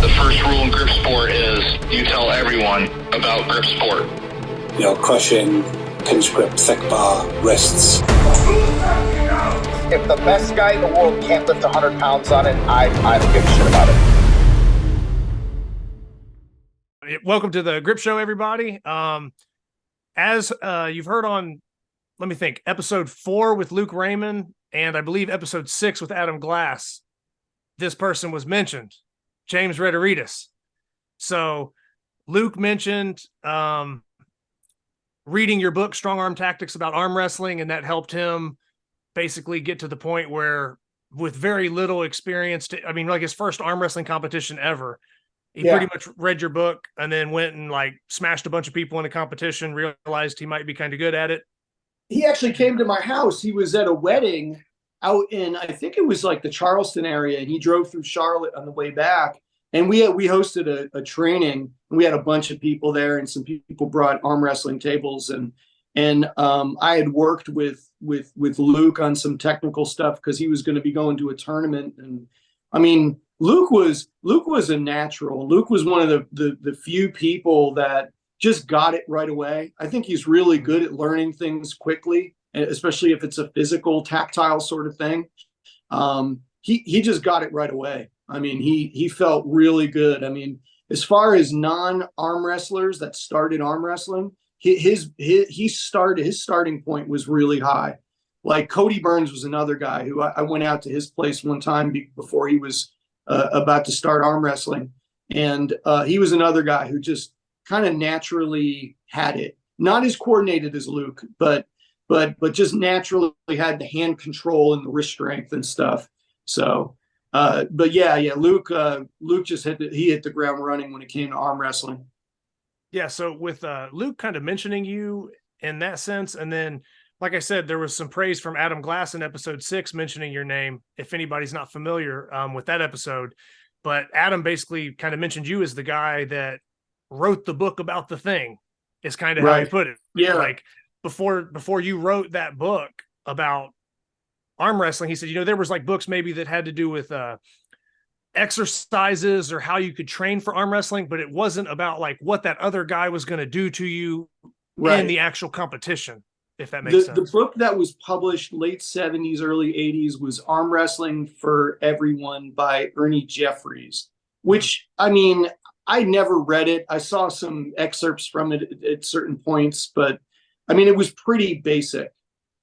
The first rule in grip sport is you tell everyone about grip sport. Crushing, pinch grip, thick bar, wrists. If the best guy in the world can't lift 100 pounds on it, I don't give a shit about it. Welcome to the Grip Show, everybody. As you've heard on, let me think, episode 4 with Luke Raymond, and I believe episode 6 with Adam Glass, this person was mentioned, James Retarides. So Luke mentioned reading your book, Strong Arm Tactics about Arm Wrestling, and that helped him basically get to the point where, with very little experience, like his first arm wrestling competition ever, he pretty much read your book and then went and like smashed a bunch of people in a competition, realized he might be kind of good at it. He actually came to my house. He was at a wedding out in, I think it was like the Charleston area, and he drove through Charlotte on the way back. And we hosted a training, and we had a bunch of people there, and some people brought arm wrestling tables, and I had worked with Luke on some technical stuff because he was going to be going to a tournament. And I mean, Luke was a natural. Luke was one of the few people that just got it right away. I think he's really good at learning things quickly, especially if it's a physical, tactile sort of thing. He just got it right away. I mean, he felt really good. I mean, as far as non-arm wrestlers that started arm wrestling, his starting point was really high. Like Cody Burns was another guy who I went out to his place one time before he was about to start arm wrestling. And he was another guy who just kind of naturally had it. Not as coordinated as Luke, but just naturally had the hand control and the wrist strength and stuff. So, but yeah, Luke just hit the ground running when it came to arm wrestling. Yeah. So with Luke kind of mentioning you in that sense, and then, like I said, there was some praise from Adam Glass in episode 6 mentioning your name, if anybody's not familiar with that episode. But Adam basically kind of mentioned you as the guy that wrote the book about the thing, is kind of how he put it. Yeah. Like before you wrote that book about arm wrestling, he said, there was like books maybe that had to do with exercises or how you could train for arm wrestling, but it wasn't about like what that other guy was going to do to you in the actual competition, if that makes sense. The book that was published late 70s, early 80s was Arm Wrestling for Everyone by Ernie Jeffries, which, I mean, I never read it. I saw some excerpts from it at certain points, but I mean, it was pretty basic.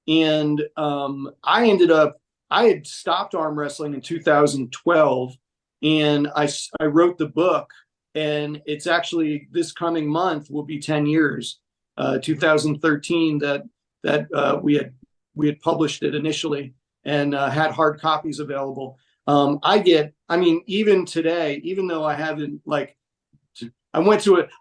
And I had stopped arm wrestling in 2012, and I wrote the book, and it's actually this coming month will be 10 years, 2013 that we had published it initially and had hard copies available. Even today, even though I haven't I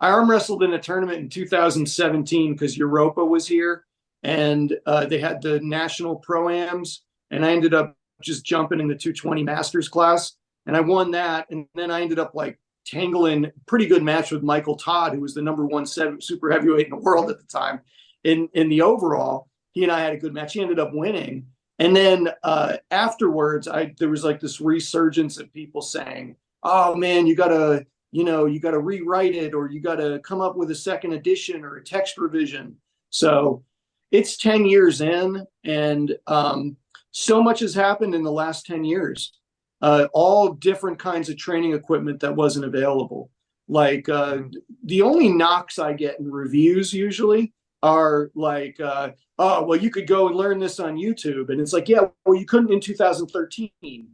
arm wrestled in a tournament in 2017 because Europa was here, and they had the national pro-ams, and I ended up just jumping in the 220 masters class, and I won that. And then I ended up like tangling pretty good match with Michael Todd, who was the number 1 super heavyweight in the world at the time. In the overall, he and I had a good match. He ended up winning. And then afterwards, there was like this resurgence of people saying, oh man, you gotta rewrite it, or you gotta come up with a second edition or a text revision. So it's 10 years in, and so much has happened in the last 10 years. All different kinds of training equipment that wasn't available. Like the only knocks I get in reviews usually are like, oh, well, you could go and learn this on YouTube. And it's like, yeah, well, you couldn't in 2013.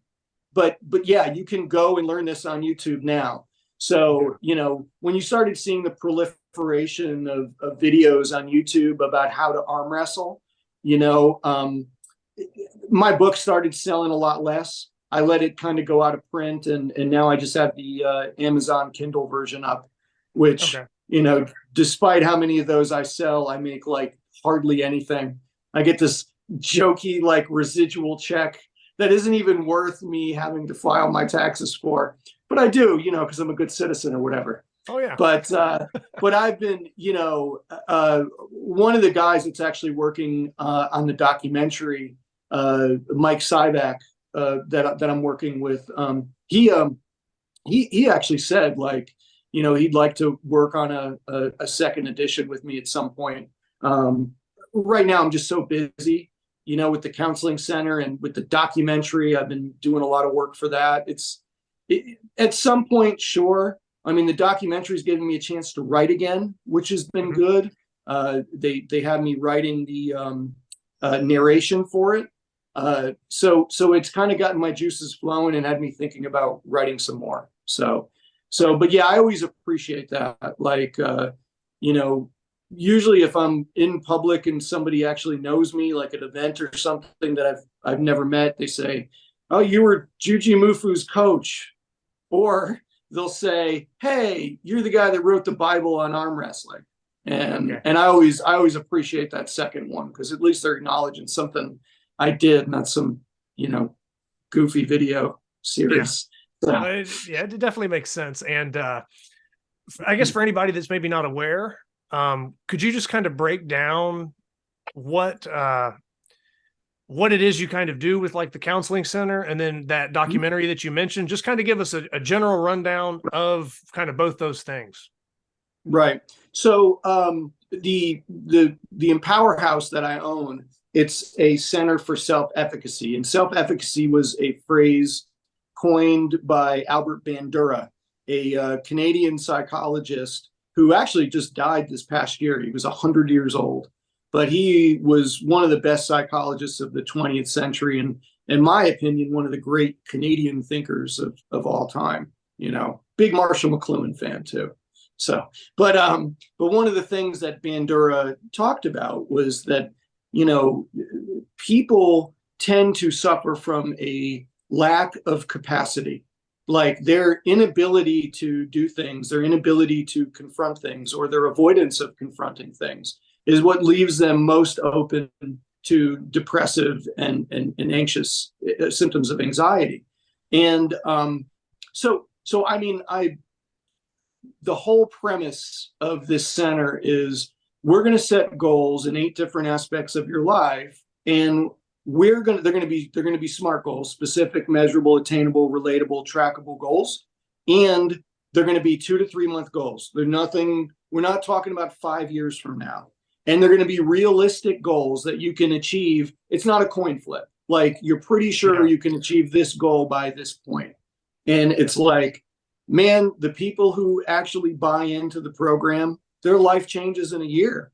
But yeah, you can go and learn this on YouTube now. So, when you started seeing the proliferation of videos on YouTube about how to arm wrestle, my book started selling a lot less. I let it kind of go out of print, and now I just have the Amazon Kindle version up, which, despite how many of those I sell, I make like hardly anything. I get this jokey like residual check that isn't even worth me having to file my taxes for. But I do, because I'm a good citizen or whatever. Oh, yeah. But I've been, one of the guys that's actually working on the documentary, Mike Syvac, that I'm working with, he he actually said, like, he'd like to work on a second edition with me at some point. Right now I'm just so busy, with the counseling center and with the documentary. I've been doing a lot of work for that. At some point, sure. I mean, the documentary's given me a chance to write again, which has been good. They had me writing the narration for it. So it's kind of gotten my juices flowing and had me thinking about writing some more. But yeah, I always appreciate that. Like, usually if I'm in public and somebody actually knows me, like at an event or something that I've never met, they say, "Oh, you were Juji Mufu's coach," or they'll say, "Hey, you're the guy that wrote the Bible on arm wrestling." And I always appreciate that second one, because at least they're acknowledging something I did, not some, goofy video series. Yeah, it definitely makes sense. And I guess for anybody that's maybe not aware, could you just kind of break down what it is you kind of do with like the counseling center, and then that documentary that you mentioned? Just kind of give us a general rundown of kind of both those things. Right. So the Empower House that I own, it's a center for self-efficacy, and self-efficacy was a phrase coined by Albert Bandura, a Canadian psychologist who actually just died this past year. He was 100 years old, but he was one of the best psychologists of the 20th century, and in my opinion, one of the great Canadian thinkers of all time. Big Marshall McLuhan fan too. But one of the things that Bandura talked about was that, people tend to suffer from a lack of capacity, like their inability to do things, their inability to confront things, or their avoidance of confronting things is what leaves them most open to depressive and anxious symptoms of anxiety. And so I mean, the whole premise of this center is we're going to set goals in 8 different aspects of your life, and they're going to be SMART goals: specific, measurable, attainable, relatable, trackable goals. And they're going to be 2 to 3 month goals. We're not talking about 5 years from now. And they're going to be realistic goals that you can achieve. It's not a coin flip. Like, you're pretty sure you can achieve this goal by this point. And it's like, man, the people who actually buy into the program, their life changes in a year.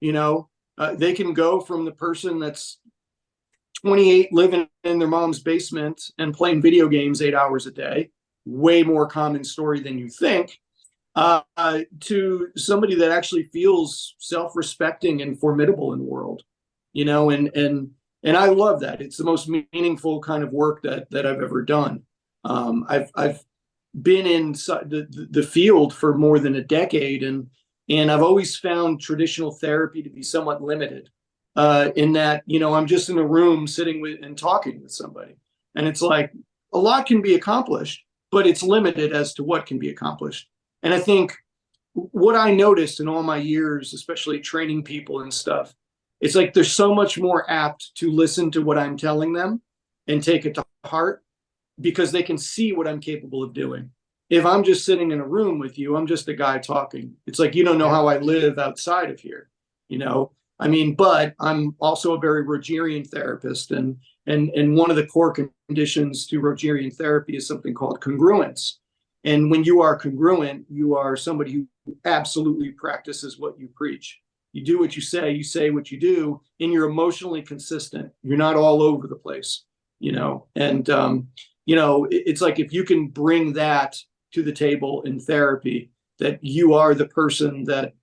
They can go from the person that's 28 living in their mom's basement and playing video games 8 hours a day, way more common story than you think, to somebody that actually feels self-respecting and formidable in the world. And I love that. It's the most meaningful kind of work that I've ever done. I've been in the field for more than a decade, and I've always found traditional therapy to be somewhat limited, in that, I'm just in a room sitting with and talking with somebody, and it's like a lot can be accomplished, but it's limited as to what can be accomplished. And I think what I noticed in all my years, especially training people and stuff, it's like they're so much more apt to listen to what I'm telling them and take it to heart, because they can see what I'm capable of doing. If I'm just sitting in a room with you, I'm just a guy talking. It's like, you don't know how I live outside of here, but I'm also a very Rogerian therapist. And one of the core conditions to Rogerian therapy is something called congruence. And when you are congruent, you are somebody who absolutely practices what you preach. You do what you say what you do, and you're emotionally consistent. You're not all over the place, it's like, if you can bring that to the table in therapy, that you are the person that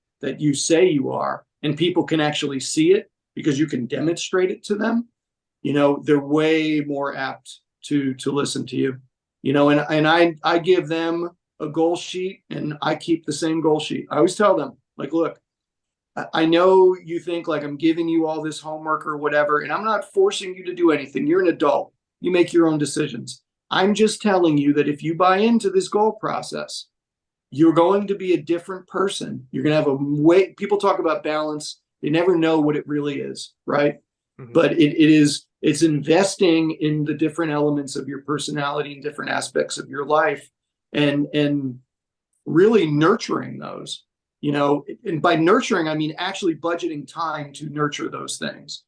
you say you are, and people can actually see it because you can demonstrate it to them, they're way more apt to listen to you, and I give them a goal sheet, and I keep the same goal sheet. I always tell them, like, look, I know you think like I'm giving you all this homework or whatever, and I'm not forcing you to do anything. You're an adult. You make your own decisions. I'm just telling you that if you buy into this goal process, you're going to be a different person. You're going to have a way. People talk about balance. They never know what it really is, right? Mm-hmm. But it's investing in the different elements of your personality and different aspects of your life and really nurturing those, and by nurturing, I mean actually budgeting time to nurture those things,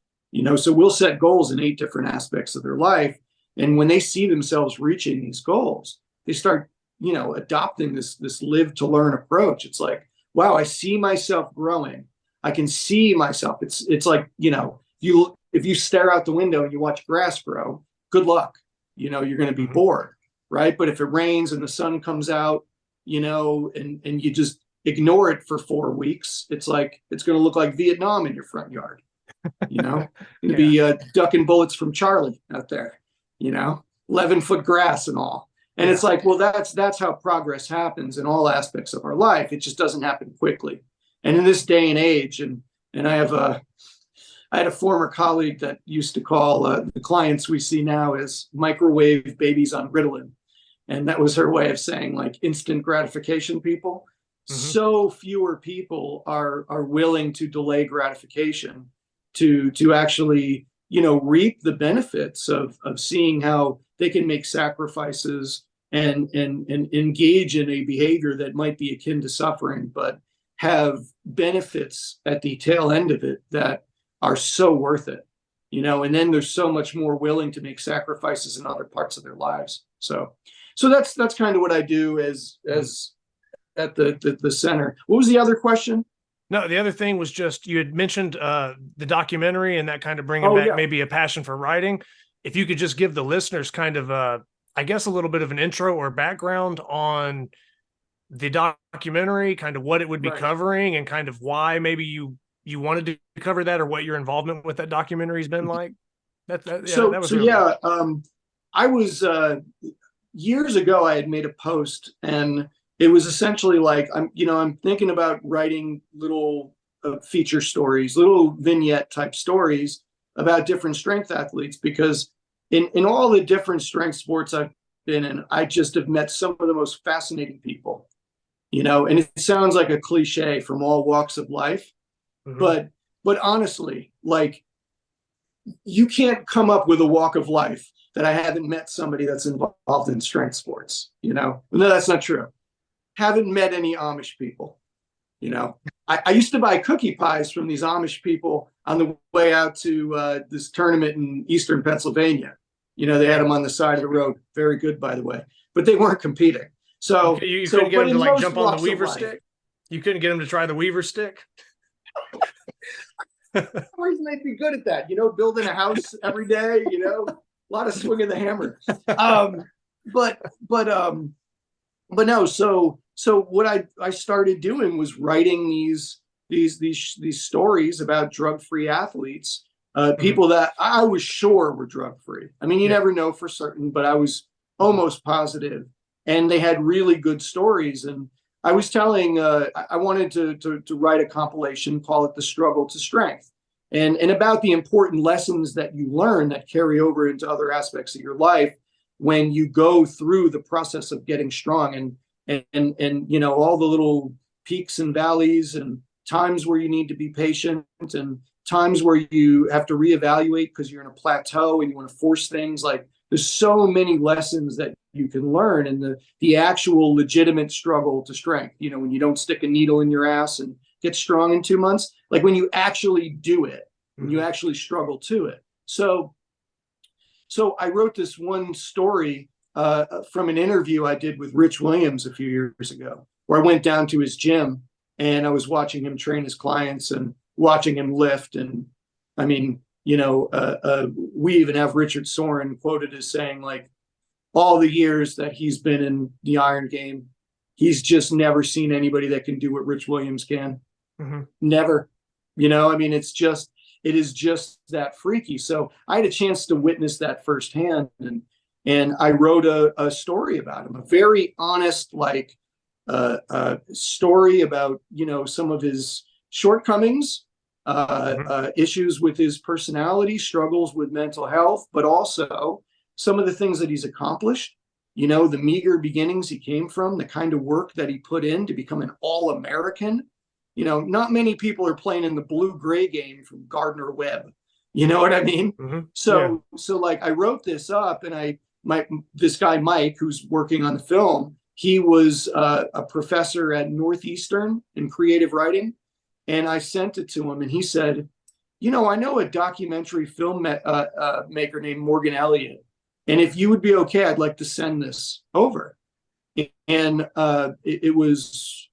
so we'll set goals in 8 different aspects of their life. And when they see themselves reaching these goals, they start, adopting this live to learn approach. It's like, wow, I see myself growing. I can see myself. It's like, if you stare out the window and you watch grass grow, good luck. You're going to be bored, right? But if it rains and the sun comes out, and you just ignore it for 4 weeks, it's like, it's going to look like Vietnam in your front yard. Going to be ducking bullets from Charlie out there, 11-foot grass and all. And it's like, well, that's how progress happens in all aspects of our life. It just doesn't happen quickly. And in this day and age, and I had a former colleague that used to call the clients we see now as microwave babies on Ritalin. And that was her way of saying, like, instant gratification people. So fewer people are willing to delay gratification to actually, reap the benefits of seeing how they can make sacrifices and engage in a behavior that might be akin to suffering, but have benefits at the tail end of it that are so worth it, and then they're so much more willing to make sacrifices in other parts of their lives. So that's kind of what I do as at the center. What was the other question? No, the other thing was just, you had mentioned the documentary and that kind of bringing back maybe a passion for writing. If you could just give the listeners kind of I guess a little bit of an intro or background on the documentary, kind of what it would be covering and kind of why maybe you wanted to cover that, or what your involvement with that documentary has been like. I was years ago, I had made a post, and it was essentially like, I'm thinking about writing little feature stories, little vignette type stories about different strength athletes, because in all the different strength sports I've been in, I just have met some of the most fascinating people, and it sounds like a cliche from all walks of life, but honestly, like, you can't come up with a walk of life that I haven't met somebody that's involved in strength sports, No, that's not true. Haven't met any Amish people, I used to buy cookie pies from these Amish people on the way out to this tournament in Eastern Pennsylvania. They had them on the side of the road. Very good, by the way, but they weren't competing. So you couldn't get them to like jump on the Weaver stick. You couldn't get them to try the Weaver stick. For some reason they'd be good at that, building a house every day, a lot of swinging the hammer. But no, so what I started doing was writing these stories about drug-free athletes, people that I was sure were drug-free. I mean, you never know for certain, but I was almost positive. And they had really good stories. And I was telling, I wanted to write a compilation, call it The Struggle to Strength, and about the important lessons that you learn that carry over into other aspects of your life when you go through the process of getting strong, and all the little peaks and valleys, and times where you need to be patient, and times where you have to reevaluate because you're in a plateau and you want to force things. Like, there's so many lessons that you can learn in the actual legitimate struggle to strength. When you don't stick a needle in your ass and get strong in 2 months, like when you actually do it, when you actually struggle to it. So I wrote this one story from an interview I did with Rich Williams a few years ago, where I went down to his gym and I was watching him train his clients and watching him lift. And I mean, we even have Richard Soren quoted as saying, like, all the years that he's been in the Iron game, he's just never seen anybody that can do what Rich Williams can. Never. I mean, it is just that freaky. So I had a chance to witness that firsthand, and I wrote a story about him, a very honest, like, story about, some of his shortcomings, issues with his personality, struggles with mental health, but also some of the things that he's accomplished, the meager beginnings he came from, the kind of work that he put in to become an All-American. Not many people are playing in the blue-gray game from Gardner Webb. You know what I mean? So like, I wrote this up, and this guy, Mike, who's working on the film, He was a professor at Northeastern in creative writing. And I sent it to him, and he said, you know, I know a documentary film maker named Morgan Elliott. And if you would be okay, I'd like to send this over. And it was,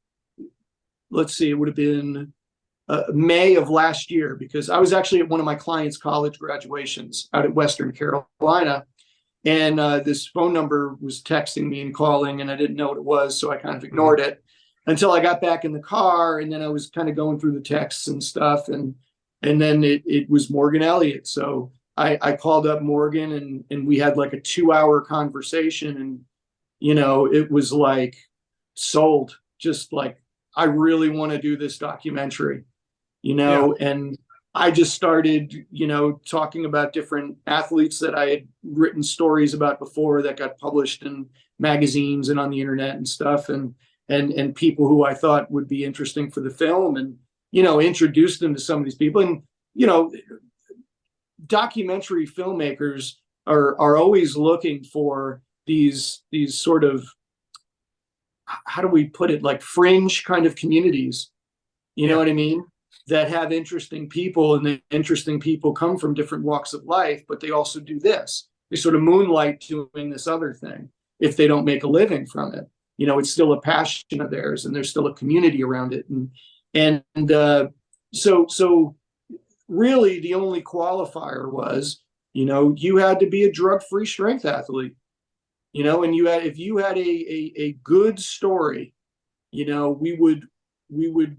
let's see, it would have been May of last year, because I was actually at one of my clients' college graduations out at Western Carolina. And this phone number was texting me and calling, and I didn't know what it was. So I kind of ignored it until I got back in the car. And then I was kind of going through the texts and stuff. And then it was Morgan Elliott. So I called up Morgan, and we had like a 2-hour conversation. And, you know, it was like sold, just like, I really want to do this documentary, you know, and I just started, you know, talking about different athletes that I had written stories about before that got published in magazines and on the internet and stuff, and people who I thought would be interesting for the film, and, you know, introduced them to some of these people. And, you know, documentary filmmakers are always looking for these sort of, how do we put it, like fringe kind of communities, you know what I mean, that have interesting people, and the interesting people come from different walks of life, but they also do this. They sort of moonlight doing this other thing. If they don't make a living from it, you know, it's still a passion of theirs, and there's still a community around it. So really the only qualifier was, you know, you had to be a drug-free strength athlete, you know, and if you had a good story, you know, we would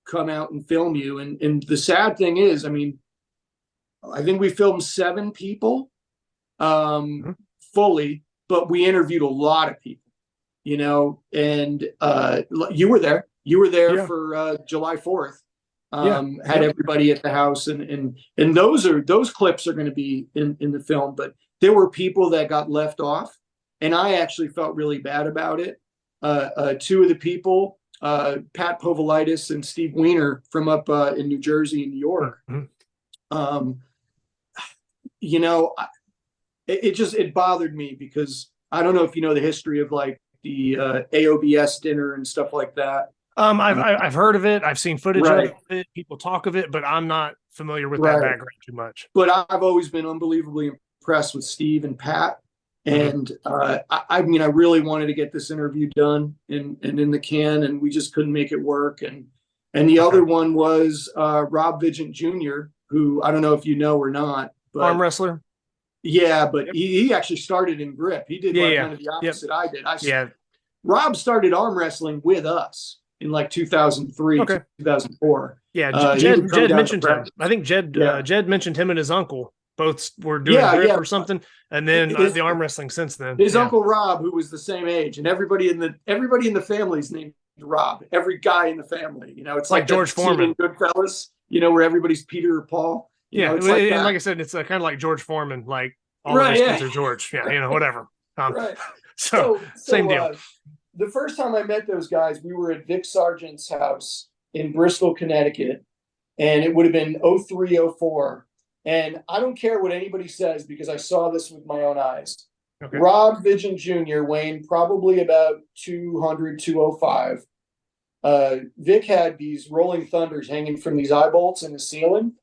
come out and film you. And the sad thing is, I mean, I think we filmed 7 people fully, but we interviewed a lot of people, you know, and you were there for July 4th. Had everybody at the house, and those clips are going to be in the film, but there were people that got left off, and I actually felt really bad about it. 2 of the people, Pat Povolitis and Steve Weiner from up in New Jersey and New York. You know, it bothered me, because I don't know if you know the history of like the AOBS dinner and stuff like that. I've heard of it. I've seen footage of it. People talk of it, but I'm not familiar with that background too much. But I've always been unbelievably impressed with Steve and Pat. And I mean, I really wanted to get this interview done and in the can, and we just couldn't make it work. And the other one was Rob Vigent Jr., who I don't know if you know or not, but arm wrestler. Yeah, but he actually started in grip. He did kind of the opposite I did. Rob started arm wrestling with us in like 2003, 2004. Yeah, Jed mentioned him. I think Jed mentioned him and his uncle. Both were doing grip or something, and then the arm wrestling since then. His uncle Rob, who was the same age, and everybody in the family is named Rob. Every guy in the family, you know, it's like George Foreman, Goodfellas, you know, where everybody's Peter or Paul. Yeah, and like I said, it's kind of like George Foreman, like all of his kids are George. Yeah, you know, whatever. So same deal. The first time I met those guys, we were at Vic Sargent's house in Bristol, Connecticut, and it would have been 03, 04. And I don't care what anybody says, because I saw this with my own eyes. Rob Vigent Jr. weighing probably about 200, 205. Vic had these rolling thunders hanging from these eye bolts in the ceiling.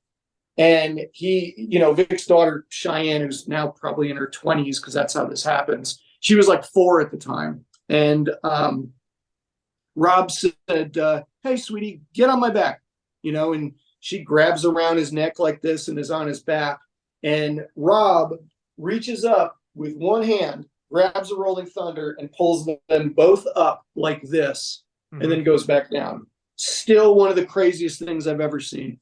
And he, you know, Vic's daughter, Cheyenne, who's now probably in her 20s, because that's how this happens. She was like 4 at the time. And Rob said, hey, sweetie, get on my back, you know, and she grabs around his neck like this and is on his back. And Rob reaches up with one hand, grabs a rolling thunder, and pulls them both up like this, and then goes back down. Still one of the craziest things I've ever seen.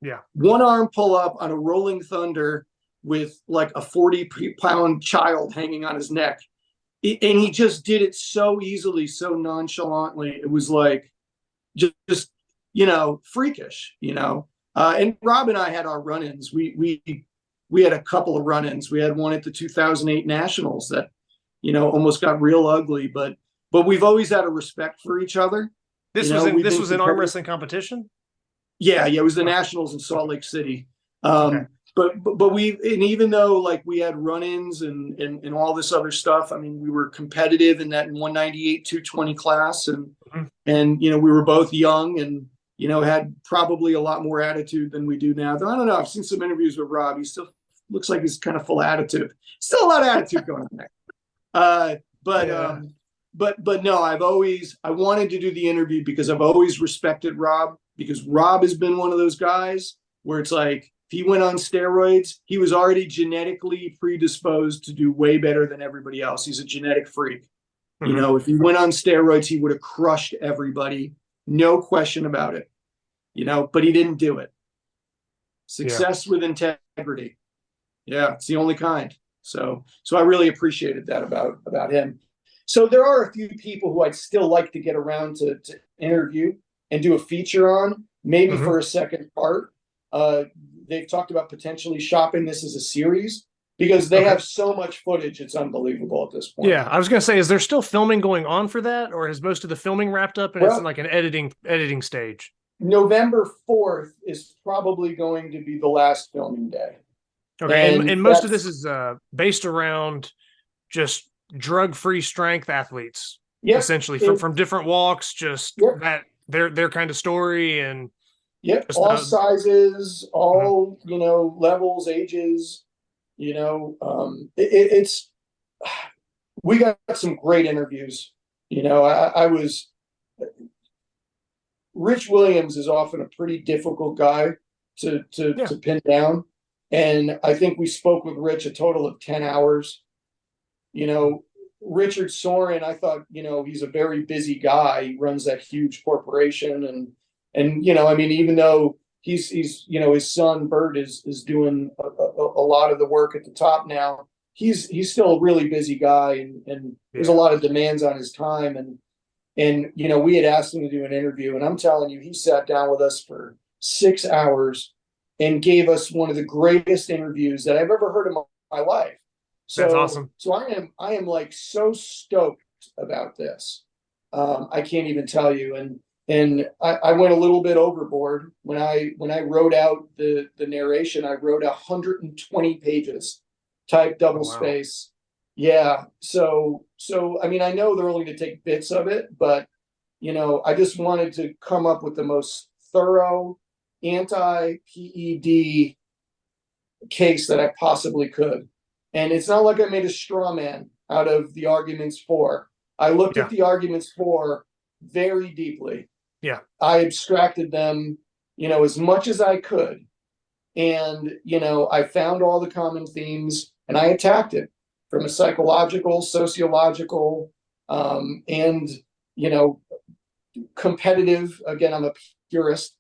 Yeah. One arm pull up on a rolling thunder with like a 40-pound child hanging on his neck. And he just did it so easily, so nonchalantly. It was like just you know, freakish, you know. And Rob and I had our run-ins. We had a couple of run-ins. We had one at the 2008 Nationals that, you know, almost got real ugly, but we've always had a respect for each other. This was an arm wrestling competition? Yeah, it was the Nationals in Salt Lake City. But but and even though like we had run-ins and all this other stuff, I mean, we were competitive in that 198, 220 class, and you know, we were both young and, you know, had probably a lot more attitude than we do now. Though I don't know, I've seen some interviews with Rob. He still looks like he's kind of full of attitude. Still a lot of attitude going on there. But no, I wanted to do the interview because I've always respected Rob, because Rob has been one of those guys where it's like, if he went on steroids, he was already genetically predisposed to do way better than everybody else. He's a genetic freak. You know, if he went on steroids, he would have crushed everybody. No question about it. You know, but he didn't do it. Success with integrity. Yeah, it's the only kind. So I really appreciated that about him. So there are a few people who I'd still like to get around to interview and do a feature on, maybe for a second part. They've talked about potentially shopping this as a series because they have so much footage. It's unbelievable at this point. Yeah, I was going to say, is there still filming going on for that, or has most of the filming wrapped up and it's in like an editing stage? November 4th is probably going to be the last filming day. Okay, and most of this is based around just drug-free strength athletes, essentially from different walks, just that their kind of story and all sizes, all you know, levels, ages. You know, it's we got some great interviews. You know, I was Rich Williams is often a pretty difficult guy to pin down. And I think we spoke with Rich a total of 10 hours. You know, Richard Soren, I thought, you know, he's a very busy guy. He runs that huge corporation. And you know, I mean, even though he's you know, his son Bert is doing a lot of the work at the top now, he's still a really busy guy. And there's a lot of demands on his time. And, you know, we had asked him to do an interview. And I'm telling you, he sat down with us for 6 hours and gave us one of the greatest interviews that I've ever heard in my life. So, that's awesome. So I am like so stoked about this. I can't even tell you. And I went a little bit overboard when I wrote out the narration. I wrote 120 pages, type double space. Yeah. So I mean, I know they're only going to take bits of it, but you know, I just wanted to come up with the most thorough anti-PED case that I possibly could. And it's not like I made a straw man out of the arguments for. I looked at the arguments for very deeply. Yeah. I abstracted them, you know, as much as I could. And, you know, I found all the common themes and I attacked it from a psychological, sociological, and, you know, competitive, again, I'm a purist,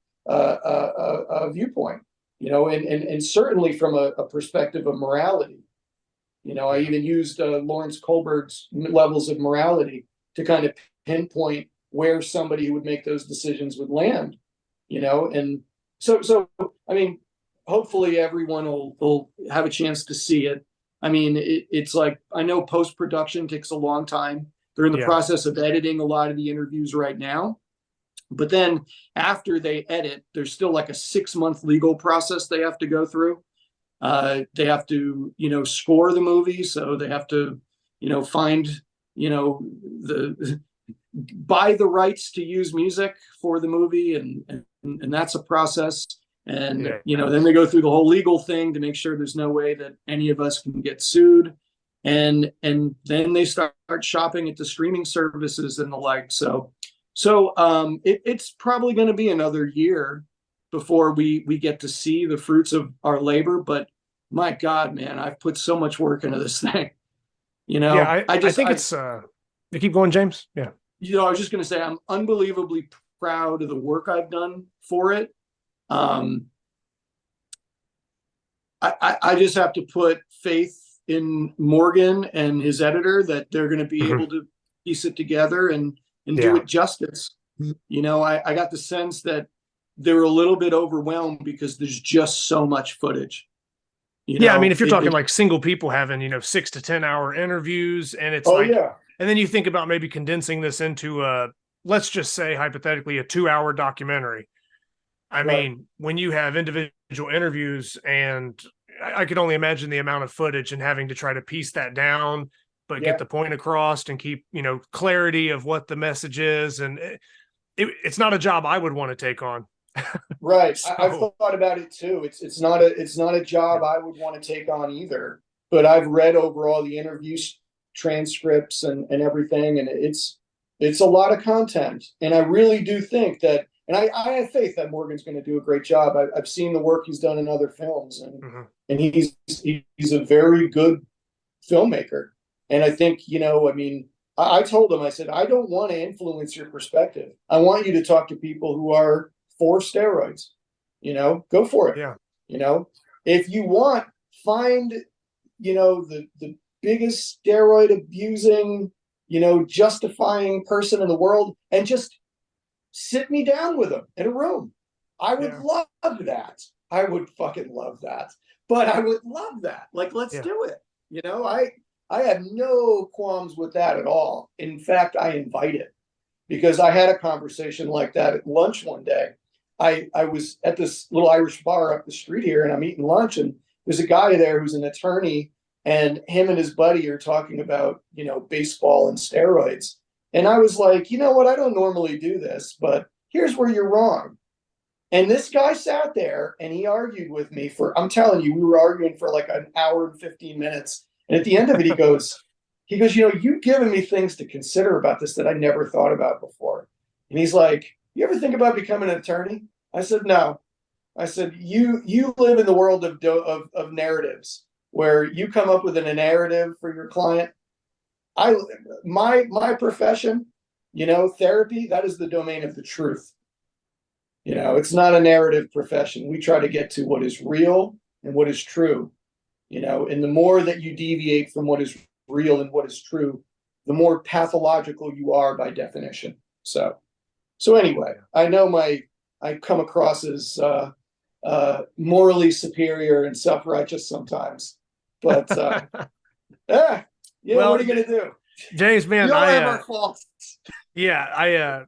viewpoint, you know, and certainly from a perspective of morality. You know, I even used Lawrence Kohlberg's levels of morality to kind of pinpoint where somebody who would make those decisions would land, you know. And so I mean, hopefully everyone will have a chance to see it. I mean, it's like, I know post-production takes a long time. They're in the process of editing a lot of the interviews right now. But then after they edit, there's still like a 6-month legal process they have to go through. They have to, you know, score the movie. So they have to, you know, find, you know, buy the rights to use music for the movie. And that's a process. And, you know, then they go through the whole legal thing to make sure there's no way that any of us can get sued. And then they start shopping at the streaming services and the like. So it's probably going to be another year before we get to see the fruits of our labor. But my God, man, I've put so much work into this thing. You know, I think it's you keep going, James. Yeah. You know, I was just going to say, I'm unbelievably proud of the work I've done for it. I just have to put faith in Morgan and his editor that they're going to be able to piece it together and do it justice. You know, I got the sense that they're a little bit overwhelmed because there's just so much footage. You know, I mean, if you're talking like single people having, you know, 6 to 10 hour interviews, and it's and then you think about maybe condensing this into let's just say hypothetically a 2-hour documentary. I mean, when you have individual interviews and I could only imagine the amount of footage and having to try to piece that down, but get the point across and keep, clarity of what the message is. And it's not a job I would want to take on. Right. So, I've thought about it too. It's not a job I would want to take on either, but I've read over all the interviews, transcripts and everything. And it's a lot of content. And I really do think that, and I have faith that Morgan's going to do a great job. I've seen the work he's done in other films, and he's a very good filmmaker. And I think, I told him, I said, I don't want to influence your perspective. I want you to talk to people who are for steroids, go for it. Yeah. If you want, find, the biggest steroid abusing, justifying person in the world and just sit me down with them in a room. I would love that. I would fucking love that. But I would love that. Like, let's do it. I have no qualms with that at all. In fact, I invite it because I had a conversation like that at lunch one day. I was at this little Irish bar up the street here, and I'm eating lunch, and there's a guy there who's an attorney, and him and his buddy are talking about, baseball and steroids. And I was like, you know what? I don't normally do this, but here's where you're wrong. And this guy sat there and he argued with me I'm telling you, we were arguing for like an hour and 15 minutes. And at the end of it, he goes, you've given me things to consider about this that I never thought about before. And he's like, you ever think about becoming an attorney? I said, no. I said, you live in the world of narratives where you come up with a narrative for your client. My profession, therapy, that is the domain of the truth. It's not a narrative profession. We try to get to what is real and what is true, and the more that you deviate from what is real and what is true, the more pathological you are by definition. So anyway, I know I come across as morally superior and self-righteous sometimes, but what are you going to do? James, man, we all have our faults. Yeah, I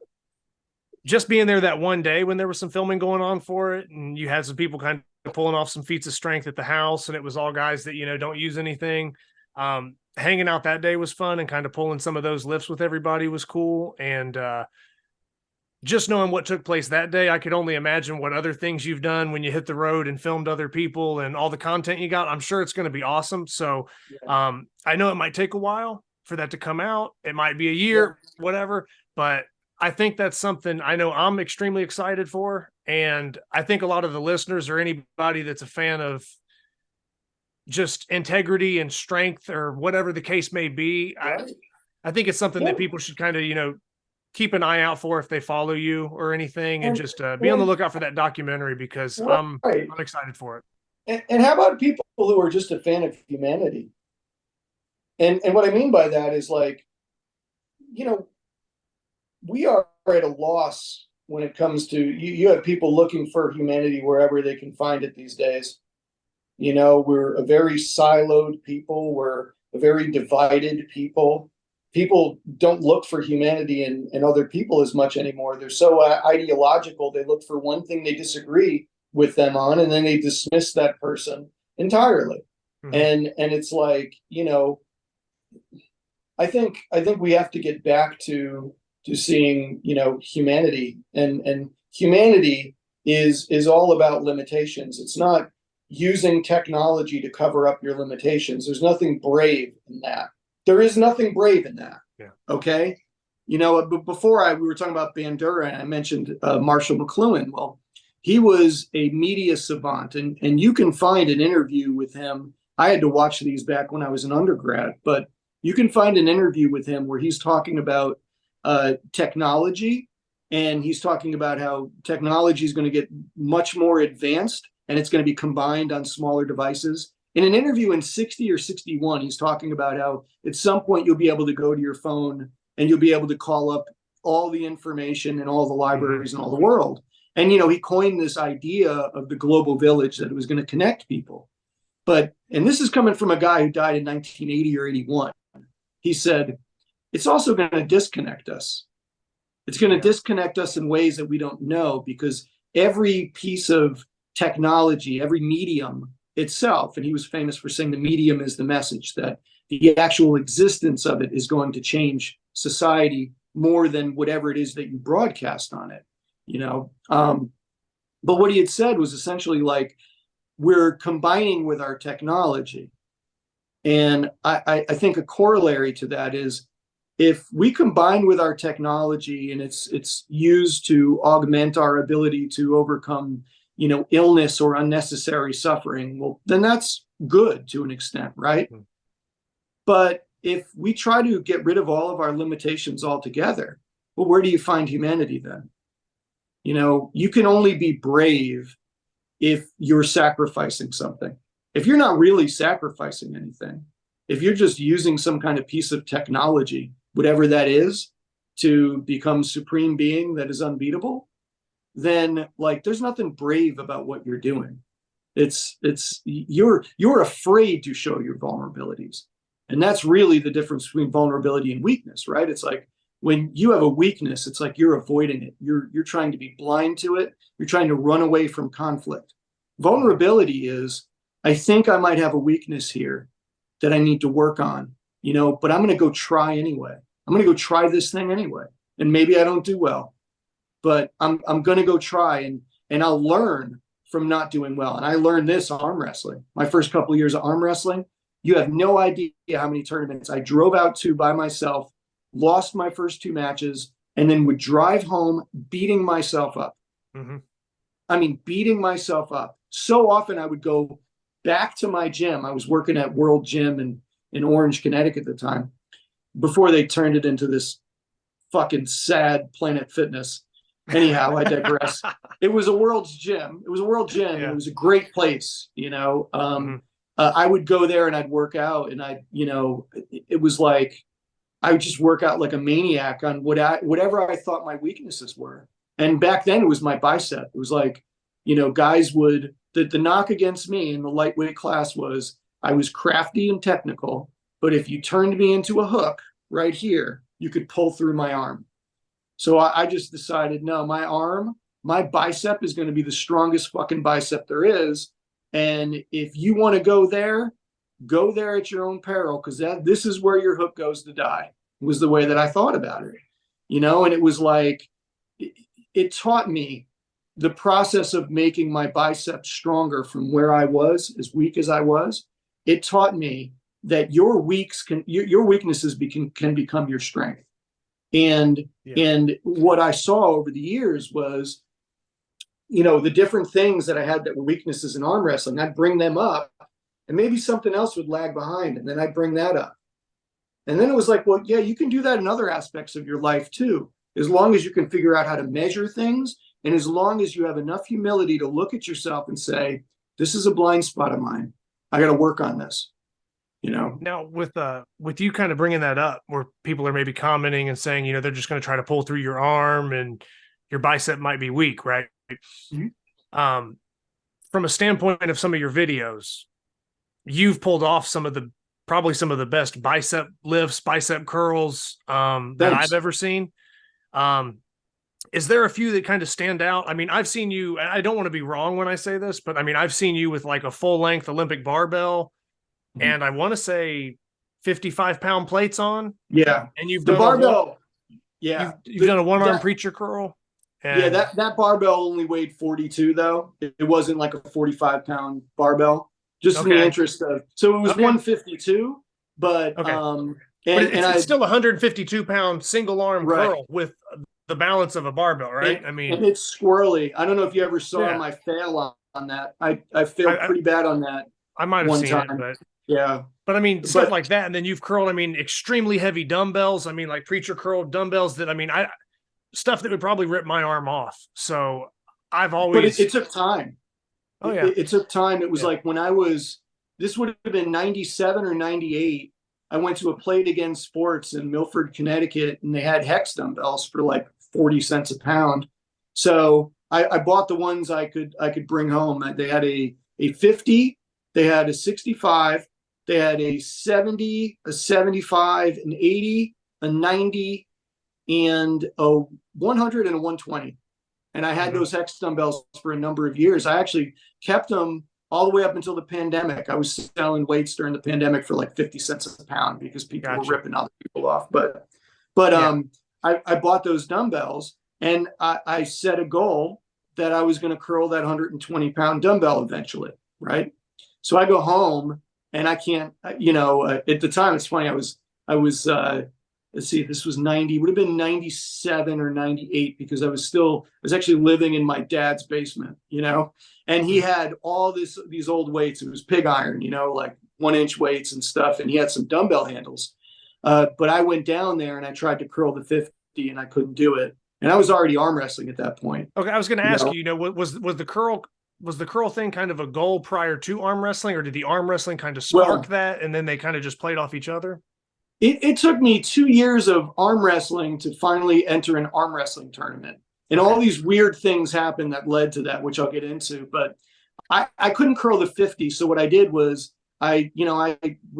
just being there that one day when there was some filming going on for it, and you had some people kind of pulling off some feats of strength at the house, and it was all guys that don't use anything. Hanging out that day was fun, and kind of pulling some of those lifts with everybody was cool. And just knowing what took place that day, I could only imagine what other things you've done when you hit the road and filmed other people and all the content you got. I'm sure it's going to be awesome. So I know it might take a while for that to come out. It might be a year, whatever, but I think that's something I know I'm extremely excited for. And I think a lot of the listeners or anybody that's a fan of just integrity and strength or whatever the case may be, I think it's something that people should kind of, keep an eye out for if they follow you or anything, and just be on the lookout for that documentary because I'm excited for it. And how about people who are just a fan of humanity? And what I mean by that is like, we are at a loss when it comes to, you have people looking for humanity wherever they can find it these days. We're a very siloed people. We're a very divided people. People don't look for humanity in other people as much anymore. They're so ideological. They look for one thing they disagree with them on, and then they dismiss that person entirely. And it's like, I think we have to get back to seeing, humanity, and humanity is all about limitations. It's not using technology to cover up your limitations. There's nothing brave in that. There is nothing brave in that. Yeah. Okay. But before we were talking about Bandura, and I mentioned Marshall McLuhan. Well, he was a media savant, and you can find an interview with him. I had to watch these back when I was an undergrad, but you can find an interview with him where he's talking about technology, and he's talking about how technology is going to get much more advanced, and it's going to be combined on smaller devices. In an interview in 60 or 61, he's talking about how at some point you'll be able to go to your phone and you'll be able to call up all the information in all the libraries in all the world. And, he coined this idea of the global village, that it was going to connect people. And this is coming from a guy who died in 1980 or 81. He said, it's also going to disconnect us. It's going to disconnect us in ways that we don't know, because every piece of technology, every medium itself. And he was famous for saying the medium is the message, that the actual existence of it is going to change society more than whatever it is that you broadcast on it, you know. But what he had said was essentially like, we're combining with our technology. And I think a corollary to that is, if we combine with our technology and it's used to augment our ability to overcome, you know, illness or unnecessary suffering, well, then that's good to an extent, right? Mm-hmm. But if we try to get rid of all of our limitations altogether, well, where do you find humanity then? You know, you can only be brave if you're sacrificing something. If you're not really sacrificing anything, if you're just using some kind of piece of technology, whatever that is, to become supreme being that is unbeatable, then like there's nothing brave about what you're doing. It's you're afraid to show your vulnerabilities. And that's really the difference between vulnerability and weakness, right? It's like when you have a weakness, it's like you're avoiding it. You're trying to be blind to it. You're trying to run away from conflict. Vulnerability is, I think I might have a weakness here that I need to work on, you know, but I'm going to go try anyway. I'm going to go try this thing anyway. And maybe I don't do well, but I'm going to go try and I'll learn from not doing well. And I learned this arm wrestling. My first couple of years of arm wrestling, you have no idea how many tournaments I drove out to by myself, lost my first 2 matches, and then would drive home beating myself up. Mm-hmm. I mean, beating myself up. So often I would go back to my gym. I was working at World Gym in Orange, Connecticut at the time, before they turned it into this fucking sad Planet Fitness. Anyhow, I digress. It was a World's Gym. It was a World Gym. Yeah. It was a great place, you know. Mm-hmm. I would go there and I'd work out, and it was like I would just work out like a maniac on whatever I thought my weaknesses were. And back then it was my bicep. It was like, you know, guys would, the knock against me in the lightweight class was I was crafty and technical, but if you turned me into a hook right here, you could pull through my arm. So I just decided, no, my bicep is going to be the strongest fucking bicep there is. And if you want to go there at your own peril, because this is where your hook goes to die, was the way that I thought about it, you know. And it was like, it taught me the process of making my biceps stronger from where I was, as weak as I was. It taught me that your weaknesses can become your strength. And what I saw over the years was, you know, the different things that I had that were weaknesses in arm wrestling, I'd bring them up, and maybe something else would lag behind, and then I'd bring that up. And then it was like, well, yeah, you can do that in other aspects of your life too, as long as you can figure out how to measure things, and as long as you have enough humility to look at yourself and say, this is a blind spot of mine. I got to work on this, you know. Now, with you kind of bringing that up, where people are maybe commenting and saying, you know, they're just going to try to pull through your arm and your bicep might be weak, right? Mm-hmm. From a standpoint of some of your videos, you've pulled off probably some of the best bicep lifts, bicep curls that I've ever seen. Is there a few that kind of stand out? I mean, I've seen you, and I don't want to be wrong when I say this, but I mean, I've seen you with like a full length Olympic barbell, mm-hmm. and I want to say 55-pound plates on. Yeah. And you've done the barbell. You've done a one-arm preacher curl. And that barbell only weighed 42 though. It wasn't like a 45-pound barbell. Just in the interest of, so it was 152, but it's still 152-pound single arm curl with the balance of a barbell, right? I mean, and it's squirrely. I don't know if you ever saw my fail on that. I failed pretty bad on that. I might have seen it, but but I mean, stuff like that. And then you've curled, I mean, extremely heavy dumbbells. I mean, like preacher curl dumbbells that, I mean, stuff that would probably rip my arm off. So I've always, but it took time. Oh yeah. It took time. It was like when this would have been 97 or 98. I went to a Plate Again Sports in Milford, Connecticut, and they had hex dumbbells for like 40 cents a pound. So I bought the ones I could bring home. They had a 50, they had a 65, they had a 70, a 75, an 80, a 90, and a 100 and a 120. And I had those hex dumbbells for a number of years. I actually kept them all the way up until the pandemic. I was selling weights during the pandemic for like 50 cents a pound because people were ripping other people off. But I bought those dumbbells, and I set a goal that I was going to curl that 120-pound dumbbell eventually, right? So I go home, and I can't, at the time, it's funny, I was let's see, this was 90, would have been 97 or 98, because I was actually living in my dad's basement, and he had all these old weights. It was pig iron, like 1-inch weights and stuff. And he had some dumbbell handles. But I went down there and I tried to curl the 50, and I couldn't do it. And I was already arm wrestling at that point. Okay. I was going to ask was the curl thing kind of a goal prior to arm wrestling, or did the arm wrestling kind of spark that and then they kind of just played off each other? It took me 2 years of arm wrestling to finally enter an arm wrestling tournament. And all these weird things happened that led to that, which I'll get into. But I couldn't curl the 50. So what I did was I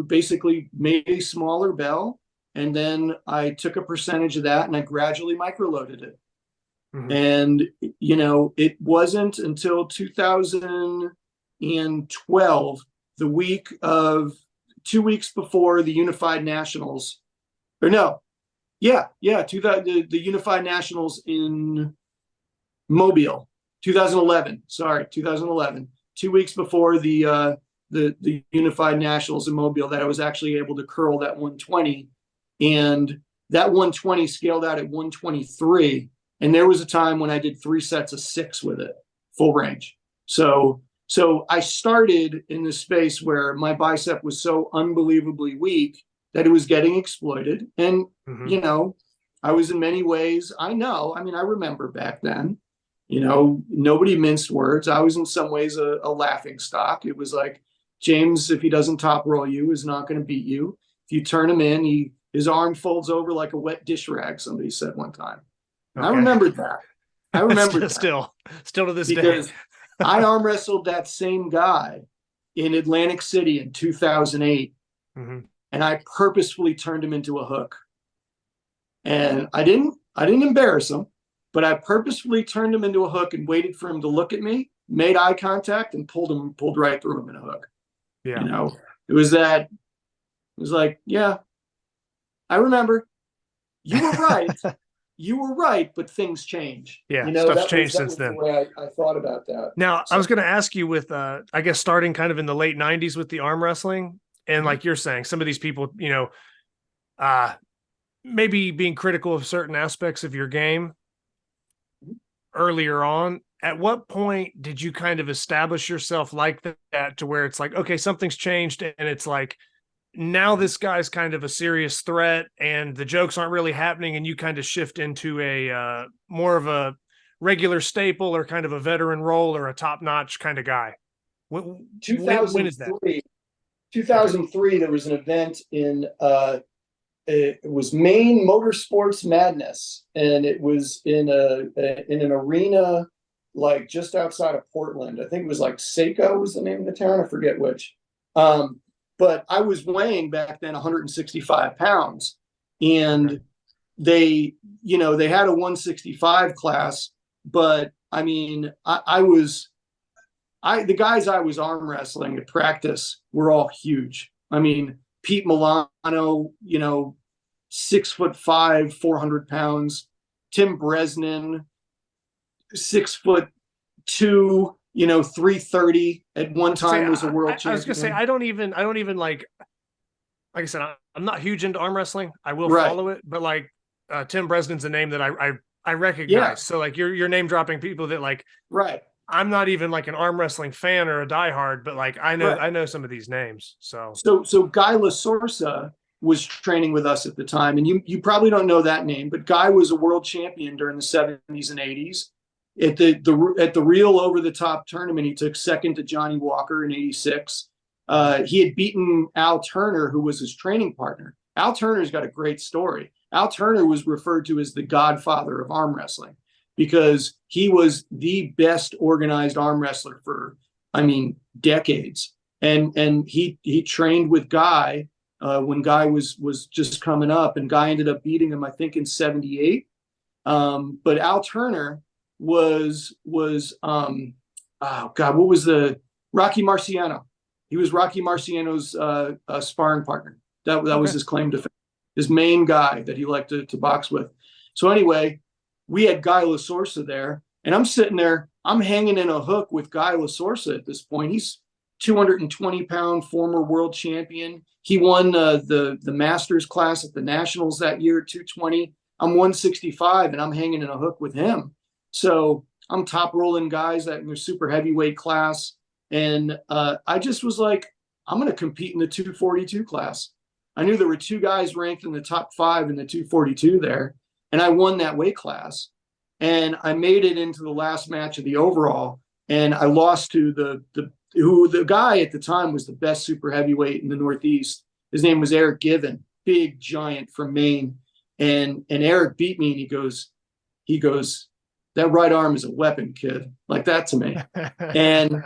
basically made a smaller bell, and then I took a percentage of that and I gradually microloaded it. Mm-hmm. And, it wasn't until 2012, the week of 2 weeks before the Unified Nationals, the Unified Nationals in Mobile, 2011. 2 weeks before the Unified Nationals in Mobile, that I was actually able to curl that 120, and that 120 scaled out at 123. And there was a time when I did 3 sets of 6 with it, full range. So I started in this space where my bicep was so unbelievably weak that it was getting exploited. And, I was in many ways, I remember back then, nobody minced words. I was in some ways a laughing stock. It was like, James, if he doesn't top roll you, is not going to beat you. If you turn him in, his arm folds over like a wet dish rag, somebody said one time. Okay. I remembered that. Still to this day. Because I arm wrestled that same guy in Atlantic City in 2008, and I purposefully turned him into a hook. And I didn't embarrass him, but I purposefully turned him into a hook and waited for him to look at me, made eye contact, and pulled right through him in a hook. Yeah, it was like, yeah, I remember. You were right. You were right, but things change. Yeah, stuff's changed since then. The way I thought about that. Now, I was going to ask you with, I guess, starting kind of in the late 90s with the arm wrestling, and like you're saying, some of these people, maybe being critical of certain aspects of your game earlier on. At what point did you kind of establish yourself like that to where it's like, okay, something's changed, and it's like, now this guy's kind of a serious threat and the jokes aren't really happening, and you kind of shift into a more of a regular staple or kind of a veteran role or a top-notch kind of guy? When is that? 2003, there was an event in it was Maine Motorsports Madness, and it was in an arena like just outside of Portland. I think it was like Saco was the name of the town. I forget which. But I was weighing back then 165 pounds, and they had a 165 class, but I mean, the guys I was arm wrestling at practice were all huge. I mean, Pete Milano, 6'5", 400 pounds. Tim Bresnan, 6'2", 330 at one time, was a world champion. I was gonna say, I don't even like I said, I'm not huge into arm wrestling. I will follow it, but like Tim Bresnan's a name that I recognize. Yeah. So like you're name dropping people that like, I'm not even like an arm wrestling fan or a diehard, but like I know some of these names. So Guy LaSorsa was training with us at the time, and you probably don't know that name, but Guy was a world champion during the 70s and 80s. At the Real Over the Top tournament, he took second to Johnny Walker in '86. He had beaten Al Turner, who was his training partner. Al Turner's got a great story. Al Turner was referred to as the godfather of arm wrestling because he was the best organized arm wrestler for, decades. And he trained with Guy when Guy was just coming up, and Guy ended up beating him, I think, in '78. But Al Turner was what was the Rocky Marciano. He was Rocky Marciano's sparring partner. That was his claim to fame. His main guy that he liked to box with. So anyway, we had Guy Lasorsa there, and I'm sitting there. I'm hanging in a hook with Guy Lasorsa at this point. He's 220-pound former world champion. He won the Masters class at the Nationals that year at 220. I'm 165, and I'm hanging in a hook with him. So I'm top rolling guys that in their super heavyweight class. And I just was like, I'm going to compete in the 242 class. I knew there were two guys ranked in the top 5 in the 242 there. And I won that weight class. And I made it into the last match of the overall. And I lost to the guy at the time was the best super heavyweight in the Northeast. His name was Eric Given, big giant from Maine. And Eric beat me, and he goes, that right arm is a weapon, kid. Like that to me. And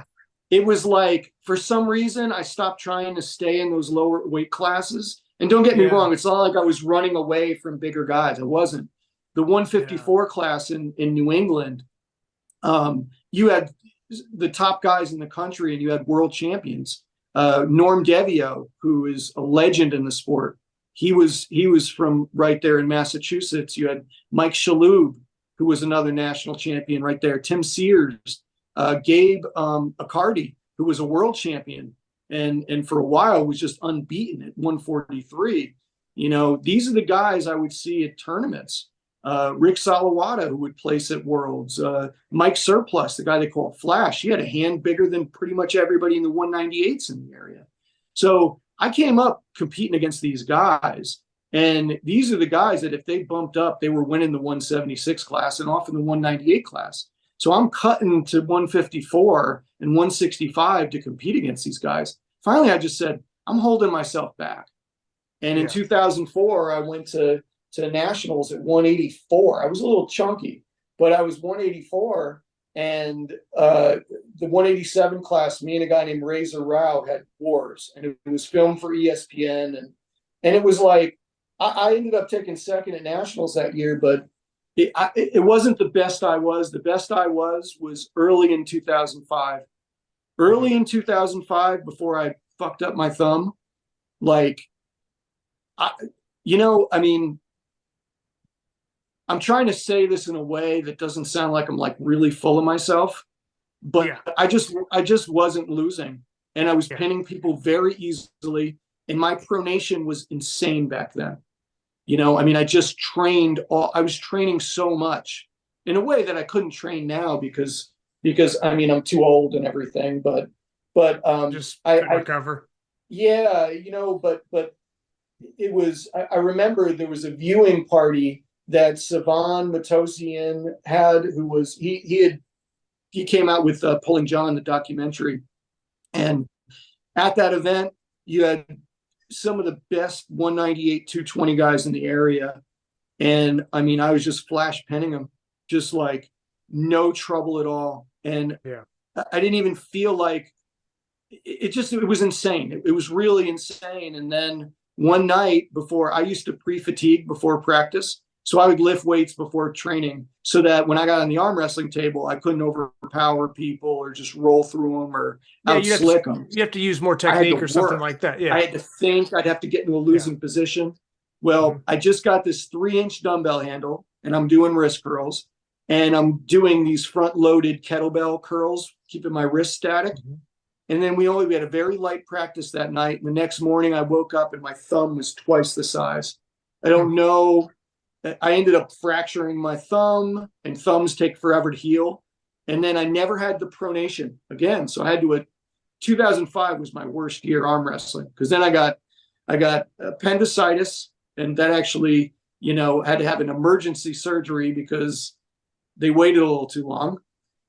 it was like, for some reason, I stopped trying to stay in those lower weight classes. And don't get me wrong, it's not like I was running away from bigger guys. I wasn't. The 154 class in New England, you had the top guys in the country, and you had world champions. Norm Devio, who is a legend in the sport, he was from right there in Massachusetts. You had Mike Shalhoub, who was another national champion right there. Tim Sears, Gabe Accardi, who was a world champion and for a while was just unbeaten at 143. You know, these are the guys I would see at tournaments. Rick Salawada, who would place at Worlds. Mike Surplus, the guy they call Flash, he had a hand bigger than pretty much everybody in the 198s in the area. So I came up competing against these guys. And these are the guys that if they bumped up, they were winning the 176 class and off in the 198 class. So I'm cutting to 154 and 165 to compete against these guys. Finally, I just said, I'm holding myself back. And in 2004, I went to nationals at 184. I was a little chunky, but I was 184. And the 187 class, me and a guy named Razor Rao had wars. And it was filmed for ESPN. And it was like, I ended up taking second at nationals that year, but it wasn't the best I was. The best I was early in 2005. Early in 2005, before I fucked up my thumb, like, I mean, I'm trying to say this in a way that doesn't sound like I'm like really full of myself, but I just wasn't losing, and I was pinning people very easily, and my pronation was insane back then. You know, I mean, I was training so much in a way that I couldn't train now because I mean, I'm too old and everything, but just I recover. Yeah. You know, but it was, I remember there was a viewing party that Savan Matosian had, who was, he came out with Pulling John, the documentary. And at that event, you had some of the best 198, 220 guys in the area. And I mean, I was just flash penning them, just like no trouble at all. And I didn't even feel like it was insane. It was really insane. And then one night before, I used to pre-fatigue before practice. So I would lift weights before training so that when I got on the arm wrestling table, I couldn't overpower people or just roll through them or out-slick them. You have to use more technique or something like that. Yeah. I had to think. I'd have to get into a losing position. Well, I just got this 3-inch dumbbell handle, and I'm doing wrist curls, and I'm doing these front-loaded kettlebell curls, keeping my wrist static. And then we had a very light practice that night. And the next morning, I woke up, and my thumb was twice the size. I don't know. I ended up fracturing my thumb, and thumbs take forever to heal. And then I never had the pronation again. So I had to, 2005 was my worst year arm wrestling, because then I got appendicitis, and that actually, had to have an emergency surgery because they waited a little too long.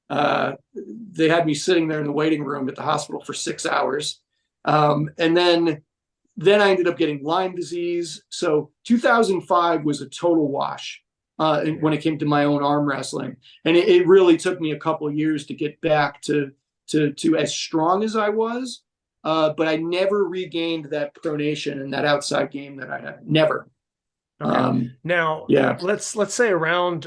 They had me sitting there in the waiting room at the hospital for 6 hours. And then I ended up getting Lyme disease. So 2005 was a total wash when it came to my own arm wrestling. And it really took me a couple of years to get back to as strong as I was. But I never regained that pronation and that outside game that I had. Never. Okay. Now, yeah. let's say around.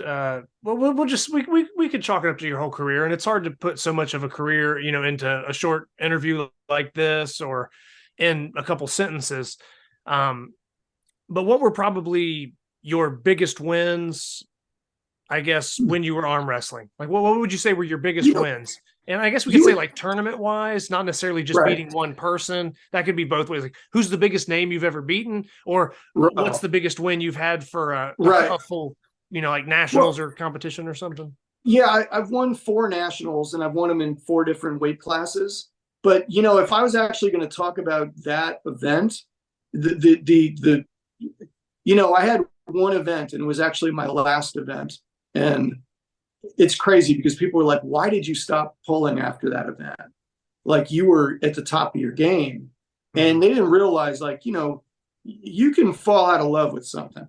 We'll just we could chalk it up to your whole career, and it's hard to put so much of a career, into a short interview like this or in a couple sentences. But what were probably your biggest wins, I guess, when you were arm wrestling? Like, what would you say were your biggest wins? And I guess we could say like tournament wise, not necessarily just beating one person. That could be both ways. Like, who's the biggest name you've ever beaten, or what's the biggest win you've had for a full, like nationals or competition or something? Yeah, I've won 4 nationals, and I've won them in 4 different weight classes. But if I was actually going to talk about that event, I had one event, and it was actually my last event, and it's crazy because people were like, why did you stop pulling after that event? Like, you were at the top of your game. And they didn't realize, like, you can fall out of love with something.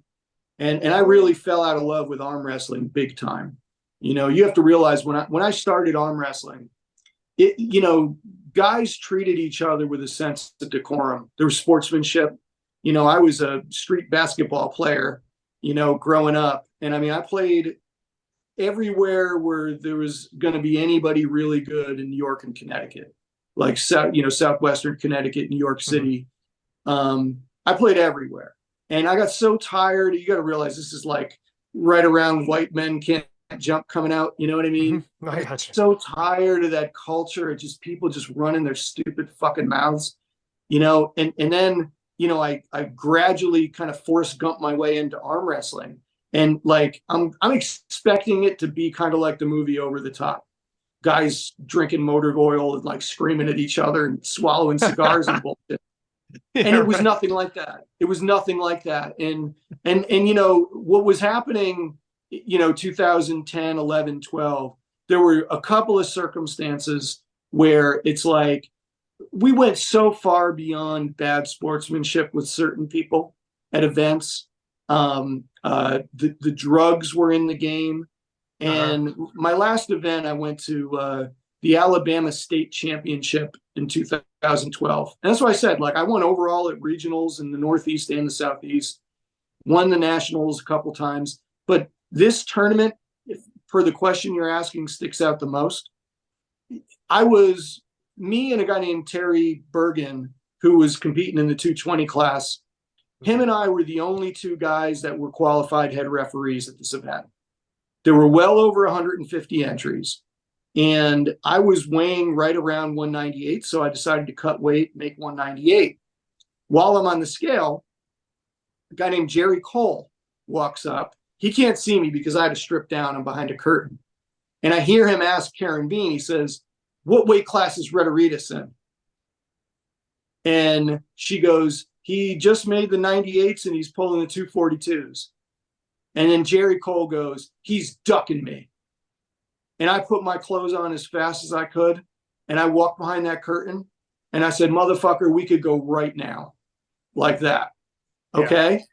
And I really fell out of love with arm wrestling big time. You have to realize when I started arm wrestling, guys treated each other with a sense of decorum. There was sportsmanship. I was a street basketball player, growing up. And I played everywhere where there was going to be anybody really good in New York and Connecticut, like Southwestern Connecticut, New York City. I played everywhere, and I got so tired. You got to realize this is like right around white men can't jump coming out. You know what I mean? I got you. So tired of that culture. It's just people just running their stupid fucking mouths, and then, I gradually kind of Forrest Gump my way into arm wrestling. And like, I'm expecting it to be kind of like the movie Over the Top. Guys drinking motor oil and like screaming at each other and swallowing cigars and bullshit. And it was nothing like that. It was nothing like that. And what was happening, 2010, 11, 12, there were a couple of circumstances where it's like, we went so far beyond bad sportsmanship with certain people at events. The drugs were in the game. And my last event, I went to the Alabama State Championship in 2012. And that's why I said, like, I won overall at regionals in the Northeast and the Southeast, won the nationals a couple times. But this tournament, per the question you're asking, sticks out the most. Me and a guy named Terry Bergen, who was competing in the 220 class, him and I were the only 2 guys that were qualified head referees at this event. There were well over 150 entries, and I was weighing right around 198, so I decided to cut weight, make 198. While I'm on the scale, a guy named Jerry Cole walks up. He can't see me because I had to strip down. I'm behind a curtain. And I hear him ask Karen Bean, he says, "What weight class is Retarides in?" And she goes, "He just made the 98s and he's pulling the 242s. And then Jerry Cole goes, "He's ducking me." And I put my clothes on as fast as I could. And I walked behind that curtain and I said, "Motherfucker, we could go right now." Like that. Okay. Yeah.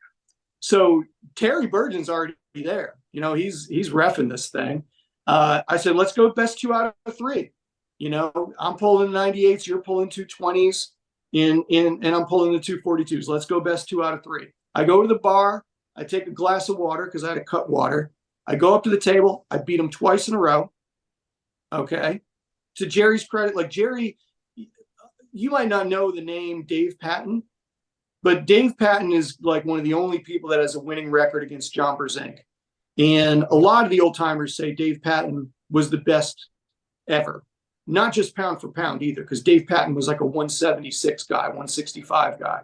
So Terry Bergen's already there. He's reffing this thing. I said, "Let's go best 2 out of 3. I'm pulling 98s, you're pulling 220s. And I'm pulling the 242s. Let's go best 2 out of 3. I go to the bar. I take a glass of water because I had to cut water. I go up to the table. I beat him twice in a row. Okay. To Jerry's credit, like Jerry, you might not know the name Dave Patton, but Dave Patton is like one of the only people that has a winning record against Jompers Inc. And a lot of the old timers say Dave Patton was the best ever. Not just pound for pound either, because Dave Patton was like a 176 guy, 165 guy.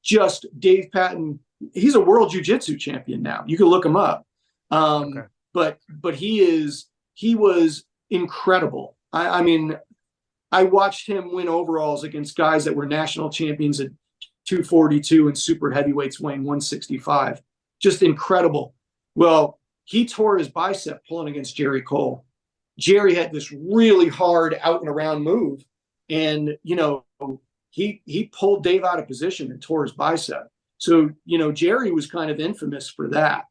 Just Dave Patton, he's a world jiu-jitsu champion now. You can look him up. But he was incredible. I watched him win overalls against guys that were national champions at 242 and super heavyweights weighing 165. Just incredible. Well, he tore his bicep pulling against Jerry Cole. Jerry had this really hard out and around move. And, he pulled Dave out of position and tore his bicep. So, Jerry was kind of infamous for that.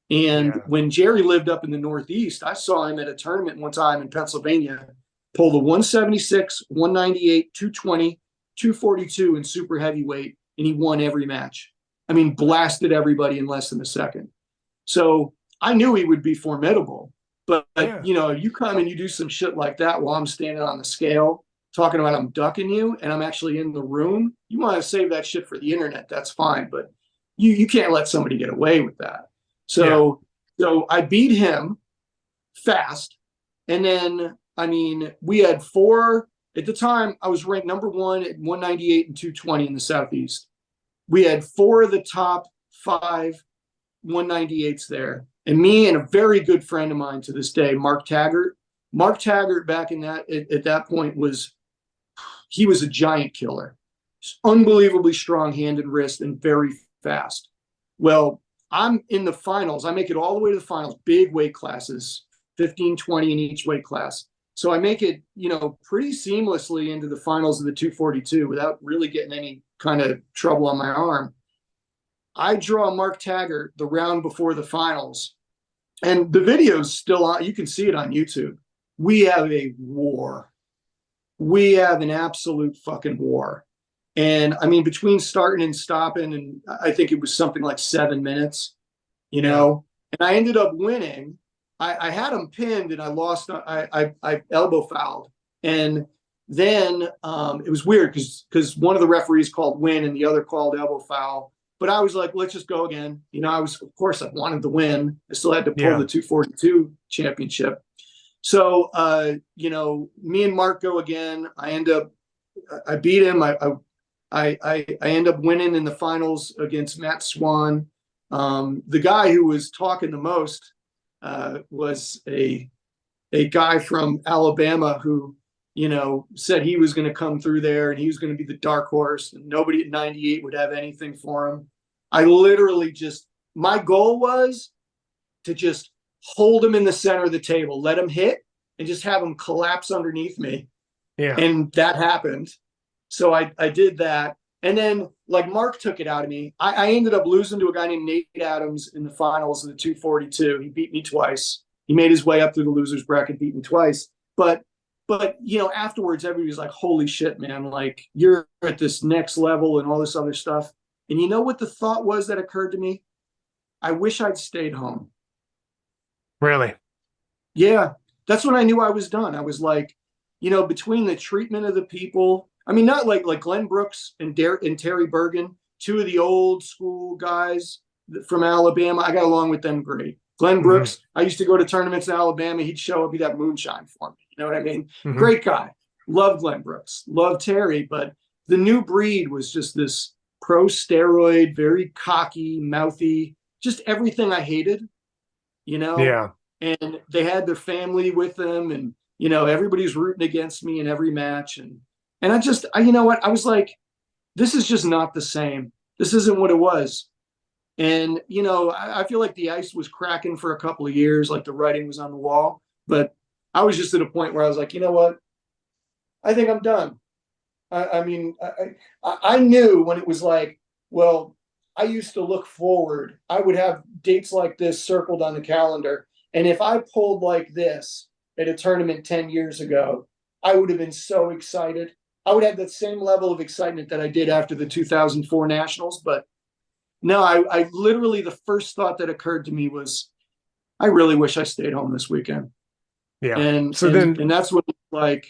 And when Jerry lived up in the Northeast, I saw him at a tournament one time in Pennsylvania, pull the 176, 198, 220, 242 in super heavyweight, and he won every match. I mean, blasted everybody in less than a second. So I knew he would be formidable. But you know, you come and you do some shit like that while I'm standing on the scale talking about I'm ducking you and I'm actually in the room. You want to save that shit for the internet, that's fine. But you can't let somebody get away with that. So I beat him fast. And then, I mean, we had 4 at the time. I was ranked number 1 at 198 and 220 in the Southeast. We had 4 of the top 5 198s there. And me and a very good friend of mine to this day, Mark Taggart. Mark Taggart back in that at that point was a giant killer. Unbelievably strong hand and wrist and very fast. Well, I'm in the finals. I make it all the way to the finals, big weight classes, 15, 20 in each weight class. So I make it, you know, pretty seamlessly into the finals of the 242 without really getting any kind of trouble on my arm. I draw Mark Taggart the round before the finals. And the video's still on. You can see it on YouTube. We have a war. We have an absolute fucking war. And I mean, between starting and stopping, and I think it was something like 7 minutes, you know, and I ended up winning. I had him pinned and I lost. I elbow fouled. And then it was weird because one of the referees called win and the other called elbow foul. But I was like, let's just go again. You know, of course, I wanted to win. I still had to pull the 242 championship. So, you know, me and Mark go again. I beat him. I end up winning in the finals against Matt Swan. The guy who was talking the most was a guy from Alabama who, you know, said he was going to come through there and he was going to be the dark horse and nobody at 98 would have anything for him. I literally my goal was to just hold him in the center of the table, let him hit and just have him collapse underneath me. Yeah. And that happened. So I did that. And then like Mark took it out of me. I ended up losing to a guy named Nate Adams in the finals of the 242. He beat me twice. He made his way up through the losers bracket, beat me twice. But you know, afterwards, everybody was like, holy shit, man, like you're at this next level and all this other stuff. And you know what the thought was that occurred to me? I wish I'd stayed home. Really? Yeah. That's when I knew I was done. I was like, you know, between the treatment of the people, I mean, not like Glenn Brooks and Terry Bergen, 2 of the old school guys from Alabama. I got along with them great. Glenn Brooks, I used to go to tournaments in Alabama. He'd show up, he'd have moonshine for me. You know what I mean? Great guy. Loved Glenn Brooks. Loved Terry. But the new breed was just this pro steroid, very cocky, mouthy, just everything I hated, you know? Yeah. And they had their family with them and, you know, everybody's rooting against me in every match. And you know what? I was like, this is just not the same. This isn't what it was. And, you know, I feel like the ice was cracking for a couple of years, like the writing was on the wall. But I was just at a point where I was like, you know what? I think I'm done. I mean, I knew when it was like, well, I used to look forward. I would have dates like this circled on the calendar. And if I pulled like this at a tournament 10 years ago, I would have been so excited. I would have that same level of excitement that I did after the 2004 Nationals. But no, I literally, the first thought that occurred to me was, I really wish I stayed home this weekend. Yeah. And that's what, like,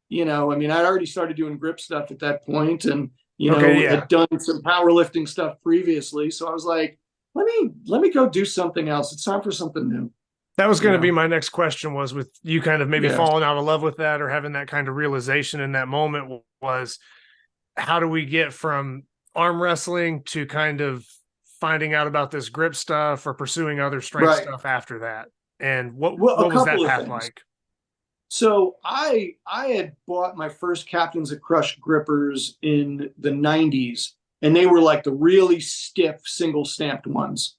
you know, I mean, I'd already started doing grip stuff at that point and, you know, had done some powerlifting stuff previously. So I was like, let me go do something else. It's time for something new. That was going to be my next question, was with you kind of maybe falling out of love with that or having that kind of realization in that moment, was how do we get from arm wrestling to kind of finding out about this grip stuff or pursuing other strength stuff after that? And what was that path like? So I had bought my first Captains of Crush grippers in the 90s, and they were like the really stiff single stamped ones,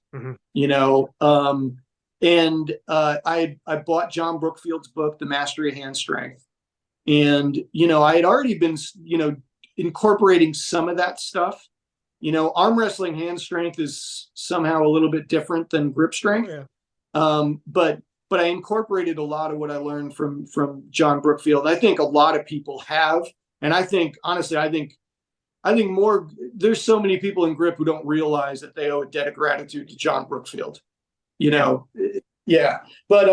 you know. And I bought John Brookfield's book, The Mastery of Hand Strength. And, you know, I had already been, you know, incorporating some of that stuff. You know, arm wrestling hand strength is somehow a little bit different than grip strength. But I incorporated a lot of what I learned from John Brookfield. I think a lot of people have. And I think, honestly, I think there's so many people in grip who don't realize that they owe a debt of gratitude to John Brookfield, you know? Yeah. But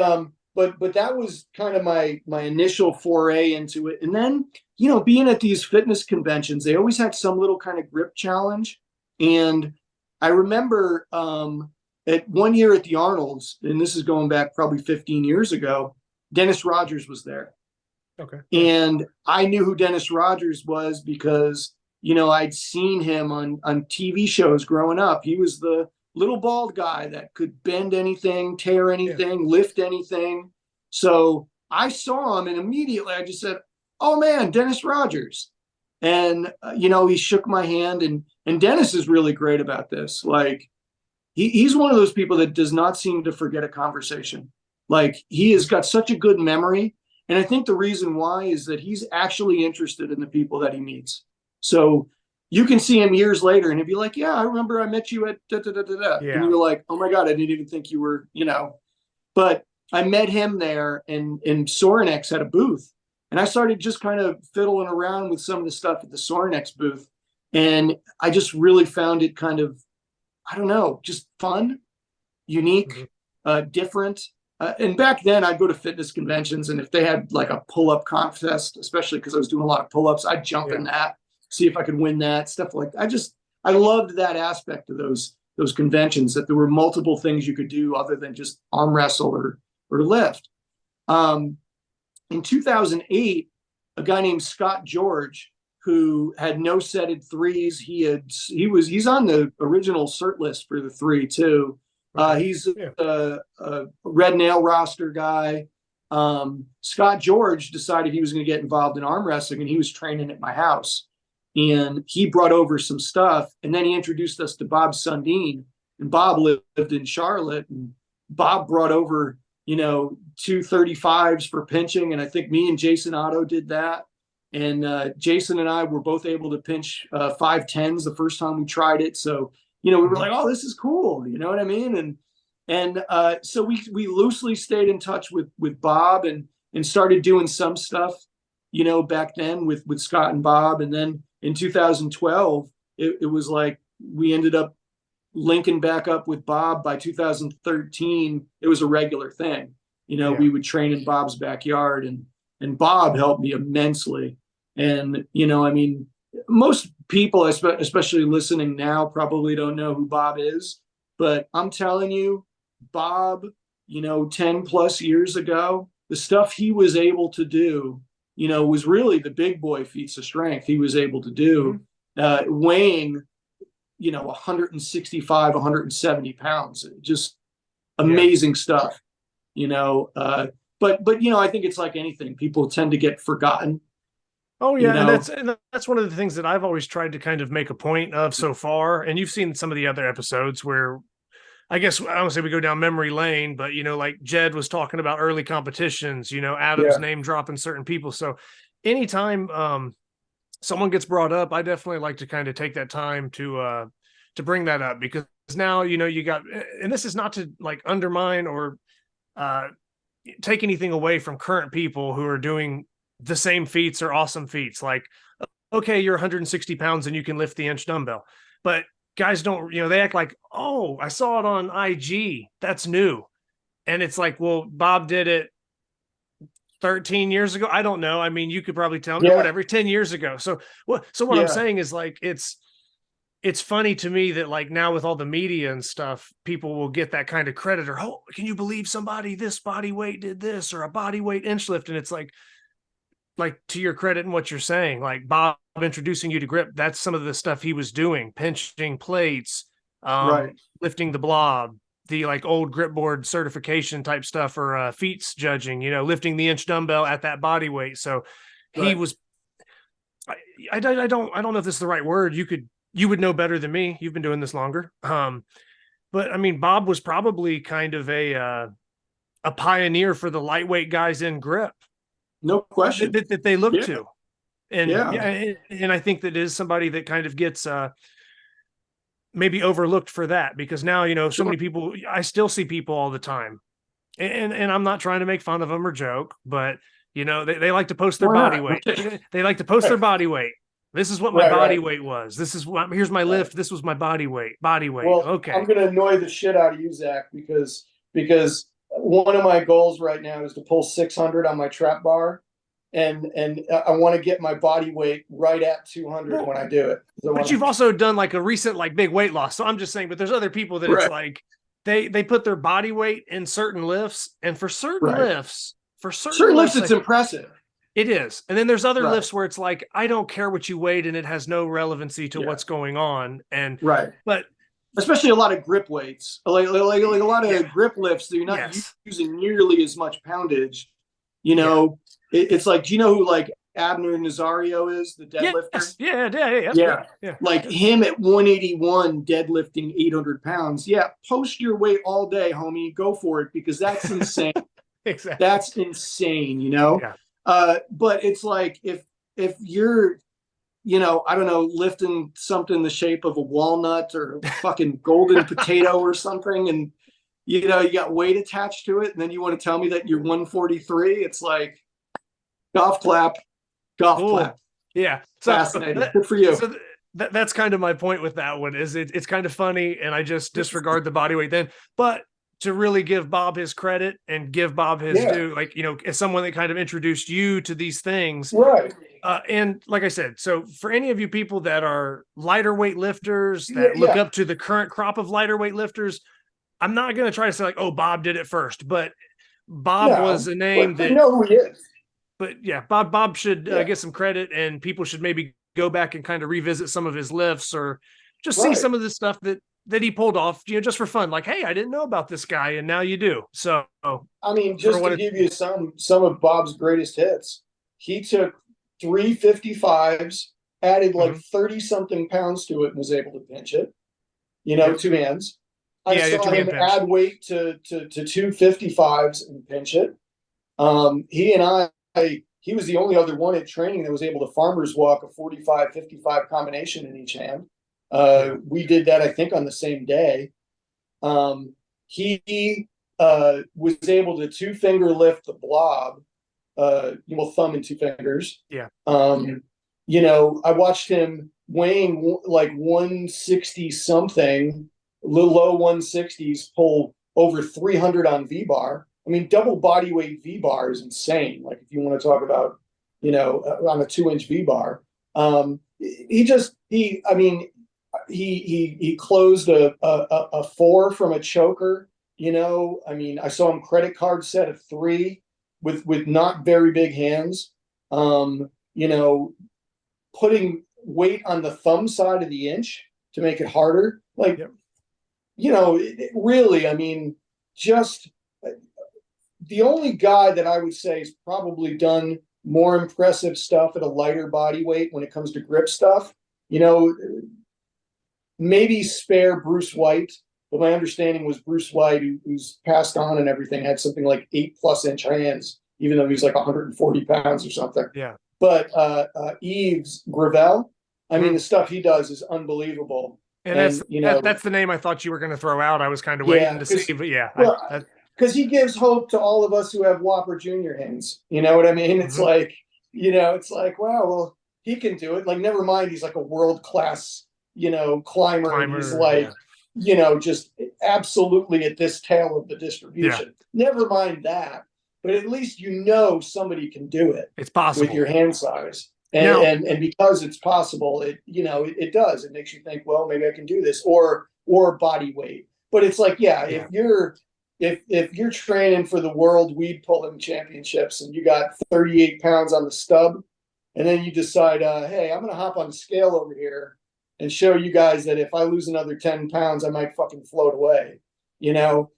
that was kind of my initial foray into it. And then, you know, being at these fitness conventions, they always had some little kind of grip challenge. And I remember at one year at the Arnold's, and this is going back probably 15 years ago, Dennis Rogers was there. Okay. And I knew who Dennis Rogers was because, you know, I'd seen him on TV shows growing up. He was the little bald guy that could bend anything, tear anything, lift anything. So I saw him and immediately I just said, oh man, Dennis Rogers. And, you know, he shook my hand, and Dennis is really great about this. Like he's one of those people that does not seem to forget a conversation. Like he has got such a good memory. And I think the reason why is that he's actually interested in the people that he meets. So you can see him years later and he'll be like, yeah, I remember I met you at da, da, da, da, da. Yeah. And you're like, oh my God, I didn't even think you were, you know. But I met him there, and Sorinex had a booth. And I started just kind of fiddling around with some of the stuff at the Sorinex booth. And I just really found it kind of, I don't know, just fun, unique, different. And back then I'd go to fitness conventions, and if they had like a pull-up contest, especially because I was doing a lot of pull-ups, I'd jump in that, see if I could win that, stuff like that. I loved that aspect of those conventions, that there were multiple things you could do other than just arm wrestle or lift. In 2008, a guy named Scott George, who had no setted threes, he's on the original cert list for the three too. He's a red nail roster guy. Scott George decided he was going to get involved in arm wrestling, and he was training at my house. And he brought over some stuff, and then he introduced us to Bob Sundin. And Bob lived in Charlotte, and Bob brought over, you know, 235s for pinching. And I think me and Jason Otto did that. And Jason and I were both able to pinch 510s the first time we tried it. So, you know, we were like, oh, this is cool. You know what I mean? And so we loosely stayed in touch with Bob and started doing some stuff, you know, back then with Scott and Bob. And then in 2012, it was like we ended up linking back up with Bob. By 2013, it was a regular thing. You know, we would train in Bob's backyard, and Bob helped me immensely. And, you know, I mean, most people, especially listening now, probably don't know who Bob is, but I'm telling you, Bob, you know, 10 plus years ago, the stuff he was able to do, you know, was really the big boy feats of strength he was able to do, weighing, you know, 165, 170 pounds, just amazing stuff, you know, but, you know, I think it's like anything, people tend to get forgotten. Oh yeah, you know? and that's one of the things that I've always tried to kind of make a point of so far. And you've seen some of the other episodes where, I guess I don't say we go down memory lane, but you know, like Jed was talking about early competitions, you know, Adam's name dropping certain people. So anytime someone gets brought up, I definitely like to kind of take that time to bring that up, because now, you know, you got, and this is not to like undermine or take anything away from current people who are doing the same feats or awesome feats. Like, okay, you're 160 pounds and you can lift the inch dumbbell, but guys don't, you know, they act like, oh, I saw it on IG, that's new. And it's like, well, Bob did it 13 years ago. I don't know. I mean, you could probably tell me whatever, 10 years ago. So what I'm saying is like, it's funny to me that like now with all the media and stuff, people will get that kind of credit, or, oh, can you believe somebody this body weight did this, or a body weight inch lift? And it's like to your credit and what you're saying, like Bob introducing you to grip, that's some of the stuff he was doing, pinching plates, lifting the blob, the like old grip board certification type stuff, or feats judging, you know, lifting the inch dumbbell at that body weight. So he was, I don't know if this is the right word. You would know better than me. You've been doing this longer. But I mean, Bob was probably kind of a pioneer for the lightweight guys in grip. No question. That they look to. And and I think that is somebody that kind of gets maybe overlooked for that, because now, you know, so many people, I still see people all the time, and I'm not trying to make fun of them or joke, but you know, they like to post their body weight. They like to post their body weight. This is what my Right, body right. weight was. This is what, here's my lift. This was my body weight. Well, Okay. I'm going to annoy the shit out of you, Zach, because one of my goals right now is to pull 600 on my trap bar, and I want to get my body weight right at 200 when I do it. But you've also done like a recent like big weight loss. So I'm just saying, but there's other people that it's like they put their body weight in certain lifts, and for certain lifts, certain lifts, it's impressive. It is. And then there's other lifts where it's like, I don't care what you weighed and it has no relevancy to what's going on. And but especially a lot of grip weights, like a lot of grip lifts that you're not using nearly as much poundage. You know, it's like, do you know who like Abner Nazario is, the deadlifter? Yeah. Like him at 181 deadlifting 800 pounds. Yeah, post your weight all day, homie. Go for it, because that's insane. Exactly. That's insane, you know? Yeah. But it's like if you're, you know, I don't know, lifting something the shape of a walnut or a fucking golden potato or something, and you know, you got weight attached to it, and then you want to tell me that you're 143, it's like golf clap. Yeah. So, fascinating. Good for you. So that's kind of my point with that one, is it's kind of funny, and I just disregard the body weight then. But to really give Bob his credit and give Bob his due, like, you know, as someone that kind of introduced you to these things. Right. And like I said, so for any of you people that are lighter weight lifters that look up to the current crop of lighter weight lifters, I'm not going to try to say like, oh, Bob did it first, but Bob was a name that, know who he is. But yeah, Bob should get some credit, and people should maybe go back and kind of revisit some of his lifts, or just see some of the stuff that he pulled off, you know, just for fun. Like, hey, I didn't know about this guy, and now you do. So, I mean, just to give you some of Bob's greatest hits, he took 355s, added like 30 something pounds to it, and was able to pinch it. You know, two hands. I saw him add weight to 255s and pinch it. He was the only other one at training that was able to farmer's walk a 45-55 combination in each hand. We did that, I think, on the same day. He was able to 2-finger lift the blob, thumb and 2 fingers. Yeah. You know, I watched him weighing like 160 something, low 160s, pull over 300 on V-bar. I mean, double body weight V-bar is insane. Like, if you want to talk about, you know, on a 2-inch V-bar, he closed a 4 from a choker. You know, I mean, I saw him credit card set a 3 with not very big hands. You know, putting weight on the thumb side of the inch to make it harder. Like, you know, really, I mean, just the only guy that I would say has probably done more impressive stuff at a lighter body weight when it comes to grip stuff, you know, maybe spare Bruce White, but my understanding was Bruce White, who's passed on and everything, had something like 8+ inch hands, even though he was like 140 pounds or something. Yeah. But Yves Gravel, I mean, the stuff he does is unbelievable. And that's, you know, that's the name I thought you were going to throw out. I was kind of waiting to see, but because he gives hope to all of us who have Whopper Junior hands. You know what I mean? It's like, you know, it's like, wow, well, he can do it. Like, never mind, he's like a world-class, you know, climber. And he's like, you know, just absolutely at this tail of the distribution. Never mind that. But at least you know somebody can do it. It's possible. With your hand size. And because it's possible, it, you know, it does. It makes you think, well, maybe I can do this, or body weight. But it's like, if you're training for the world weed pulling championships and you got 38 pounds on the stub, and then you decide, hey, I'm going to hop on the scale over here and show you guys that if I lose another 10 pounds, I might fucking float away, you know,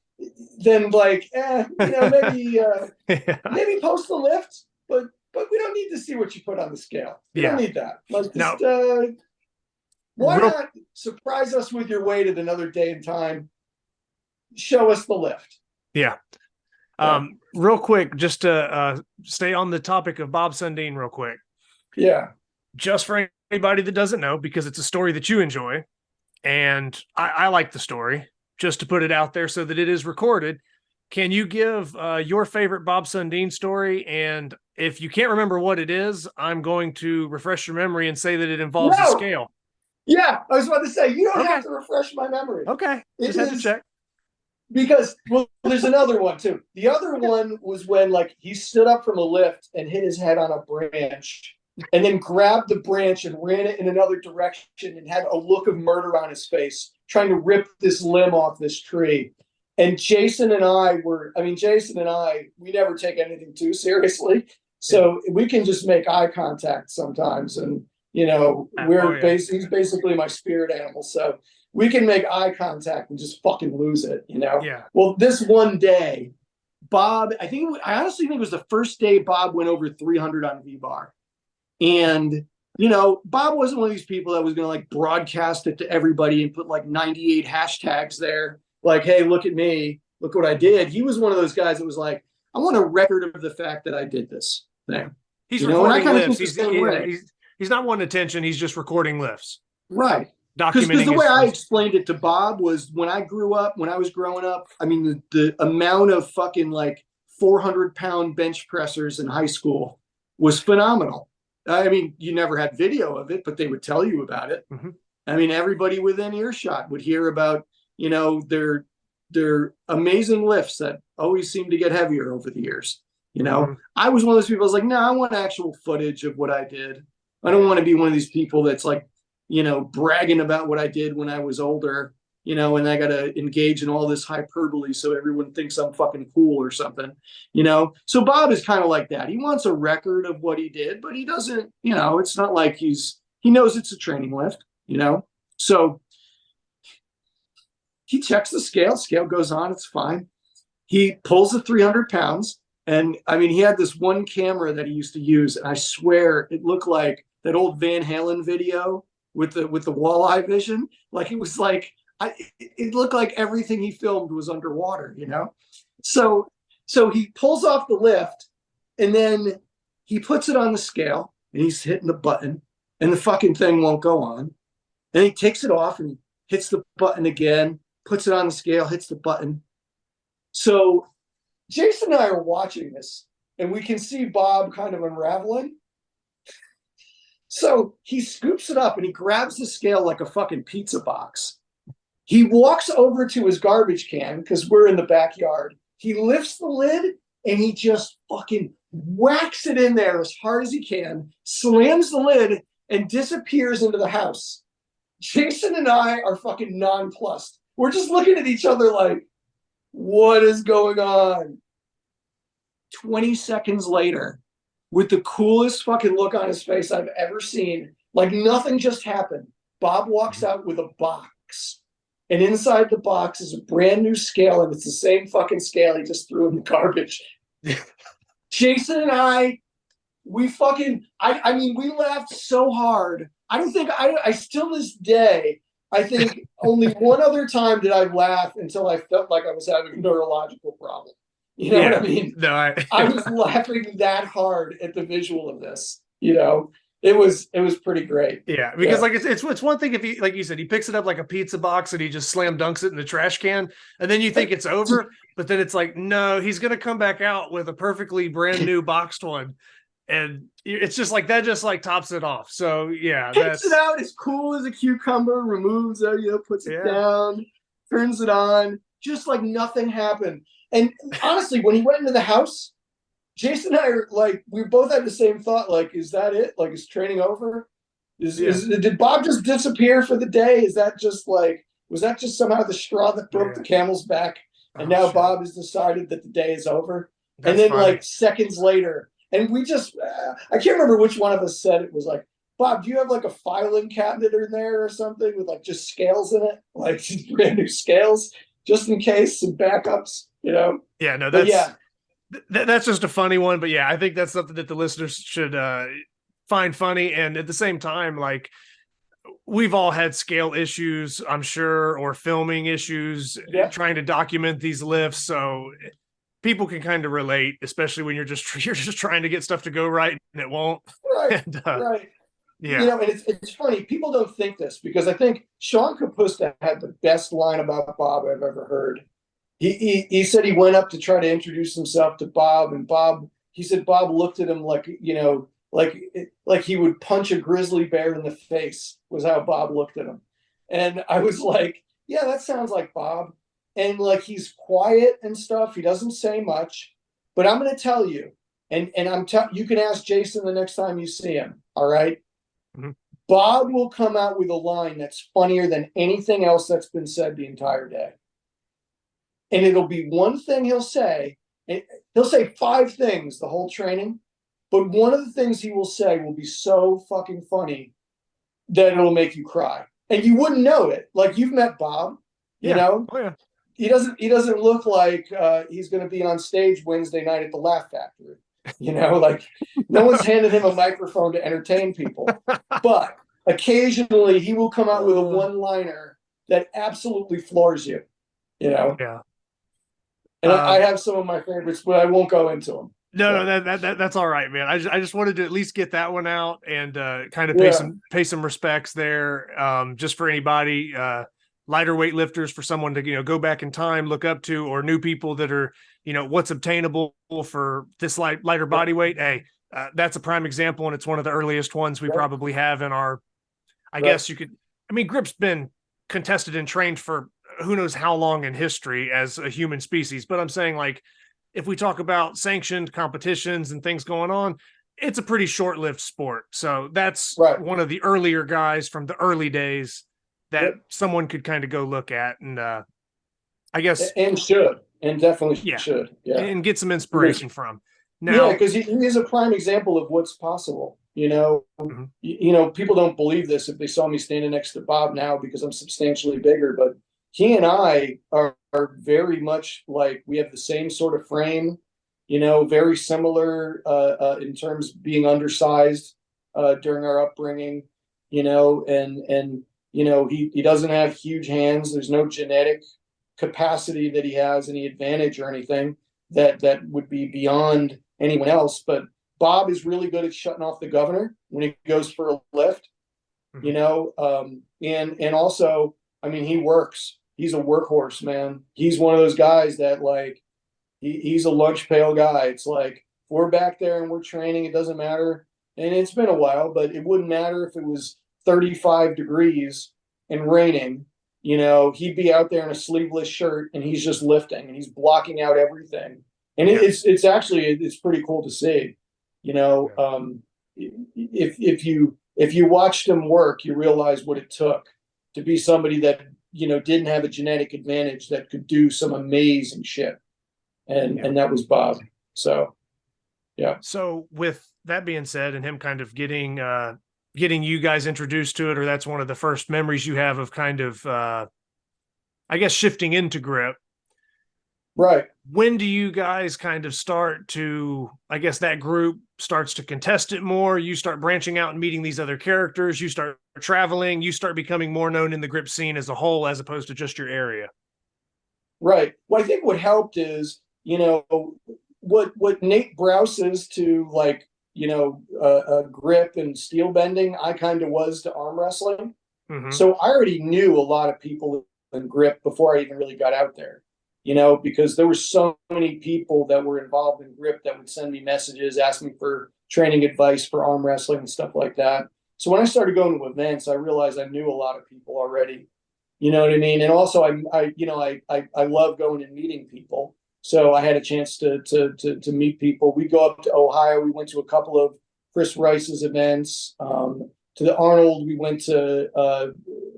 then like, you know, maybe post the lift, but we don't need to see what you put on the scale. We don't need that. Like, just, why not surprise us with your weight at another day and time? Show us the lift. Real quick, just to stay on the topic of Bob Sundin real quick. Just for anybody that doesn't know, because it's a story that you enjoy, and I like the story, just to put it out there so that it is recorded. Can you give your favorite Bob Sundin story? And if you can't remember what it is, I'm going to refresh your memory and say that it involves a scale. Yeah, I was about to say, you don't Okay. have to refresh my memory. Okay, just had to check. Because, well, there's another one too. The other one was when like he stood up from a lift and hit his head on a branch and then grabbed the branch and ran it in another direction and had a look of murder on his face, trying to rip this limb off this tree. And Jason and I, we never take anything too seriously. So we can just make eye contact sometimes. And, you know, he's basically my spirit animal. So we can make eye contact and just fucking lose it, you know? Yeah. Well, this one day, Bob, I honestly think it was the first day Bob went over 300 on V-bar. And, you know, Bob wasn't one of these people that was going to like broadcast it to everybody and put like 98 hashtags there. Like, hey, look at me. Look what I did. He was one of those guys that was like, I want a record of the fact that I did this thing. He's recording lifts. He's not wanting attention. He's just recording lifts. Right. Documenting. Because the way I explained it to Bob was when I was growing up, I mean, the amount of fucking like 400-pound bench pressers in high school was phenomenal. I mean, you never had video of it, but they would tell you about it. Mm-hmm. I mean, everybody within earshot would hear about, you know, their amazing lifts that always seem to get heavier over the years. You know, Mm-hmm. I was one of those people. I was like, no, I want actual footage of what I did. I don't want to be one of these people that's like, you know, bragging about what I did when I was older, you know, and I got to engage in all this hyperbole so everyone thinks I'm fucking cool or something, you know? So Bob is kind of like that. He wants a record of what he did, but he doesn't, you know, it's not like he knows it's a training lift, you know? So he checks the scale goes on. It's fine. He pulls the 300 pounds. And I mean, he had this one camera that he used to use. And I swear it looked like that old Van Halen video with the walleye vision. Like it was like, it looked like everything he filmed was underwater, you know? So he pulls off the lift and then he puts it on the scale and he's hitting the button and the fucking thing won't go on. And he takes it off and hits the button again, puts it on the scale, hits the button. So Jason and I are watching this and we can see Bob kind of unraveling. So he scoops it up and he grabs the scale like a fucking pizza box. He walks over to his garbage can because we're in the backyard. He lifts the lid and he just fucking whacks it in there as hard as he can, slams the lid and disappears into the house. Jason and I are fucking nonplussed. We're just looking at each other like, what is going on? 20 seconds later, with the coolest fucking look on his face I've ever seen, like nothing just happened. Bob walks out with a box. And inside the box is a brand new scale, and it's the same fucking scale he just threw in the garbage. Jason and I mean, we laughed so hard. I still this day, I think only one other time did I laugh until I felt like I was having a neurological problem. You know what I mean? No, I was laughing that hard at the visual of this, you know? It was pretty great. Yeah, because like it's one thing if he, like you said, he picks it up like a pizza box and he just slam dunks it in the trash can, and then you think it's over, but then it's like, no, he's gonna come back out with a perfectly brand new boxed one, and it's just like that, just like tops it off. So yeah, takes it out as cool as a cucumber, removes it, you know, puts it down, turns it on, just like nothing happened. And honestly, when he went into the house, Jason and I are like, we both had the same thought. Like, is that it? Like, is training over? Did Bob just disappear for the day? Is that just like, was that just somehow the straw that broke the camel's back? And now Bob has decided that the day is over. That's and then funny. like seconds later, and we just, I can't remember which one of us said it, was like, Bob, do you have like a filing cabinet in there or something with like just scales in it? Like just brand new scales, just in case, some backups, you know? Yeah, no, that's just a funny one, but yeah, I think that's something that the listeners should find funny. And at the same time, like we've all had scale issues, I'm sure, or filming issues, trying to document these lifts. So people can kind of relate, especially when you're just trying to get stuff to go right and it won't. Right. And, right. Yeah. You know, and it's funny. People don't think this because I think Sean Kapusta had the best line about Bob I've ever heard. he said he went up to try to introduce himself to Bob, and he said Bob looked at him like, like he would punch a grizzly bear in the face, was how Bob looked at him. And I was like, yeah, that sounds like Bob. And like, he's quiet and stuff. He doesn't say much, but I'm going to tell you, and you can ask Jason the next time you see him. All right. Mm-hmm. Bob will come out with a line that's funnier than anything else that's been said the entire day. And it'll be one thing he'll say. He'll say 5 things the whole training, but one of the things he will say will be so fucking funny that it'll make you cry. And you wouldn't know it. Like, you've met Bob, you know? Oh, yeah. He doesn't look like he's going to be on stage Wednesday night at the Laugh Factory. You know, like, no one's handed him a microphone to entertain people. But occasionally he will come out with a one-liner that absolutely floors you, you know? Yeah. And I have some of my favorites, but I won't go into them. No, that's all right, man. I just wanted to at least get that one out and kind of pay some respects there, just for anybody, lighter weight lifters, for someone to go back in time, look up to, or new people that are what's obtainable for this lighter body weight. Hey, that's a prime example, and it's one of the earliest ones we probably have in our. I guess you could. I mean, grip's been contested and trained for who knows how long in history as a human species, but I'm saying, like, if we talk about sanctioned competitions and things going on, it's a pretty short-lived sport. So that's one of the earlier guys from the early days that someone could kind of go look at, and I guess definitely should, and get some inspiration from. Now, because he is a prime example of what's possible. People don't believe this if they saw me standing next to Bob now, because I'm substantially bigger, but he and I are very much like, we have the same sort of frame, very similar in terms of being undersized during our upbringing, he doesn't have huge hands. There's no genetic capacity that he has, any advantage or anything that would be beyond anyone else. But Bob is really good at shutting off the governor when he goes for a lift, and also, I mean, he works. He's a workhorse, man. He's one of those guys that, like, he's a lunch pail guy. It's like, we're back there and we're training. It doesn't matter. And it's been a while, but it wouldn't matter if it was 35 degrees and raining. He'd be out there in a sleeveless shirt and he's just lifting and he's blocking out everything. And it's pretty cool to see. If you watched him work, you realize what it took to be somebody that didn't have a genetic advantage that could do some amazing shit. And that was Bob. So, yeah. So with that being said, and him kind of getting you guys introduced to it, or that's one of the first memories you have of kind of, I guess, shifting into grip. Right. When do you guys kind of start to, I guess that group starts to contest it more? You start branching out and meeting these other characters. You start traveling. You start becoming more known in the grip scene as a whole, as opposed to just your area. Right. Well, I think what helped is, what Nate Browse is to, like, grip and steel bending, I kind of was to arm wrestling. Mm-hmm. So I already knew a lot of people in grip before I even really got out there. Because there were so many people that were involved in grip that would send me messages, ask me for training advice for arm wrestling and stuff like that. So when I started going to events, I realized I knew a lot of people already. You know what I mean? And also, I love going and meeting people. So I had a chance to meet people. We go up to Ohio. We went to a couple of Chris Rice's events. To the Arnold, we went to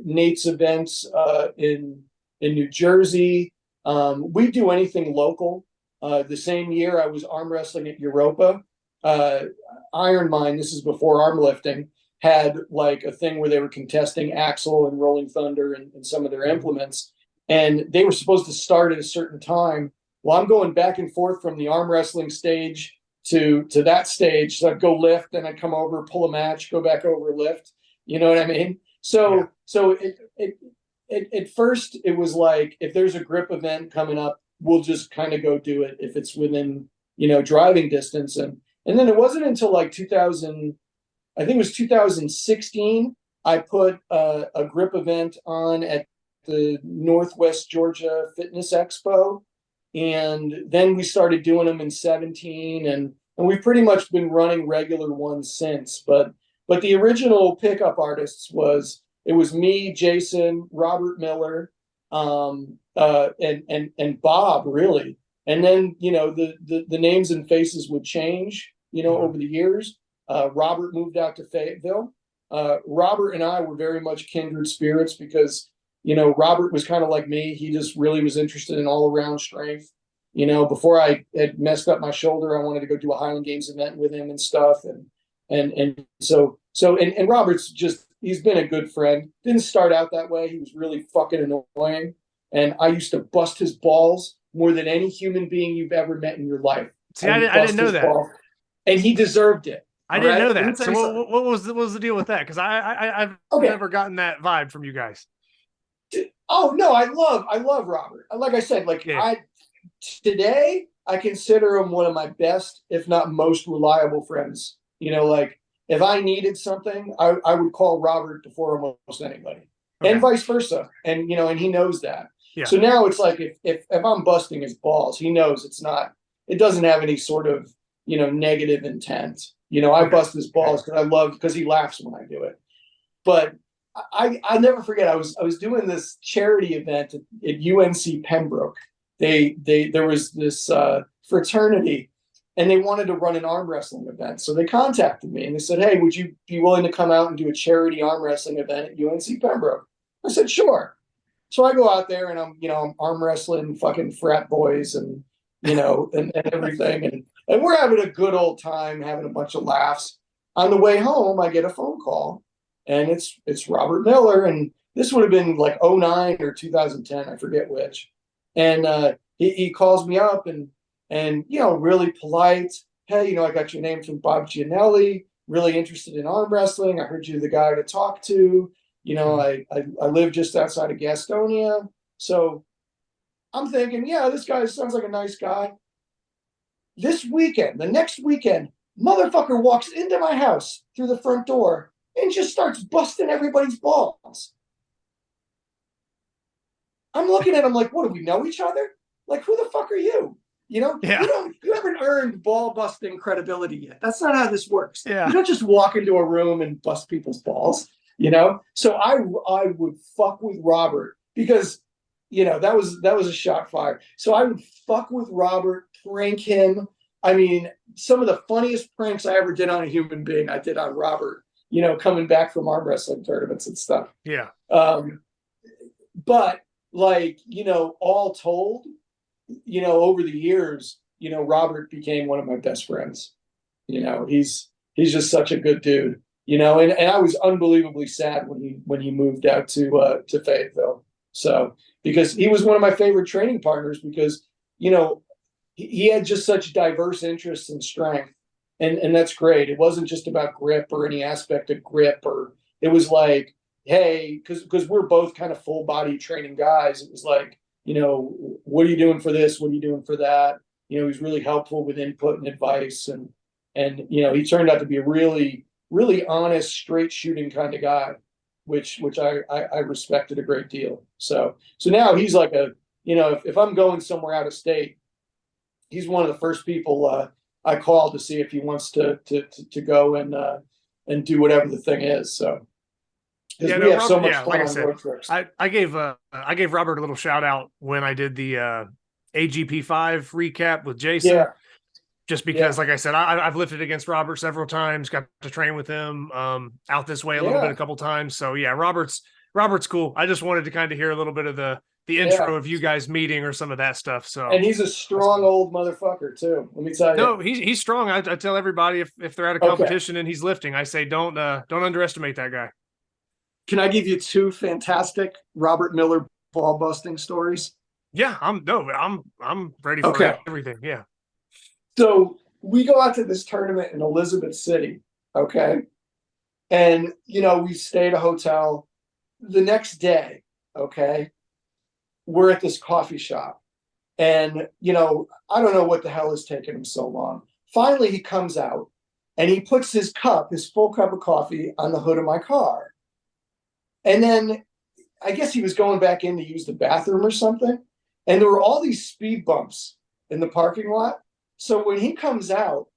Nate's events in New Jersey. We do anything local. The same year I was arm wrestling at Europa. Iron Mine, this is before arm lifting, had like a thing where they were contesting Axel and Rolling Thunder and some of their implements. And they were supposed to start at a certain time. Well, I'm going back and forth from the arm wrestling stage to that stage. So I'd go lift, then I'd come over, pull a match, go back over, lift. You know what I mean? So at first it was like, if there's a grip event coming up, we'll just kind of go do it if it's within, driving distance. And then it wasn't until like 2016, I put a grip event on at the Northwest Georgia Fitness Expo And then we started doing them in 17, and we've pretty much been running regular ones since. But the original pickup artists was me, Jason, Robert Miller, and Bob, really. And then, the names and faces would change, over the years. Robert moved out to Fayetteville. Robert and I were very much kindred spirits because, Robert was kind of like me. He just really was interested in all around strength. Before I had messed up my shoulder, I wanted to go do a Highland Games event with him and stuff. And so Robert's he's been a good friend. Didn't start out that way. He was really fucking annoying. And I used to bust his balls more than any human being you've ever met in your life. See, I didn't know that. And he deserved it. I didn't know that. So what was the deal with that? Because I've never gotten that vibe from you guys. Oh no, I love Robert. Like I said, today I consider him one of my best, if not most reliable friends. If I needed something, I would call Robert before almost anybody, and vice versa. And and he knows that. Yeah. So now it's like if I'm busting his balls, he knows it doesn't have any sort of negative intent. I bust his balls because he laughs when I do it. But I never forget. I was doing this charity event at UNC Pembroke. There was this fraternity, and they wanted to run an arm wrestling event. So they contacted me and they said, "Hey, would you be willing to come out and do a charity arm wrestling event at UNC Pembroke?" I said, "Sure." So I go out there and I'm arm wrestling fucking frat boys and and everything, and we're having a good old time, having a bunch of laughs. On the way home, I get a phone call, and it's Robert Miller, and this would have been like 2009 or 2010, I forget which. And he calls me up and really polite. "Hey, I got your name from Bob Gianelli. Really interested in arm wrestling. I heard you're the guy to talk to. I live just outside of Gastonia." So I'm thinking, yeah, this guy sounds like a nice guy. The next weekend, motherfucker walks into my house through the front door and just starts busting everybody's balls. I'm looking at him like, what, do we know each other? Like, who the fuck are you? Yeah. You haven't earned ball busting credibility yet. That's not how this works. Yeah. You don't just walk into a room and bust people's balls, So I would fuck with Robert because, that was a shot fired. So I would fuck with Robert, prank him. I mean, some of the funniest pranks I ever did on a human being, I did on Robert, coming back from arm wrestling tournaments and stuff. Yeah. But all told, over the years, Robert became one of my best friends. He's just such a good dude, and I was unbelievably sad when he moved out to Fayetteville. So, because he was one of my favorite training partners because, he had just such diverse interests in strength. And that's great. It wasn't just about grip or any aspect of grip, or it was like, hey, because we're both kind of full body training guys. It was like, what are you doing for this? What are you doing for that? He was really helpful with input and advice. And he turned out to be a really, really honest, straight shooting kind of guy, which I respected a great deal. So now he's like if I'm going somewhere out of state, he's one of the first people I call to see if he wants to go and do whatever the thing is. So we have so much fun on road trips. I gave Robert a little shout out when I did the AGP5 recap with Jason. Yeah. Just because, like I said, I've lifted against Robert several times, got to train with him out this way a couple times. So yeah, Robert's cool. I just wanted to kind of hear a little bit of the intro of you guys meeting or some of that stuff. So, and he's a strong old motherfucker too. Let me tell you. No, he's strong. I tell everybody if they're at a competition and he's lifting, I say don't underestimate that guy. Can I give you two fantastic Robert Miller ball busting stories? Yeah, I'm ready for everything. Yeah. So we go out to this tournament in Elizabeth City, okay? And, we stay at a hotel. The next day, okay, we're at this coffee shop. And, I don't know what the hell is taking him so long. Finally, he comes out and he puts his full cup of coffee on the hood of my car. And then I guess he was going back in to use the bathroom or something. And there were all these speed bumps in the parking lot. So when he comes out,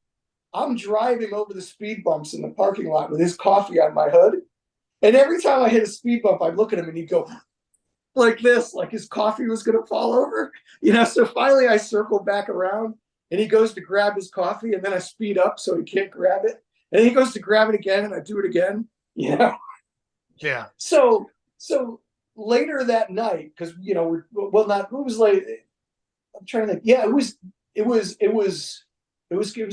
I'm driving over the speed bumps in the parking lot with his coffee on my hood. And every time I hit a speed bump, I'd look at him and he'd go like this, like his coffee was going to fall over. So finally I circled back around and he goes to grab his coffee and then I speed up so he can't grab it. And he goes to grab it again and I do it again, Yeah. So later that night, because, it was late. I'm trying to think. Yeah, it was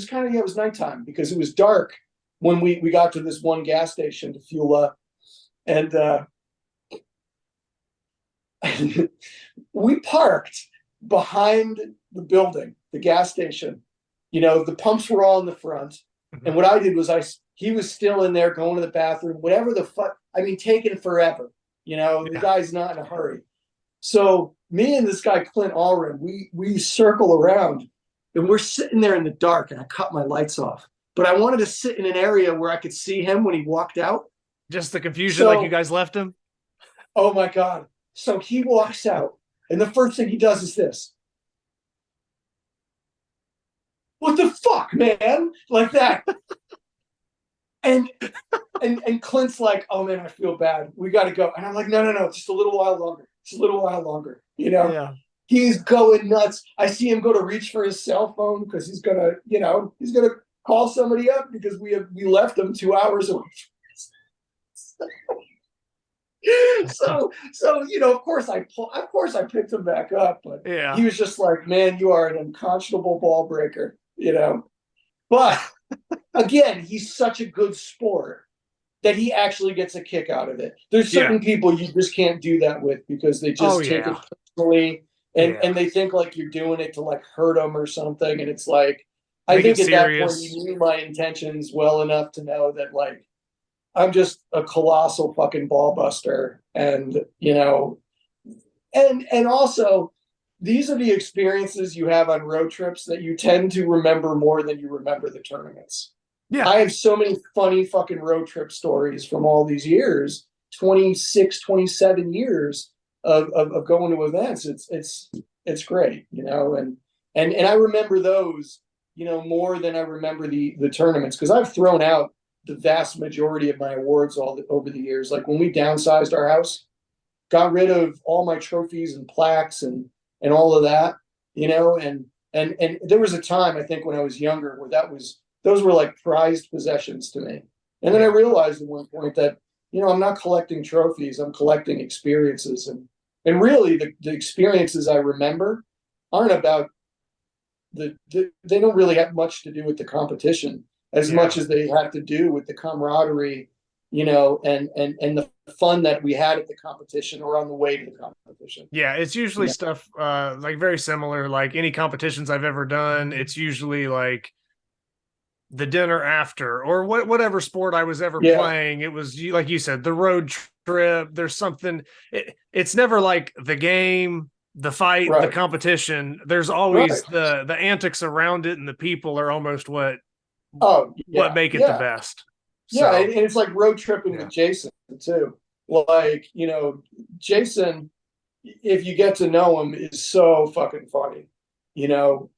kind of, it was nighttime because it was dark when we got to this one gas station to fuel up. And we parked behind the building, the gas station. The pumps were all in the front. And what I did was he was still in there going to the bathroom, whatever the fuck. I mean, taking forever. The guy's not in a hurry. So me and this guy, Clint Allred, we circle around and we're sitting there in the dark and I cut my lights off. But I wanted to sit in an area where I could see him when he walked out. Just the confusion, like you guys left him? Oh my God. So he walks out and the first thing he does is this. What the fuck, man? Like that. And Clint's like, oh man, I feel bad. We got to go. And I'm like, no, just a little while longer. Just a little while longer. Yeah. He's going nuts. I see him go to reach for his cell phone because he's gonna call somebody up because we left him 2 hours away. So of course I picked him back up, but he was just like, man, you are an unconscionable ball breaker, But again, he's such a good sport that he actually gets a kick out of it. There's certain people you just can't do that with because they just take it personally and they think like you're doing it to like hurt them or something. And it's like, I think at that point you knew my intentions well enough to know that like, I'm just a colossal fucking ball buster. And, and also these are the experiences you have on road trips that you tend to remember more than you remember the tournaments. Yeah. I have so many funny fucking road trip stories from all these years, 26, 27 years of going to events. It's great, and I remember those, more than I remember the tournaments because I've thrown out the vast majority of my awards over the years. Like when we downsized our house, got rid of all my trophies and plaques and all of that, and there was a time I think when I was younger where those were like prized possessions to me. And then I realized at one point that, I'm not collecting trophies, I'm collecting experiences. And really the experiences I remember aren't about they don't really have much to do with the competition as much as they have to do with the camaraderie, and the fun that we had at the competition or on the way to the competition. Yeah, it's usually stuff like very similar, like any competitions I've ever done. It's usually like the dinner after or whatever sport I was ever playing. It was like you said, the road trip. There's something. It's never like the game, the fight, the competition. There's always the antics around it, and the people are almost what make it the best. Yeah, and it's like road tripping with Jason too. Like, Jason, if you get to know him, is so fucking funny,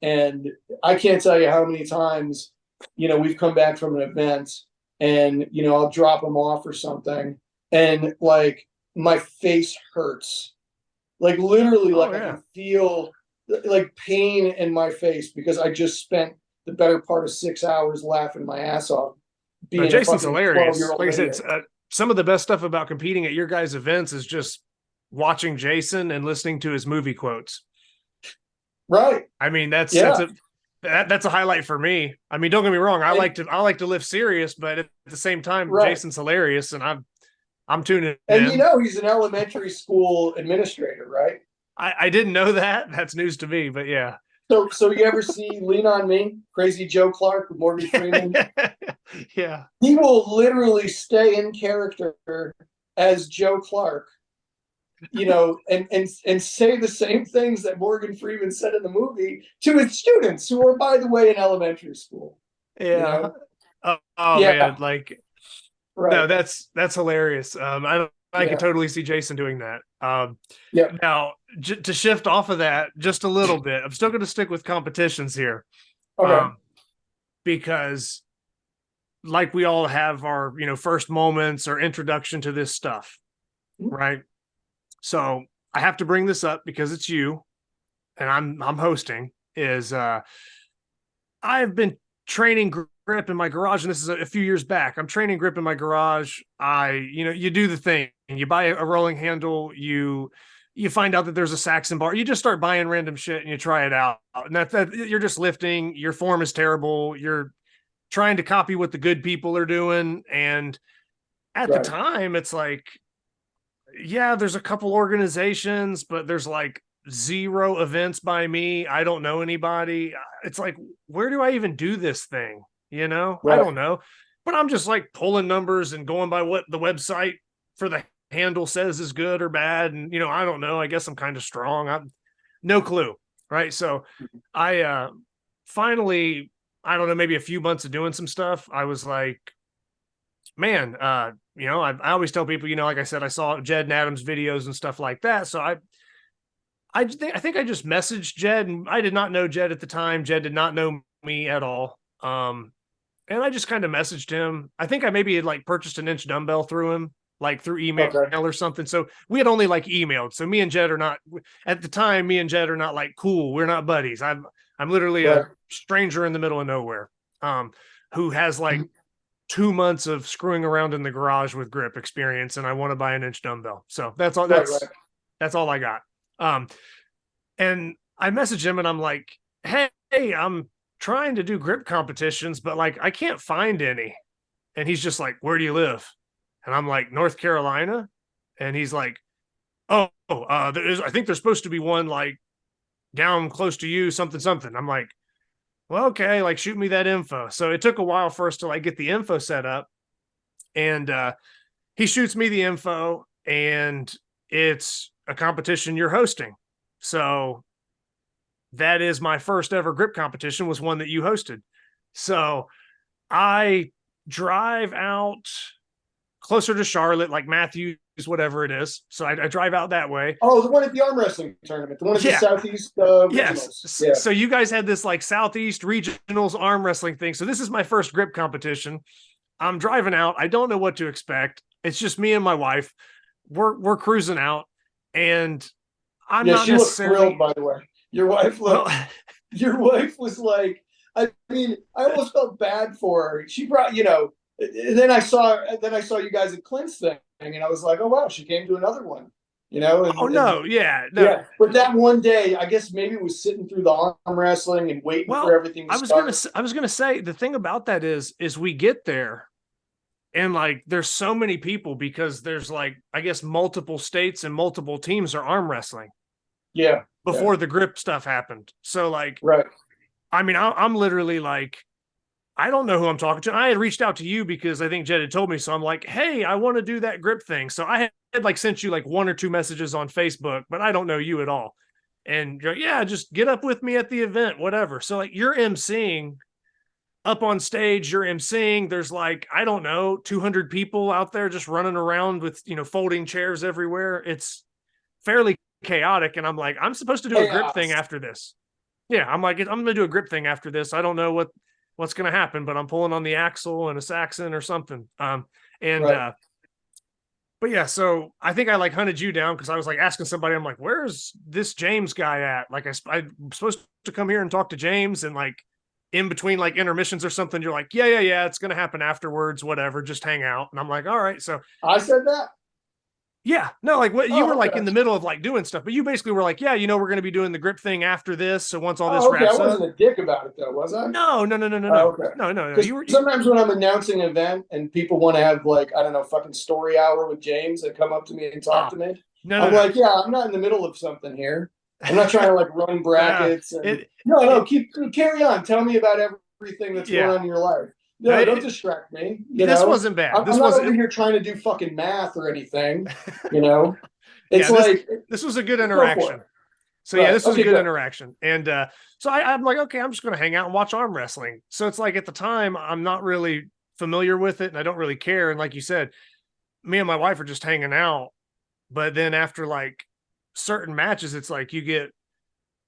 and I can't tell you how many times, we've come back from an event and, I'll drop him off or something and like my face hurts, like literally I can feel like pain in my face because I just spent the better part of 6 hours laughing my ass off. Jason's hilarious. Like I said, some of the best stuff about competing at your guys' events is just watching Jason and listening to his movie quotes. Right. I mean, that's a highlight for me. I mean, don't get me wrong. I like to live serious, but at the same time, Jason's hilarious, and I'm tuning in. And he's an elementary school administrator, right? I didn't know that. That's news to me, but yeah. So you ever see Lean on Me, Crazy Joe Clark with Morgan Freeman? Yeah. He will literally stay in character as Joe Clark, and say the same things that Morgan Freeman said in the movie to his students who are, by the way, in elementary school. Yeah. Man, like no, that's hilarious. I I could totally see Jason doing that. Yeah. Now, to shift off of that just a little bit, I'm still going to stick with competitions here. Okay. Because like we all have our, first moments or introduction to this stuff, right? So I have to bring this up because it's you and I'm hosting is, I've been training grip in my garage, and this is a few years back. I'm training grip in my garage. You do the thing. You buy a rolling handle, you find out that there's a Saxon bar. You just start buying random shit and you try it out. And that you're just lifting. Your form is terrible. You're trying to copy what the good people are doing. And at the time, it's like, yeah, there's a couple organizations, but there's like 0 events by me. I don't know anybody. It's like, where do I even do this thing? I don't know, but I'm just like pulling numbers and going by what the website for the handle says is good or bad. And, I don't know, I guess I'm kind of strong. I'm no clue. Right. So I, finally, I don't know, maybe a few months of doing some stuff. I was like, man, I always tell people, like I said, I saw Jed and Adam's videos and stuff like that. So I think I just messaged Jed, and I did not know Jed at the time. Jed did not know me at all. And I just kind of messaged him. I think I maybe had like purchased an inch dumbbell through him, like through email or something. So we had only like emailed. So me and Jed are not, at the time, like cool. We're not buddies. I'm literally a stranger in the middle of nowhere, who has like 2 months of screwing around in the garage with grip experience, and I want to buy an inch dumbbell. So that's all. That's all I got. And I messaged him and I'm like, hey, I'm trying to do grip competitions, but like, I can't find any. And he's just like, where do you live? And I'm like, North Carolina. And he's like, I think there's supposed to be one like down close to you, something. I'm like, well, okay, like shoot me that info. So it took a while for us to like get the info set up, and he shoots me the info, and it's a competition you're hosting. So that is my first ever grip competition, was one that you hosted. So I drive out closer to Charlotte, like Matthews, whatever it is. So I drive out that way. Oh, the one at the arm wrestling tournament, the one at the Southeast. Yes. Yeah. So you guys had this like Southeast regionals arm wrestling thing. So this is my first grip competition. I'm driving out. I don't know what to expect. It's just me and my wife. We're cruising out, and I'm not she necessarily looked thrilled, by the way. Your wife was like, I mean, I almost felt bad for her. She brought, and then I saw you guys at Clint's thing, and I was like, oh wow, she came to another one, no. But that one day, I guess maybe it was sitting through the arm wrestling and waiting for everything to start. I was gonna say, the thing about that is we get there, and like there's so many people, because there's like, I guess, multiple states and multiple teams are arm wrestling. Yeah. Before the grip stuff happened. So like, I mean, I'm literally like, I don't know who I'm talking to. I had reached out to you because I think Jed had told me. So I'm like, hey, I want to do that grip thing. So I had like sent you like 1 or 2 messages on Facebook, but I don't know you at all. And you're like, yeah, just get up with me at the event, whatever. So like, you're emceeing up on stage, you're emceeing. There's like, I don't know, 200 people out there just running around with, folding chairs everywhere. It's fairly chaotic, and I'm like, I'm supposed to do a grip thing after this. Yeah, I'm like, I'm gonna do a grip thing after this. I don't know what's gonna happen, but I'm pulling on the axle and a Saxon or something. But yeah, so I think I like hunted you down because I was like asking somebody, I'm like, where's this James guy at? Like I'm supposed to come here and talk to James, and like in between like intermissions or something, you're like, yeah, it's gonna happen afterwards, whatever, just hang out. And I'm like, all right. So I said that. Yeah, no, like what you were like in the middle of like doing stuff, but you basically were like, yeah, we're going to be doing the grip thing after this. So once all this wraps up, I wasn't a dick about it though, was I? No. No. Sometimes when I'm announcing an event and people want to have like, I don't know, fucking story hour with James and come up to me and talk to me, I'm like, yeah, I'm not in the middle of something here. I'm not trying to like run brackets. Carry on. Tell me about everything that's going on in your life. No, don't distract me. This wasn't bad. I'm not over here trying to do fucking math or anything. It's this was a good interaction. So this was a good interaction. And so I'm like, okay, I'm just going to hang out and watch arm wrestling. So it's like at the time, I'm not really familiar with it and I don't really care. And like you said, me and my wife are just hanging out, but then after like certain matches, it's like you get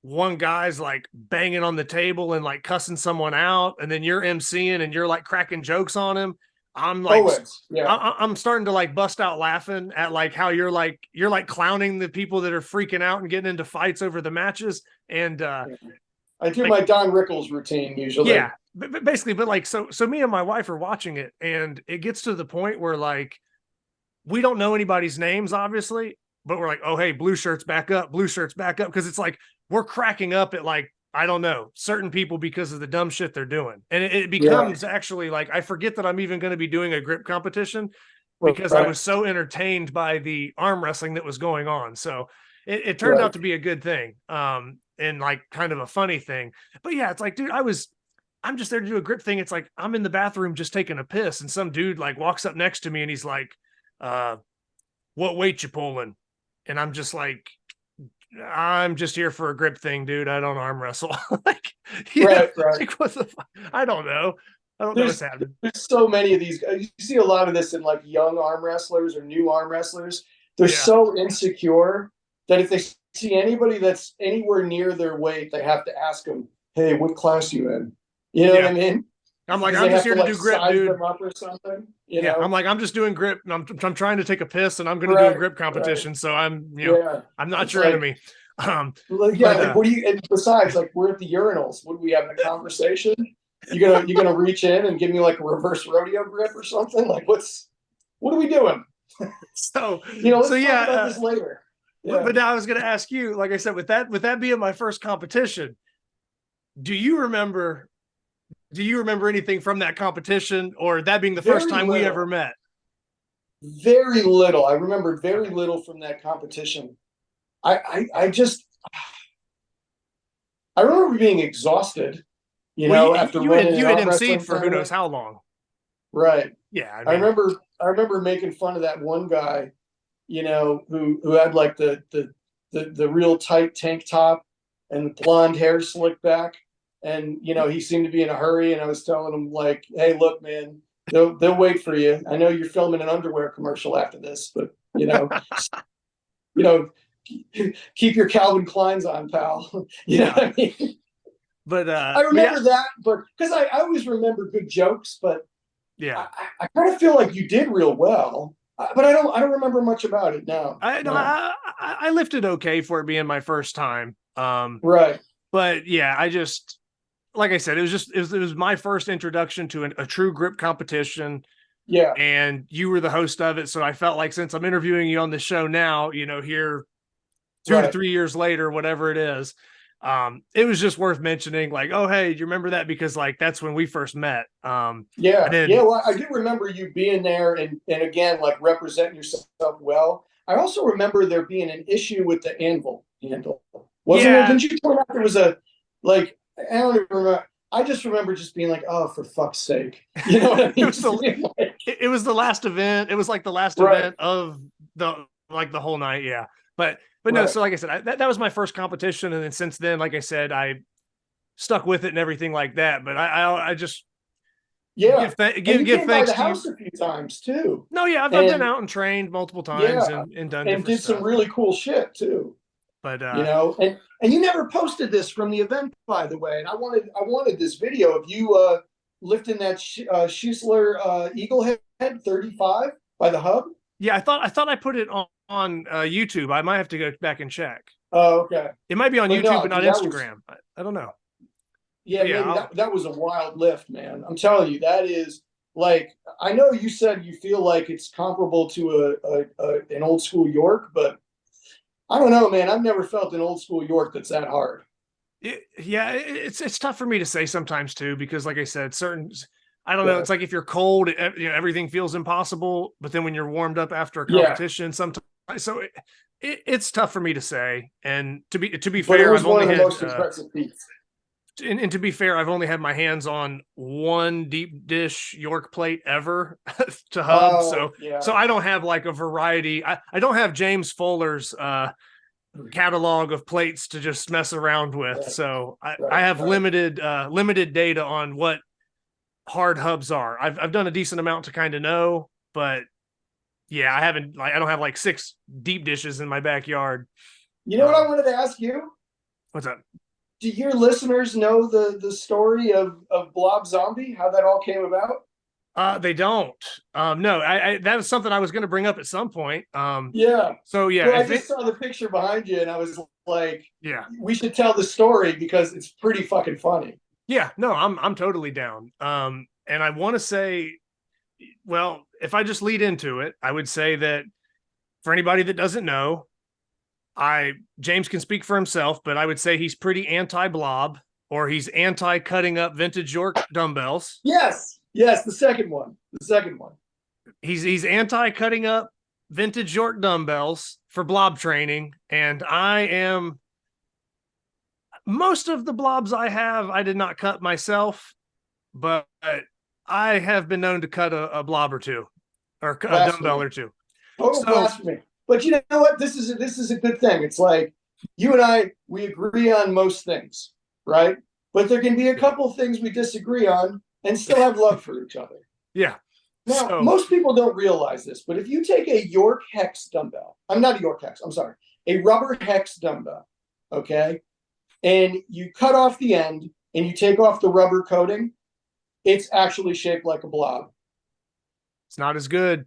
one guy's like banging on the table and like cussing someone out, and then you're emceeing and you're like cracking jokes on him. I'm like, I'm starting to like bust out laughing at like how you're like clowning the people that are freaking out and getting into fights over the matches. And I do my Don Rickles routine usually. Yeah, but basically, but like, so me and my wife are watching it, and it gets to the point where like, we don't know anybody's names, obviously, but we're like, oh, hey, blue shirts back up. Cause it's like, we're cracking up at like, I don't know, certain people because of the dumb shit they're doing. And it becomes actually like, I forget that I'm even going to be doing a grip competition because I was so entertained by the arm wrestling that was going on. So it turned out to be a good thing. And like kind of a funny thing, but yeah, it's like, dude, I'm just there to do a grip thing. It's like, I'm in the bathroom just taking a piss, and some dude like walks up next to me and he's like, what weight you pulling? And I'm just like, I'm just here for a grip thing, dude. I don't arm wrestle. Like, like, what the fuck? I don't know what's happening. There's so many of these guys. You see a lot of this in like young arm wrestlers or new arm wrestlers. They're so insecure that if they see anybody that's anywhere near their weight, they have to ask them, hey, what class you in? You know what I mean? I'm like, I'm just here to do grip, dude. Them up or something, you know? I'm like, I'm just doing grip, and I'm trying to take a piss, and I'm going to do a grip competition. So I'm, I'm not your enemy. Like, what do you? And besides, like, we're at the urinals. What, we having a conversation? You gonna reach in and give me like a reverse rodeo grip or something? Like, what are we doing? So let's talk about this later. Yeah. But now I was going to ask you, like I said, with that being my first competition, do you remember anything from that competition, or that being the first time we ever met? Very little. I remember very little from that competition. I remember being exhausted, after you had emceed for who knows how long. Right. Yeah. I remember making fun of that one guy, who had like the real tight tank top and blonde hair slicked back. And, he seemed to be in a hurry, and I was telling him like, hey, look, man, they'll wait for you. I know you're filming an underwear commercial after this, but, keep your Calvin Kleins on, pal. You know what I mean? But I remember that, but because I always remember good jokes, but yeah, I kind of feel like you did real well. But I don't remember much about it now. I lifted okay for it being my first time. Right. But yeah, I just, like I said, it was my first introduction to a true grip competition. Yeah. And you were the host of it. So I felt like, since I'm interviewing you on the show now, here 2 to 3 years later, whatever it is, it was just worth mentioning, like, oh, hey, do you remember that? Because like, that's when we first met. Well, I do remember you being there and again, like, representing yourself well. I also remember there being an issue with the anvil handle. Wasn't there? Didn't you point out there was I don't even remember. I just remember just being like, oh, for fuck's sake. You know what I mean? it was the last event. It was like the last event of the whole night. Yeah. But no, so like I said, that was my first competition. And then since then, like I said, I stuck with it and everything like that. But I just give thanks to house a few times too. No, yeah, I've been out and trained multiple times and done and did some really cool shit too. But and you never posted this from the event, by the way. And I wanted this video of you lifting that Schuessler Eagle Head 35 by the hub. Yeah, I thought I put it on YouTube. I might have to go back and check. Oh, okay. It might be on YouTube, but not Instagram. I don't know. Yeah, that was a wild lift, man. I'm telling you, that is like, I know you said you feel like it's comparable to an old school York, but I don't know, man. I've never felt an old school York that's that hard. It's tough for me to say sometimes too, because like I said, I don't know. It's like if you're cold, everything feels impossible. But then when you're warmed up after a competition, sometimes, so it's tough for me to say. And to be fair, I've only had most impressive feats. And to be fair, I've only had my hands on one deep dish York plate ever to hub. So I don't have like a variety. I don't have James Fuller's catalog of plates to just mess around with. Right. So I have limited data on what hard hubs are. I've done a decent amount to kind of know, but Yeah, I haven't, like, I don't have like 6 deep dishes in my backyard. You know what I wanted to ask you? What's up? Do your listeners know the story of Blob Zombie? How that all came about? They don't. No, I that was something I was going to bring up at some point. Yeah. So yeah, Well, I just saw the picture behind you, and I was like, yeah, we should tell the story because it's pretty fucking funny. yeah. No, I'm totally down. And I want to say, well, if I just lead into it, I would say that for anybody that doesn't know, James can speak for himself, but I would say he's pretty anti-blob, or he's anti-cutting up vintage York dumbbells. Yes, the second one. He's anti-cutting up vintage York dumbbells for blob training, and I am. Most of the blobs I did not cut myself, but I have been known to cut a blob or two, or a dumbbell or two. Total blasphemy. But you know what? This is a good thing. It's like you and I, we agree on most things, right? But there can be a couple things we disagree on and still have love for each other. Yeah. Now, most people don't realize this, but if you take a York Hex dumbbell, I'm not a York Hex, I'm sorry, a rubber Hex dumbbell, okay, and you cut off the end and you take off the rubber coating, it's actually shaped like a blob. It's not as good.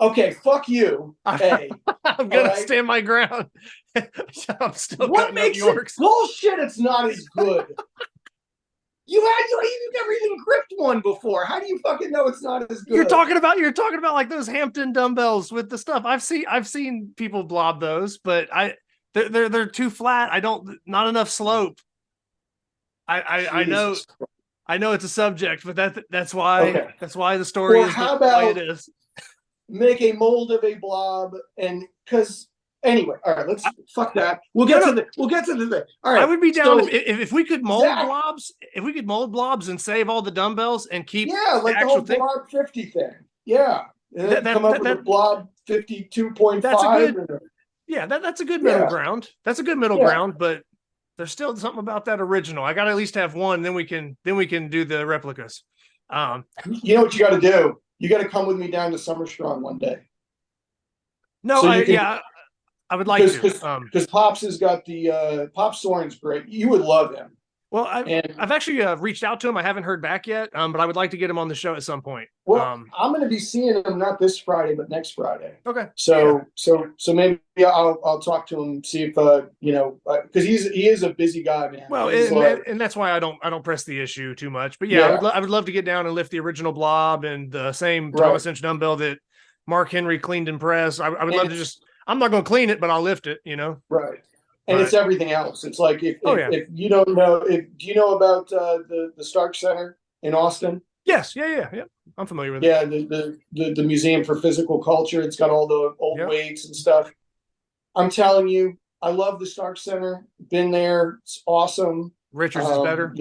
Okay, fuck you. Hey, I'm gonna stand my ground. I'm still what makes Yorks. It bullshit? It's not as good. You've never even gripped one before. How do you fucking know it's not as good? You're talking about like those Hampton dumbbells with the stuff. I've seen people blob those, but they're too flat. Not enough slope. I know it's a subject, but that's why the story is the way it is. Make a mold of a blob, and because anyway, all right, let's fuck that. We'll get to the thing. All right, I would be down if we could mold blobs. If we could mold blobs and save all the dumbbells and keep like the whole blob 50 thing. Yeah, and come up with a blob 52.5. That's a good. Yeah, that's a good middle ground. That's a good middle ground, but there's still something about that original. I got to at least have one. Then we can do the replicas. You know what you got to do? You got to come with me down to Summer Strong one day. No, so I would like to. Because Pops has got the Pop Soren's great. You would love him. Well, I've actually reached out to him. I haven't heard back yet, but I would like to get him on the show at some point. Well, I'm going to be seeing him not this Friday, but next Friday. Okay. So maybe I'll talk to him, see if because he is a busy guy, man. Well, and that's why I don't press the issue too much. But I would love to get down and lift the original blob and the same Thomas inch dumbbell that Mark Henry cleaned and pressed. I would love to just. I'm not going to clean it, but I'll lift it. Right. And it's everything else. It's like if you don't know, do you know about the Stark Center in Austin? Yes, yeah. I'm familiar with it. Yeah, the Museum for Physical Culture. It's got all the old weights and stuff. I'm telling you, I love the Stark Center. Been there. It's awesome. Richards is better.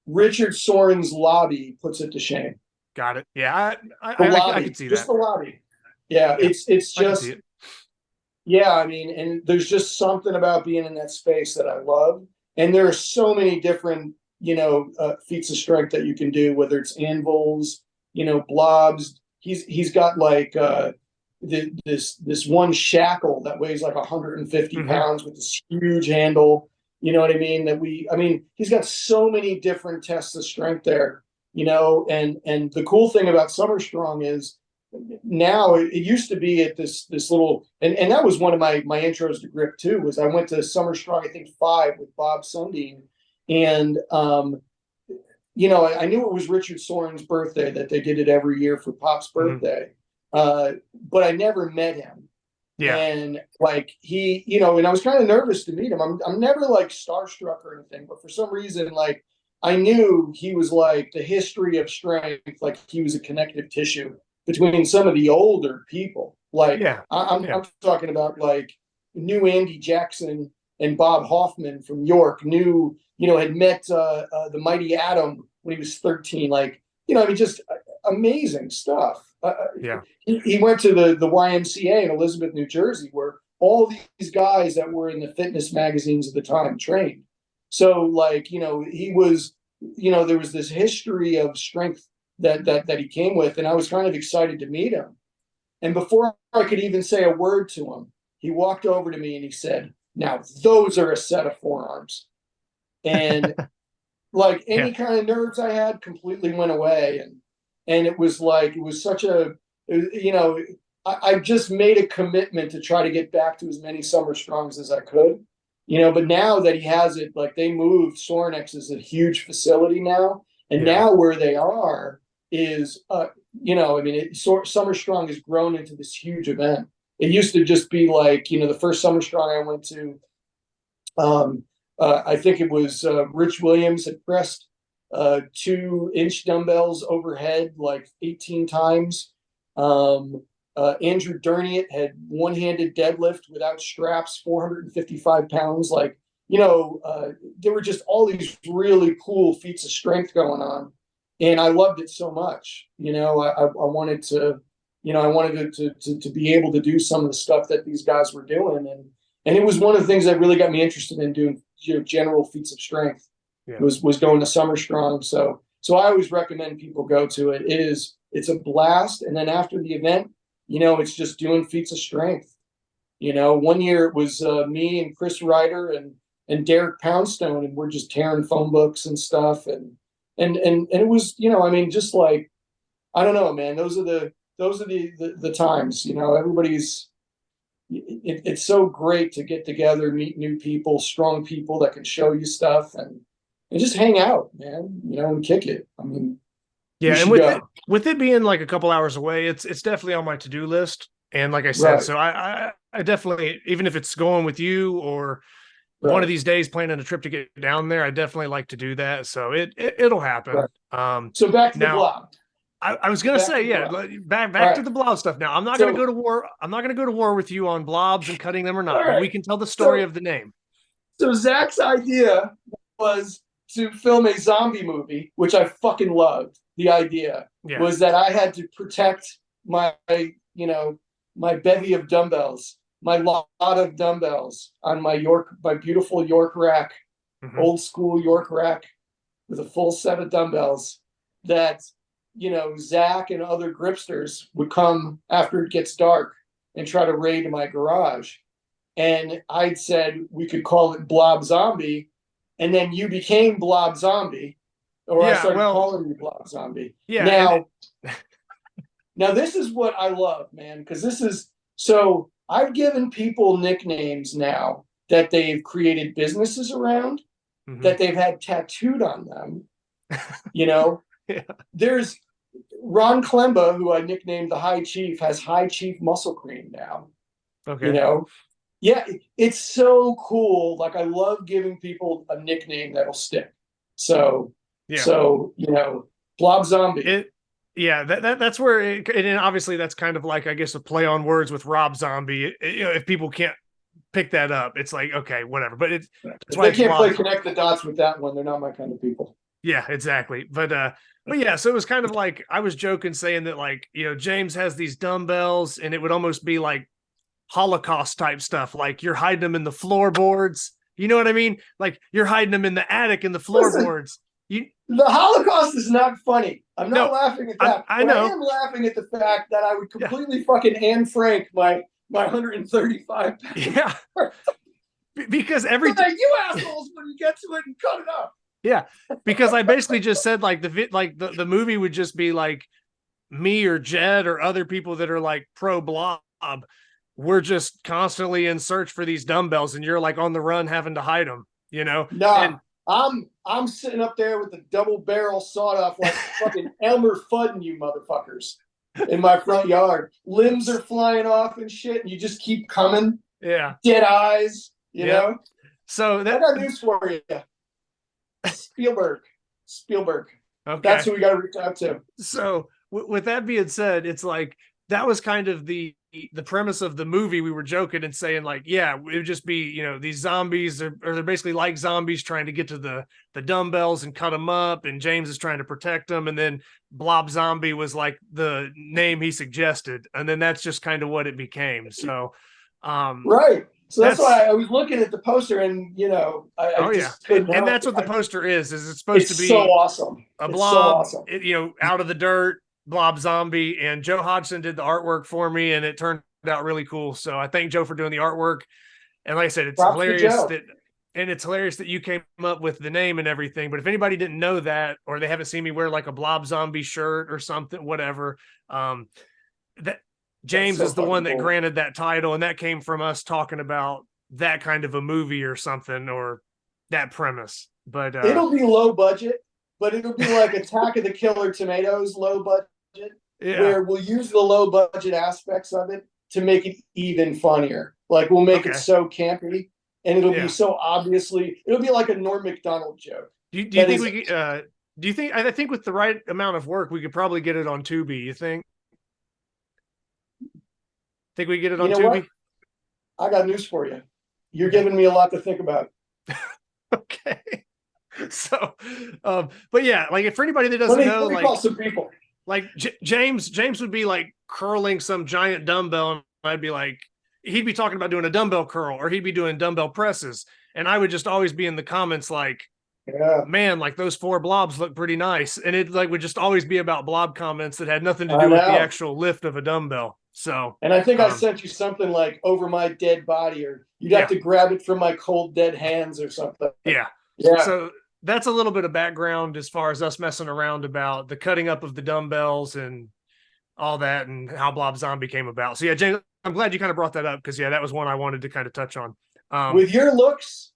Richard Soren's lobby puts it to shame. Got it. Yeah, I can see just that. The lobby. Yeah, it's just. Yeah, I mean, and there's just something about being in that space that I love. And there are so many different, feats of strength that you can do, whether it's anvils, blobs. He's got like this one shackle that weighs like 150 pounds with this huge handle. You know what I mean? He's got so many different tests of strength there, and the cool thing about Summer Strong is, now it used to be at this little and that was one of my intros to grip too, was I went to Summer Strong, I think 5 with Bob Sundin, and I knew it was Richard Soren's birthday, that they did it every year for Pop's birthday, but I never met him. And like he, and I was kind of nervous to meet him. I'm never like starstruck or anything, but for some reason, like I knew he was like the history of strength, like he was a connective tissue between some of the older people. Like I'm talking about like new Andy Jackson and Bob Hoffman from York, had met the Mighty Atom when he was 13. Like, just amazing stuff. He went to the YMCA in Elizabeth, New Jersey, where all these guys that were in the fitness magazines at the time trained. So like, he was, there was this history of strength that he came with, and I was kind of excited to meet him. And before I could even say a word to him, he walked over to me and he said, "Now those are a set of forearms." And like any kind of nerves I had completely went away. And it was like, it was such a, you know, I just made a commitment to try to get back to as many summer strongs as I could, you know, but now that he has it, like they moved, Sorinex is a huge facility now. And now where they are is, you know, I mean, Summer Strong has grown into this huge event. It used to just be like, you know, the first Summer Strong I went to, I think it was Rich Williams had pressed 2-inch dumbbells overhead like 18 times. Andrew Derniet had one-handed deadlift without straps, 455 pounds. Like, you know, there were just all these really cool feats of strength going on. And I loved it so much. You know, I wanted to, you know, I wanted to be able to do some of the stuff that these guys were doing. And it was one of the things that really got me interested in doing, you know, general feats of strength. Was going to Summer Strong. So I always recommend people go to it. It's a blast. And then after the event, you know, it's just doing feats of strength. You know, one year it was me and Chris Ryder and Derek Poundstone, and we're just tearing phone books and stuff. And it was, you know, I mean, just like, I don't know, man, those are the times, you know, it's so great to get together, meet new people, strong people that can show you stuff and just hang out, man, you know, and kick it. I mean, yeah. And with it being like a couple hours away, it's definitely on my to-do list. And like I said, so I definitely, even if it's going with you or one of these days planning a trip to get down there, I definitely like to do that. So it'll happen. So back to the blog. I was gonna say, back to the blob stuff. Now, I'm not gonna go to war. I'm not gonna go to war with you on blobs and cutting them or not. But we can tell the story of the name. So Zach's idea was to film a zombie movie, which I fucking loved. The idea was that I had to protect my, you know, my bevy of dumbbells, my lot of dumbbells on my beautiful York rack, old school York rack with a full set of dumbbells that, you know, Zach and other gripsters would come after it gets dark and try to raid my garage. And I'd said we could call it Blob Zombie. And then you became Blob Zombie. Or I started calling you Blob Zombie. Yeah. Now this is what I love, man, because this is, so I've given people nicknames now that they've created businesses around, that they've had tattooed on them, you know. There's Ron Klemba, who I nicknamed the High Chief, has High Chief Muscle Cream now. You know, it's so cool. Like I love giving people a nickname that'll stick. So you know, Blob Zombie. That's where and obviously that's kind of like, I guess, a play on words with Rob Zombie. You know, if people can't pick that up, it's like, okay, whatever. But that's why they can't connect the dots with that one. They're not my kind of people. Yeah, exactly. But yeah, so it was kind of like, I was joking saying that, like, you know, James has these dumbbells and it would almost be like Holocaust type stuff. Like you're hiding them in the floorboards. You know what I mean? Like you're hiding them in the attic in the floorboards. The Holocaust is not funny. I'm not laughing at that. I know. I am laughing at the fact that I would completely fucking Anne Frank my 135 pounds. Yeah. Because you assholes when you get to it and cut it up. Yeah, because I basically just said like the movie would just be like me or Jed or other people that are like pro blob. We're just constantly in search for these dumbbells, and you're like on the run having to hide them. You know? No, I'm sitting up there with the double barrel sawed off like fucking Elmer Fudding you motherfuckers in my front yard. Limbs are flying off and shit, and you just keep coming. Yeah, dead eyes. You know. So I got news for you. Spielberg. Okay. That's who we got to reach out to. So with that being said, it's like that was kind of the premise of the movie. We were joking and saying like, yeah, it would just be, you know, these zombies or they're basically like zombies trying to get to the dumbbells and cut them up, and James is trying to protect them, and then Blob Zombie was like the name he suggested, and then that's just kind of what it became. So right. So that's why I was looking at the poster, and I just couldn't and help that's it. what the poster is it's supposed to be so awesome. a It's blob, so awesome. Out of the dirt, blob zombie. And Joe Hodgson did the artwork for me, and it turned out really cool. So I thank Joe for doing the artwork. And like I said, it's hilarious that you came up with the name and everything. But if anybody didn't know that, or they haven't seen me wear like a blob zombie shirt or something, whatever, that James is the one that granted that title, and that came from us talking about that kind of a movie or something, or that premise. But it'll be low budget, but it'll be like Attack of the Killer Tomatoes low budget, where we'll use the low budget aspects of it to make it even funnier. Like we'll make it so campy, and it'll be so obviously, it'll be like a Norm Macdonald joke. Do you think we do you think, I think with the right amount of work, we could probably get it on Tubi, you think? Think we get it on Tubi? What? I got news for you. You're giving me a lot to think about. Okay. So, but yeah, like for anybody that doesn't know, like, call some people. Like James would be like curling some giant dumbbell, and I'd be like, he'd be talking about doing a dumbbell curl, or he'd be doing dumbbell presses, and I would just always be in the comments like, man, like those 4 blobs look pretty nice, and it like would just always be about blob comments that had nothing to do with the actual lift of a dumbbell. So, and I think I sent you something like over my dead body, or you'd have to grab it from my cold dead hands or something. Yeah. So that's a little bit of background as far as us messing around about the cutting up of the dumbbells and all that, and how Blob Zombie came about. So yeah, James, I'm glad you kind of brought that up, because that was one I wanted to kind of touch on. With your looks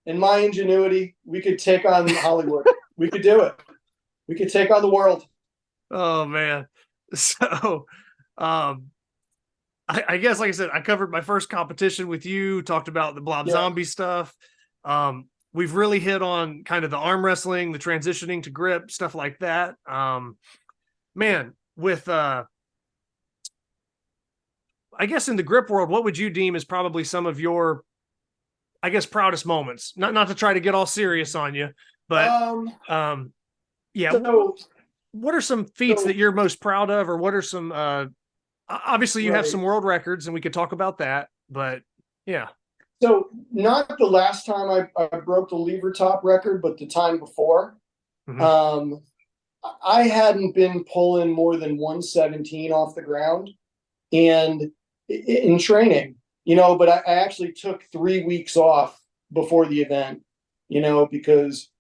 and my ingenuity, we could take on Hollywood. We could do it. We could take on the world. Oh man. So, I guess, like I said, I covered my first competition with you, talked about the Blob Zombie stuff. We've really hit on kind of the arm wrestling, the transitioning to grip, stuff like that. Man, with, I guess in the grip world, what would you deem as probably some of your, I guess, proudest moments? Not to try to get all serious on you, but, So, what are some feats that you're most proud of, or what are some, obviously you have some world records, and we could talk about that, but yeah. So not the last time I broke the Levertop record, but the time before. Mm-hmm. I hadn't been pulling more than 117 off the ground and in training, but I actually took 3 weeks off before the event, because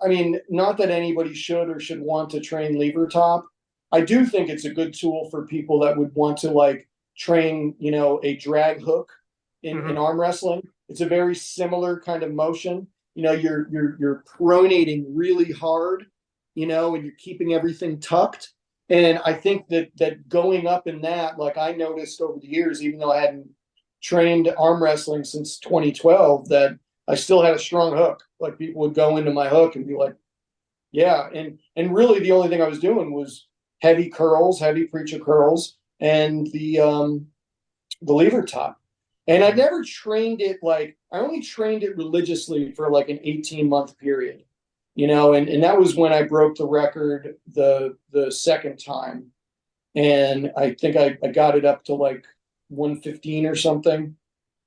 I mean, not that anybody should or should want to train Levertop. I do think it's a good tool for people that would want to like train, a drag hook in arm wrestling. It's a very similar kind of motion. You're pronating really hard, and you're keeping everything tucked. And I think that going up in that, like I noticed over the years, even though I hadn't trained arm wrestling since 2012, that I still had a strong hook. Like people would go into my hook and be like, yeah. And really the only thing I was doing was heavy preacher curls, and the Levertop. And I never trained it, I only trained it religiously for like an 18-month period, and that was when I broke the record the second time. And I think I got it up to like 115 or something.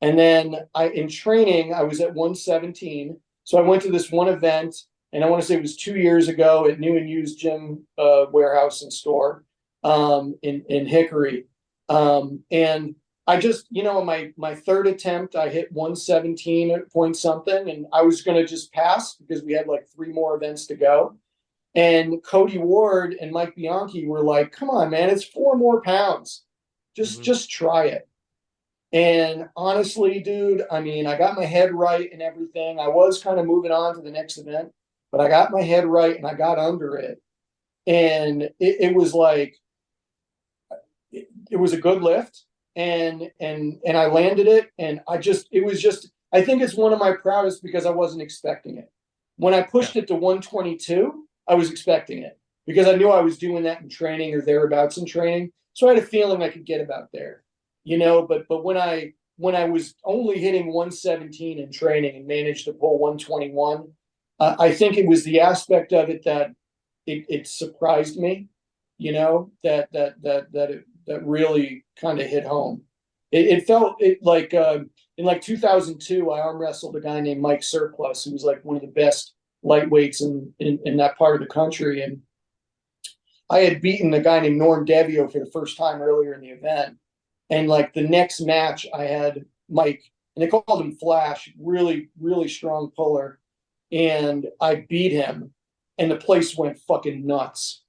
And then in training, I was at 117. So I went to this one event, and I want to say it was 2 years ago at New and Used Gym Warehouse and Store in Hickory. And I just, my third attempt, I hit 117 point something, and I was going to just pass because we had like 3 more events to go. And Cody Ward and Mike Bianchi were like, come on, man, it's 4 more pounds. Just try it. And honestly, dude, I mean, I got my head right and everything. I was kind of moving on to the next event, but I got my head right and I got under it. And it was like, it was a good lift. And I landed it, and I think it's one of my proudest because I wasn't expecting it. When I pushed it to 122, I was expecting it because I knew I was doing that in training or thereabouts in training. So I had a feeling I could get about there, but when I was only hitting 117 in training and managed to pull 121, I think it was the aspect of it that it surprised me, that really kind of hit home. It felt like in like 2002, I arm wrestled a guy named Mike Surplus, who was like one of the best lightweights in that part of the country. And I had beaten a guy named Norm Devio for the first time earlier in the event. And like the next match, I had Mike, and they called him Flash, really, really strong puller. And I beat him, and the place went fucking nuts,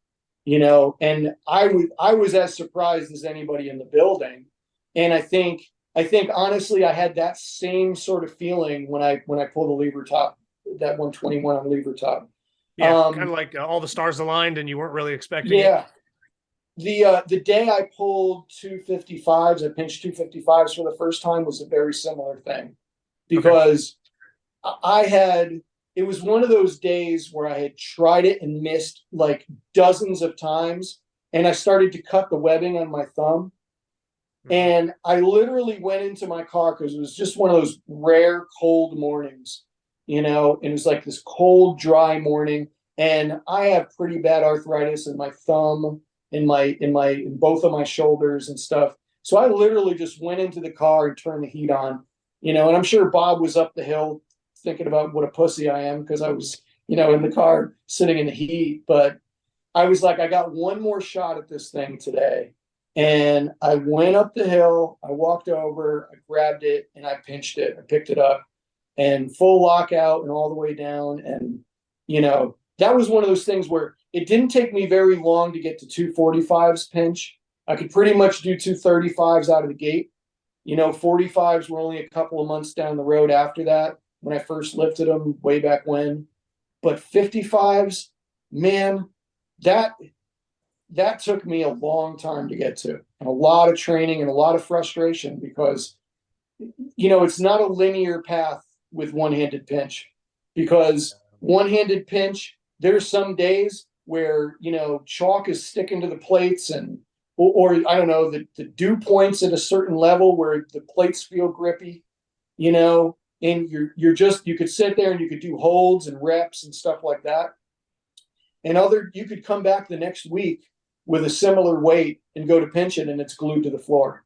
you know. And I was as surprised as anybody in the building. And I think honestly, I had that same sort of feeling when I pulled the lever top, that 121 on lever top. Yeah, kind of like all the stars aligned, and you weren't really expecting it. The day I pulled 255s, I pinched 255s for the first time, was a very similar thing, because it was one of those days where I had tried it and missed like dozens of times, and I started to cut the webbing on my thumb. And I literally went into my car, because it was just one of those rare cold mornings, you know, and it was like this cold, dry morning. And I have pretty bad arthritis in my thumb, in both of my shoulders and stuff. So I literally just went into the car and turned the heat on, you know, and I'm sure Bob was up the hill thinking about what a pussy I am, because I was, you know, in the car sitting in the heat. But I was like, I got one more shot at this thing today. And I went up the hill, I walked over, I grabbed it, and I pinched it. I picked it up, and full lockout and all the way down. And, you know, that was one of those things where it didn't take me very long to get to 245s pinch. I could pretty much do 235s out of the gate. You know, 45s were only a couple of months down the road after that, when I first lifted them way back when. But 55s, man, that took me a long time to get to, and a lot of training and a lot of frustration, because, you know, it's not a linear path with one-handed pinch, because one-handed pinch, there's some days where, you know, chalk is sticking to the plates, and or I don't know, the dew points at a certain level where the plates feel grippy, you know, and you could sit there and you could do holds and reps and stuff like that. And you could come back the next week with a similar weight and go to pinch it, and it's glued to the floor,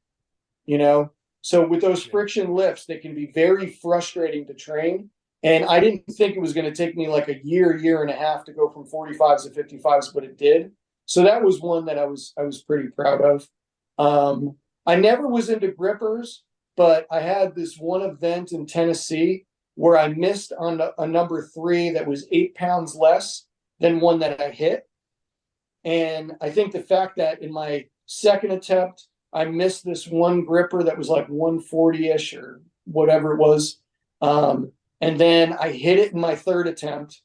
you know? So with those friction lifts, they can be very frustrating to train. And I didn't think it was going to take me like a year and a half to go from 45s to 55s, but it did. So that was one that I was pretty proud of. I never was into grippers, but I had this one event in Tennessee where I missed on a number 3 that was 8 pounds less than one that I hit. And I think the fact that in my second attempt, I missed this one gripper that was like 140-ish or whatever it was. And then I hit it in my third attempt.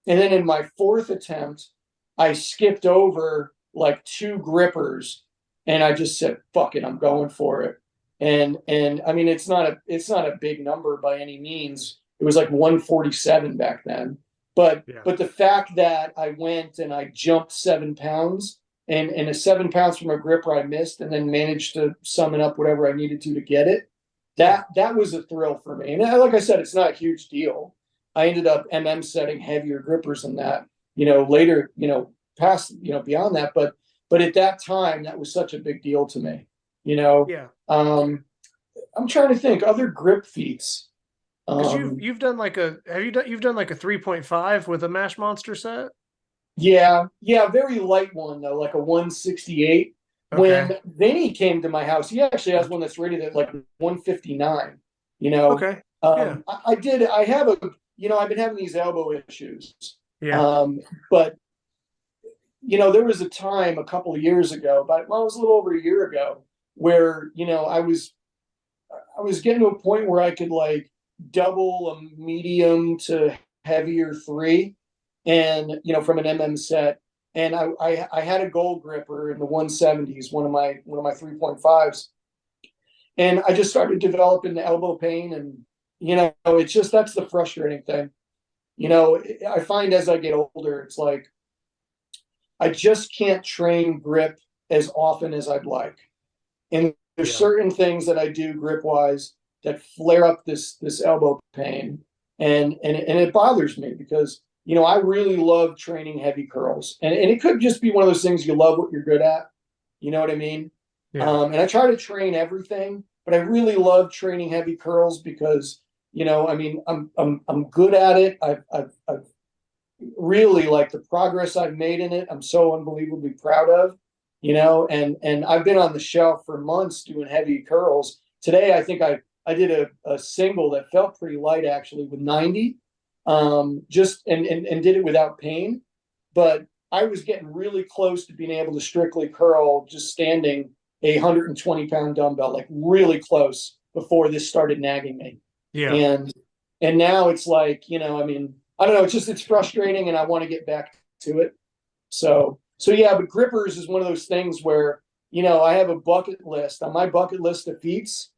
And then in my fourth attempt, I skipped over like 2 grippers, and I just said, fuck it, I'm going for it. And I mean, it's not a big number by any means. It was like 147 back then. But the fact that I went and I jumped 7 pounds, and a 7 pounds from a gripper I missed, and then managed to summon up whatever I needed to get it, that was a thrill for me. And like I said, it's not a huge deal. I ended up setting heavier grippers than that, you know, later, you know, past, you know, beyond that. But at that time, that was such a big deal to me, you know. Yeah. I'm trying to think other grip feats. Because you've done like you've done like a 3.5 with a Mash Monster set? Yeah, very light one though, like a 168. Okay. When Vinny came to my house, he actually has one that's rated at like 159. You know, okay. I have I've been having these elbow issues. Yeah. But you know, there was a time a couple of years ago, but it was a little over a year ago, where, you know, I was getting to a point where I could like double a medium to heavier 3, and, you know, from an set. And I had a gold gripper in the 170s, one of my 3.5s. And I just started developing the elbow pain, and, you know, it's just, that's the frustrating thing. You know, I find as I get older, it's like, I just can't train grip as often as I'd like. And there's certain things that I do grip wise that flare up this elbow pain. And it bothers me, because, you know, I really love training heavy curls, and it could just be one of those things, you love what you're good at. You know what I mean? Yeah. And I try to train everything, but I really love training heavy curls because, I mean, I'm good at it. I've really like the progress I've made in it. I'm so unbelievably proud of, and I've been on the shelf for months doing heavy curls. Today, I think I did a single that felt pretty light actually with 90, just and did it without pain. But I was getting really close to being able to strictly curl just standing a 120-pound dumbbell, like really close before this started nagging me. Yeah. And now it's like, I mean, I don't know, it's frustrating and I want to get back to it. So yeah, but grippers is one of those things where, I have a bucket list. On my bucket list of feats,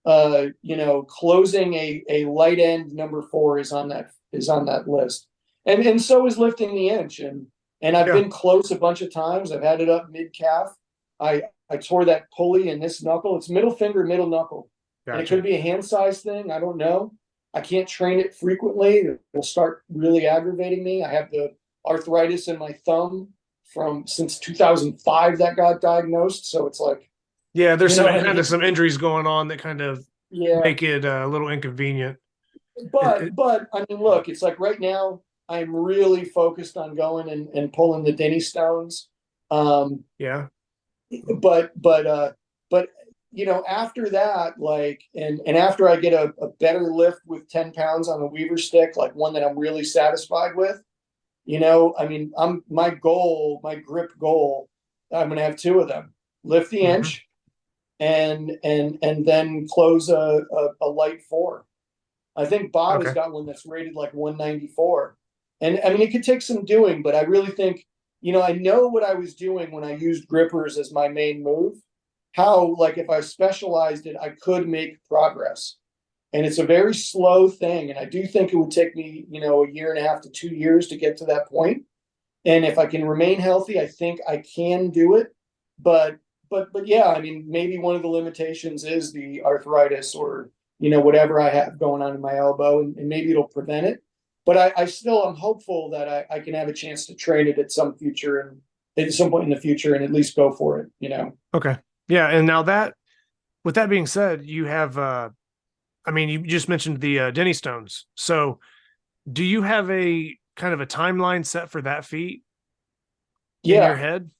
closing a light end number 4 is on that list. And so is lifting the inch. And I've been close a bunch of times. I've had it up mid calf. I tore that pulley in this knuckle. It's middle finger, middle knuckle. Gotcha. And it could be a hand size thing. I don't know. I can't train it frequently. It will start really aggravating me. I have the arthritis in my thumb since 2005 that got diagnosed. So it's like, yeah, there's some injuries going on that kind of make it a little inconvenient. But I mean, look, it's like right now I'm really focused on going and pulling the Denny stones. But after that, like, and after I get a better lift with 10 pounds on the Weaver stick, like one that I'm really satisfied with, I mean, my grip goal, I'm going to have 2 of them: lift the inch and then close a light 4. I think Bob has got one that's rated like 194. And I mean, it could take some doing, but I really think, I know what I was doing when I used grippers as my main move, how, like, if I specialized it, I could make progress. And it's a very slow thing. And I do think it would take me, a 1.5 to 2 years to get to that point. And if I can remain healthy, I think I can do it. But yeah, I mean, maybe one of the limitations is the arthritis or, whatever I have going on in my elbow, and maybe it'll prevent it. But I'm hopeful that I can have a chance to train it at some point in the future and at least go for it, Okay. Yeah. And now with that being said, you have, you just mentioned the Denny stones. So do you have a kind of a timeline set for that feat in your head?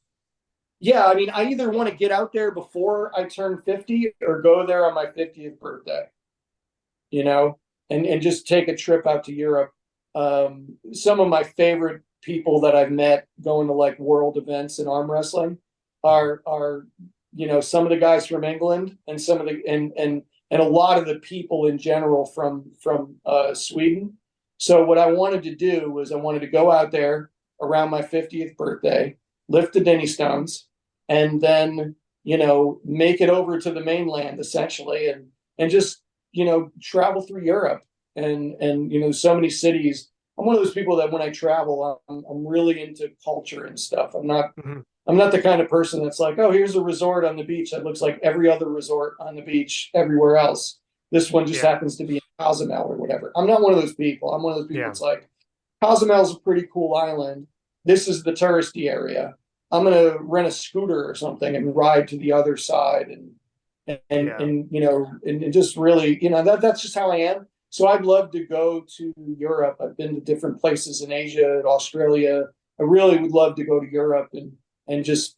Yeah. I mean, I either want to get out there before I turn 50 or go there on my 50th birthday, and just take a trip out to Europe. Some of my favorite people that I've met going to like world events in arm wrestling are some of the guys from England and some of the and a lot of the people in general from Sweden. So what I wanted to do was I wanted to go out there around my 50th birthday, lift the Denny stones, and then make it over to the mainland essentially, and just travel through Europe. And so many cities. I'm one of those people that when I travel, I'm really into culture and stuff. I'm not the kind of person that's like, oh, here's a resort on the beach that looks like every other resort on the beach everywhere else. This one just happens to be in Cozumel or whatever. I'm not one of those people. I'm one of those people that's like, Cozumel's a pretty cool island. This is the touristy area. I'm going to rent a scooter or something and ride to the other side and just really, that's just how I am. So I'd love to go to Europe. I've been to different places in Asia, Australia. I really would love to go to Europe and just,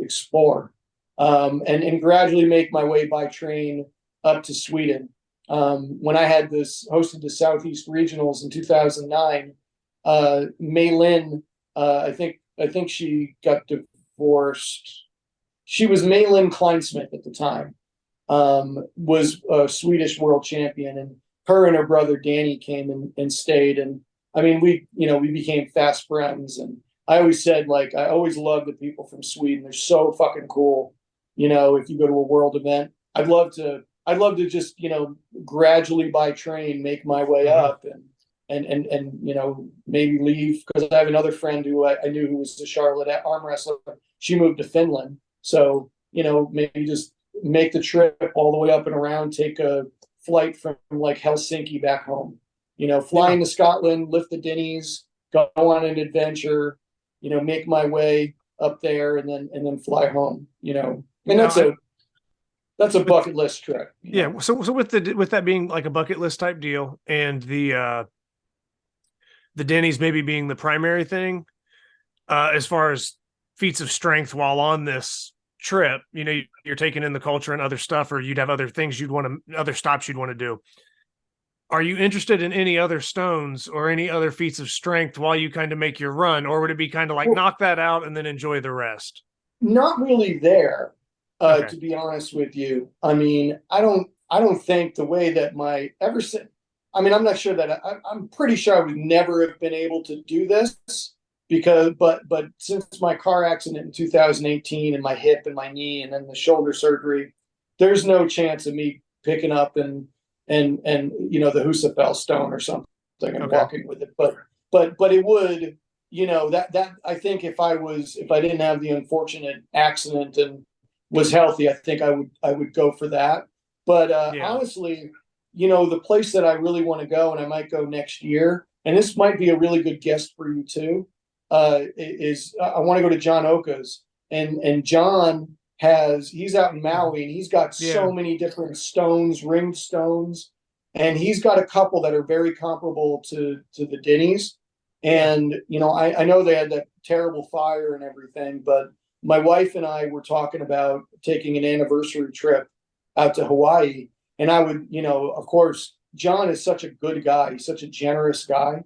explore, and gradually make my way by train up to Sweden. When I had hosted the Southeast Regionals in 2009, Mei Lin, I think she got divorced. She was Mei Lin Kleinsmith at the time, was a Swedish world champion, and her and her brother Danny came and stayed. And I mean, we became fast friends. And I always said, like, I always love the people from Sweden. They're so fucking cool. If you go to a world event, I'd love to just, gradually by train, make my way up and maybe leave, because I have another friend who I knew who was a Charlotte arm wrestler. She moved to Finland. So, maybe just make the trip all the way up and around, take a flight from like Helsinki back home, flying to Scotland, lift the Denny's, go on an adventure, make my way up there and then fly home, and that's a bucket list trip. Yeah. So with that being like a bucket list type deal, and the Denny's maybe being the primary thing, as far as feats of strength while on this trip, you're taking in the culture and other stuff, or you'd have other things other stops you'd want to do. Are you interested in any other stones or any other feats of strength while you kind of make your run, or would it be kind of like knock that out and then enjoy the rest? Not really there, Okay. to be honest with you. I mean, I don't think the way that I'm not sure that I'm pretty sure I would never have been able to do this but since my car accident in 2018 and my hip and my knee and then the shoulder surgery, there's no chance of me picking up and the Husafell stone or something and walking with it. But it would, that I think if I didn't have the unfortunate accident and was healthy, I think I would go for that. But honestly, the place that I really want to go, and I might go next year, and this might be a really good guest for you too, is I want to go to John Oka's, and John he's out in Maui, and he's got so many different stones, ringed stones, and he's got a couple that are very comparable to the Denny's. And I know they had that terrible fire and everything, but my wife and I were talking about taking an anniversary trip out to Hawaii, and I would, of course, John is such a good guy. He's such a generous guy.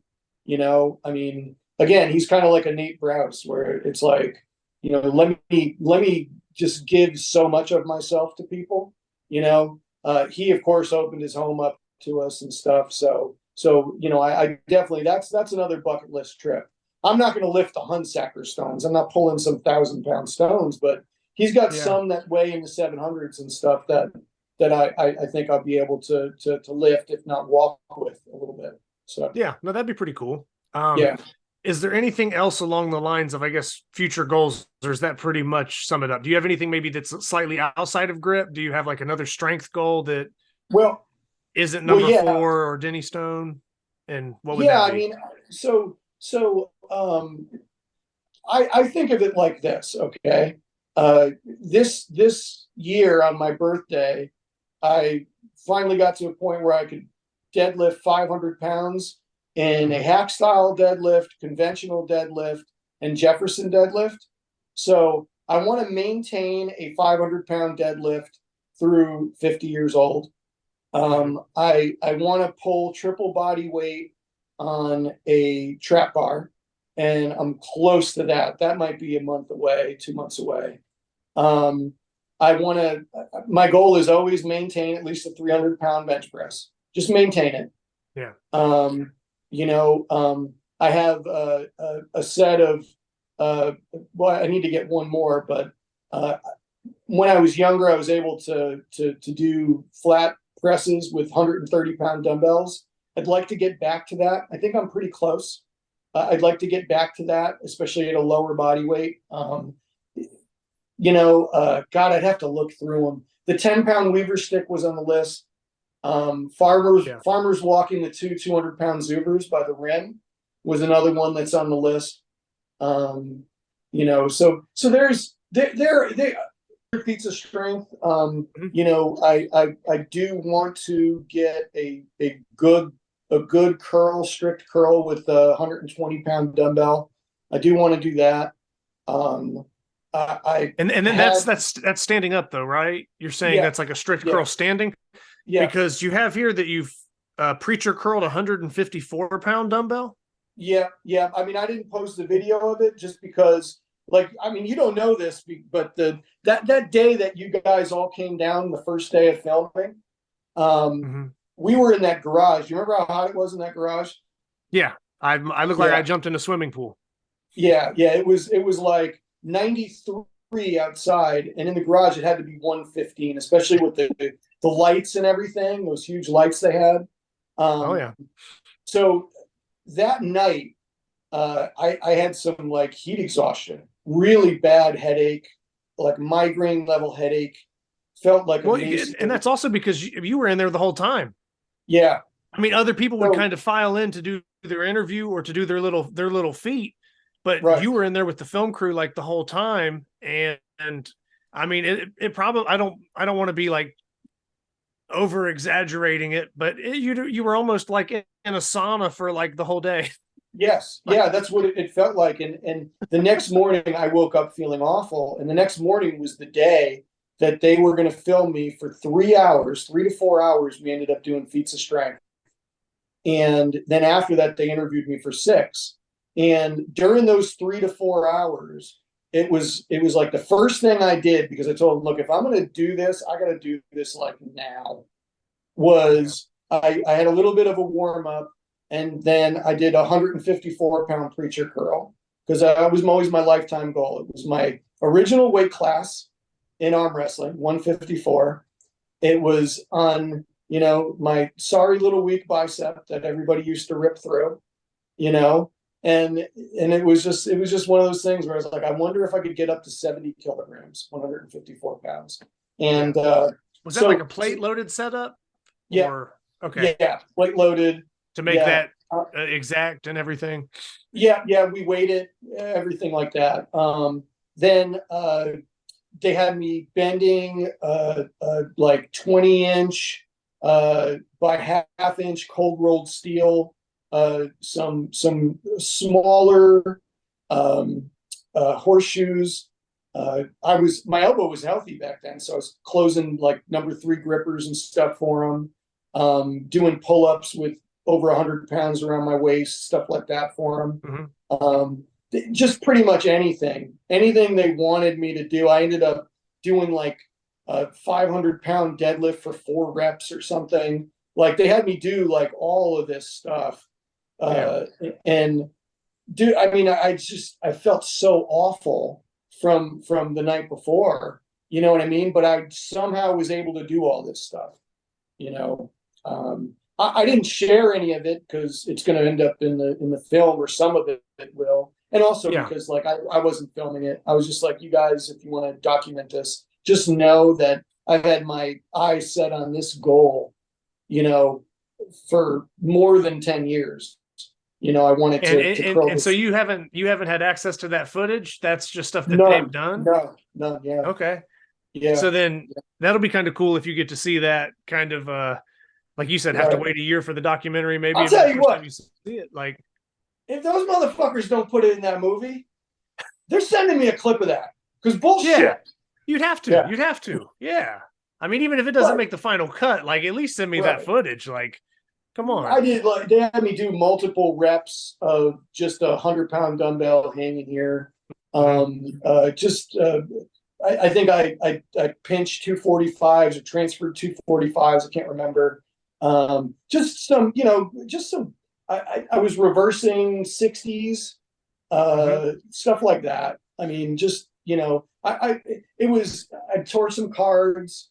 I mean, again, he's kind of like a Nate Browse, where it's like, let me just give so much of myself to people. He of course opened his home up to us and stuff. So I definitely, that's another bucket list trip. I'm not going to lift the Hunsacker stones. I'm not pulling some 1,000-pound stones, but he's got some that weigh in the 700s and stuff that I think I'll be able to lift, if not walk with a little bit. So no, that'd be pretty cool. Is there anything else along the lines of, I guess, future goals, or is that pretty much sum it up? Do you have anything maybe that's slightly outside of grip? Do you have like another strength goal that isn't number 4 or Denny Stone? And what would that be? I mean, so I think of it like this, okay? This year on my birthday, I finally got to a point where I could deadlift 500 pounds in a hack style deadlift, conventional deadlift, and Jefferson deadlift. So I want to maintain a 500-pound deadlift through 50 years old. I want to pull triple body weight on a trap bar, and I'm close to that. That might be a month away, 2 months away. My goal is always maintain at least a 300-pound bench press. Just maintain it. Yeah. I have a set of, I need to get one more, but when I was younger, I was able to do flat presses with 130-pound dumbbells. I'd like to get back to that. I think I'm pretty close. I'd like to get back to that, especially at a lower body weight. God, I'd have to look through them. The 10-pound Weaver stick was on the list. Farmers walking the 200-pound Zuvers by the rim was another one that's on the list. So there's feats of strength. I do want to get a good curl, strict curl with a 120-pound dumbbell. I do want to do that. That's standing up though, right? You're saying that's like a strict curl standing? Yeah. Because you have here that you've preacher curled 154-pound dumbbell. Yeah. I mean, I didn't post the video of it just because, you don't know this, but that day that you guys all came down, the first day of filming, we were in that garage. You remember how hot it was in that garage? Yeah, I look like I jumped in a swimming pool. Yeah. It was like 93 outside, and in the garage it had to be 115, especially with the lights and everything, those huge lights they had. So that night, I had some heat exhaustion, really bad headache, like migraine level headache. Felt like and that's also because you were in there the whole time. Yeah, I mean, other people would kind of file in to do their interview or to do their little feat, but you were in there with the film crew the whole time, and I mean, it probably, I don't want to be like over exaggerating it, but you were almost like in a sauna for like the whole day. Yes. Yeah, that's what it felt like. And the next morning I woke up feeling awful. And the next morning was the day that they were going to film me for 3 hours, 3 to 4 hours. We ended up doing feats of strength. And then after that, they interviewed me for 6. And during those 3 to 4 hours, it was like the first thing I did, because I told them, look, if I'm going to do this, I got to do this like now, was I had a little bit of a warm up. And then I did a 154-pound preacher curl, because that was always my lifetime goal. It was my original weight class in arm wrestling, 154. It was on, my sorry little weak bicep that everybody used to rip through, and it was just one of those things where I was like, I wonder if I could get up to 70 kilograms, 154 pounds. And was that like a plate loaded setup? Yeah. Or, okay. Yeah. Plate loaded. To make that exact and everything. Yeah. We weighed it, everything like that. Then they had me bending like 20-inch by half-inch cold rolled steel, some smaller horseshoes. My elbow was healthy back then, so I was closing like number 3 grippers and stuff for them, doing pull-ups with over 100 pounds around my waist, stuff like that for them. Mm-hmm. Just pretty much anything they wanted me to do. I ended up doing like a 500-pound deadlift for 4 reps or something. Like, they had me do like all of this stuff. And dude, I mean, I felt so awful from the night before, you know what I mean? But I somehow was able to do all this stuff, I didn't share any of it because it's going to end up in the film, or some of it will. And also because like I wasn't filming it. I was just like, you guys, if you want to document this, just know that I've had my eyes set on this goal, for more than 10 years. I wanted to curl and so you haven't had access to that footage? That's just stuff that they've done? No, yeah. Okay. Yeah. So then that'll be kind of cool if you get to see that kind of like you said, have to wait a year for the documentary. Maybe I'll tell you what, you see it, like, if those motherfuckers don't put it in that movie, they're sending me a clip of that, because bullshit. Yeah, you'd have to. Yeah. You'd have to. Yeah. I mean, even if it doesn't make the final cut, like, at least send me that footage. Like, come on. I did, like, they had me do multiple reps of just a 100-pound dumbbell hanging here. I think I pinched 245s or transferred 245s. I can't remember. Just some, I was reversing 60s, stuff like that. I mean, just, I tore some cards,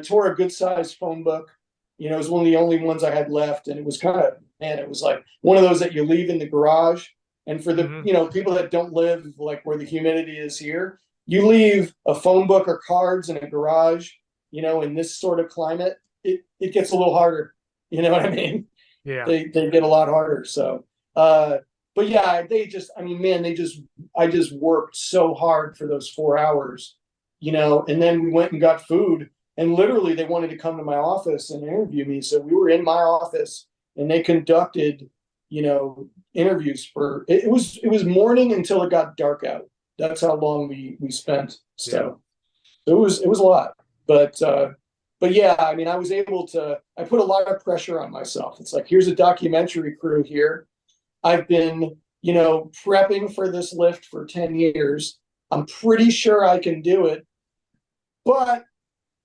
tore a good sized phone book. It was one of the only ones I had left. And it was it was like one of those that you leave in the garage. And for the, people that don't live like where the humidity is here, you leave a phone book or cards in a garage, in this sort of climate, it gets a little harder. You know what I mean? Yeah. They get a lot harder. So, but yeah, I just worked so hard for those 4 hours, and then we went and got food, and literally they wanted to come to my office and interview me. So we were in my office and they conducted, interviews for, it was morning until it got dark out. That's how long we spent. So it was a lot, but yeah, I mean, I was able to, I put a lot of pressure on myself. It's like, here's a documentary crew here. I've been, prepping for this lift for 10 years. I'm pretty sure I can do it, but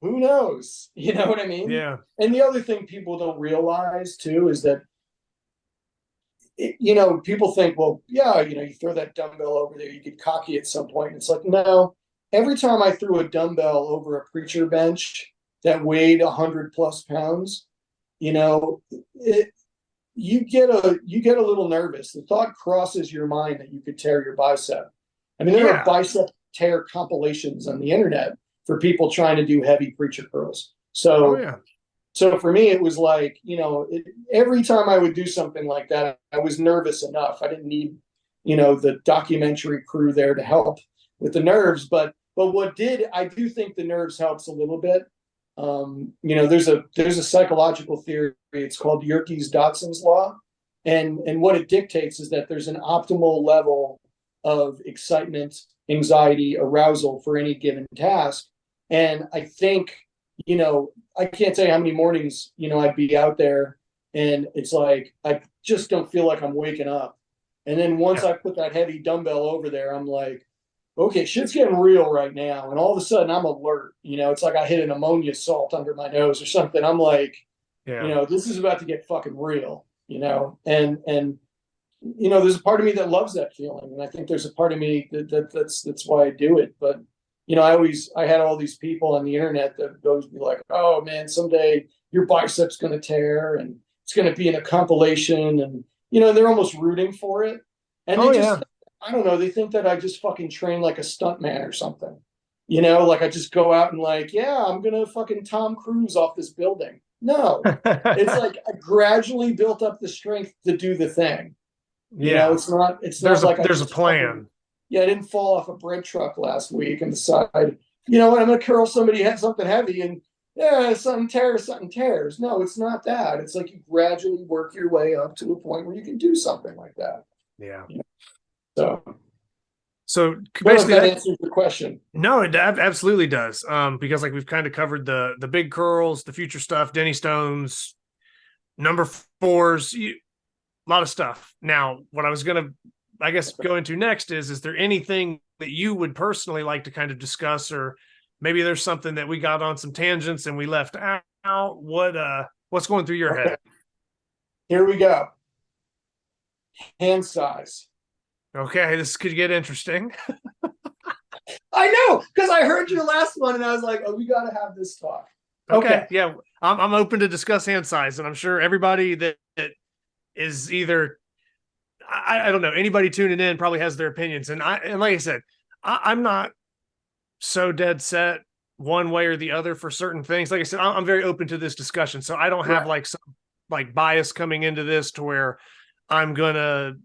who knows? You know what I mean? Yeah. And the other thing people don't realize too is that, people think, well, yeah, you throw that dumbbell over there, you get cocky at some point. It's like, no, every time I threw a dumbbell over a preacher bench that weighed 100+ pounds, you get a little nervous. The thought crosses your mind that you could tear your bicep. I mean, there are bicep tear compilations on the internet for people trying to do heavy preacher curls. So, so for me, it was like, every time I would do something like that, I was nervous enough. I didn't need, the documentary crew there to help with the nerves, but But I do think the nerves helps a little bit. There's a psychological theory. It's called Yerkes-Dodson's law. And what it dictates is that there's an optimal level of excitement, anxiety, arousal for any given task. And I think, I can't tell you how many mornings, I'd be out there and it's like, I just don't feel like I'm waking up. And then once I put that heavy dumbbell over there, I'm like, okay, shit's getting real right now. And all of a sudden I'm alert. It's like I hit an ammonia salt under my nose or something. I'm like, this is about to get fucking real, and there's a part of me that loves that feeling. And I think there's a part of me that's why I do it. But, I had all these people on the internet that goes be like, oh man, someday your bicep's going to tear and it's going to be in a compilation. And, they're almost rooting for it. And I don't know. They think that I just fucking train like a stuntman or something, like I just go out and like, I'm going to fucking Tom Cruise off this building. No, it's like I gradually built up the strength to do the thing. It's not like there's a plan. I didn't fall off a bread truck last week and decide, I'm going to curl somebody something heavy and something tears. No, it's not that. It's like you gradually work your way up to a point where you can do something like that. Yeah. So basically that answers the question. No, it absolutely does. Because like we've kind of covered the big curls, the future stuff, Denny Stones, number 4s, a lot of stuff. Now, what I was going to, I guess, go into next is there anything that you would personally like to kind of discuss, or maybe there's something that we got on some tangents and we left out? What's going through your head? Here we go. Hand size. Okay, this could get interesting. I know, because I heard your last one and I was like, oh, we got to have this talk. Okay. Yeah, I'm open to discuss hand size, and I'm sure everybody that is either, I don't know, anybody tuning in probably has their opinions. And like I said, I'm not so dead set one way or the other for certain things. Like I said, I'm very open to this discussion. So I don't have like some like bias coming into this to where I'm going to,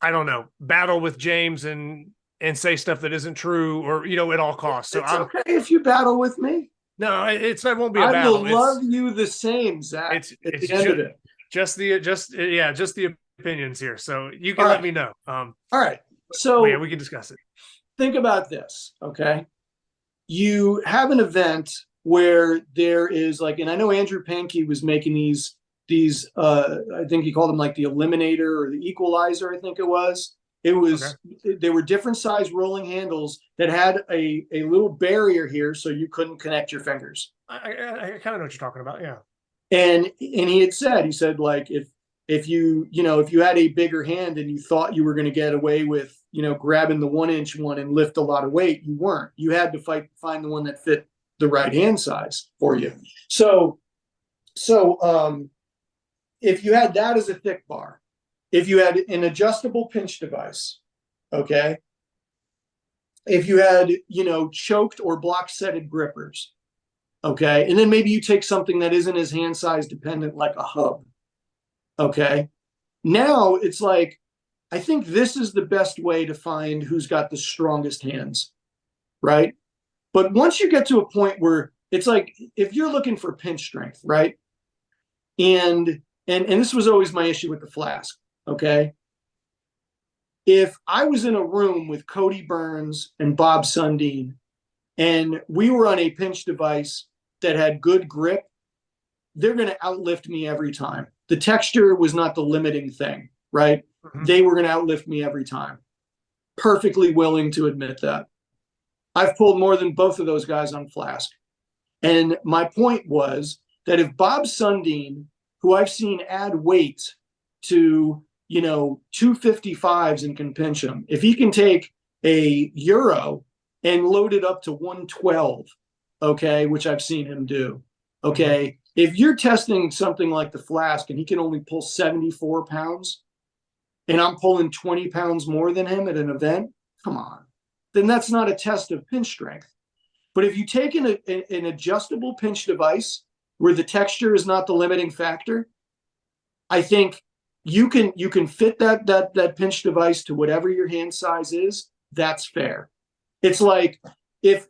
I don't know, battle with James and say stuff that isn't true or, at all costs. So it's okay if you battle with me. No, it won't be a battle. I will love you the same, Zach. It's the end of it. Just the opinions here. So you can let me know. All right. So we can discuss it. Think about this. Okay. You have an event where there is like, and I know Andrew Pankey was making these, I think he called them like the eliminator or the equalizer. I think it was, they were different size rolling handles that had a little barrier here. So you couldn't connect your fingers. I kind of know what you're talking about. Yeah. And he said like, if you had a bigger hand and you thought you were going to get away with, grabbing the 1-inch one and lift a lot of weight, you weren't. You had to find the one that fit the right hand size for you. So if you had that as a thick bar, if you had an adjustable pinch device, okay, if you had, choked or block setted grippers, okay, and then maybe you take something that isn't as hand size dependent like a hub, okay, now it's like, I think this is the best way to find who's got the strongest hands, right? But once you get to a point where it's like, if you're looking for pinch strength, right? And this was always my issue with the flask, okay? If I was in a room with Cody Burns and Bob Sundin, and we were on a pinch device that had good grip, they're going to outlift me every time. The texture was not the limiting thing, right? Mm-hmm. They were going to outlift me every time. Perfectly willing to admit that. I've pulled more than both of those guys on flask. And my point was that if Bob Sundin, who I've seen add weight to, 255s and can pinch him, if he can take a Euro and load it up to 112, okay, which I've seen him do, okay, if you're testing something like the flask and he can only pull 74 pounds and I'm pulling 20 pounds more than him at an event, come on, then that's not a test of pinch strength. But if you take an adjustable pinch device where the texture is not the limiting factor, I think you can fit that pinch device to whatever your hand size is. That's fair. It's like if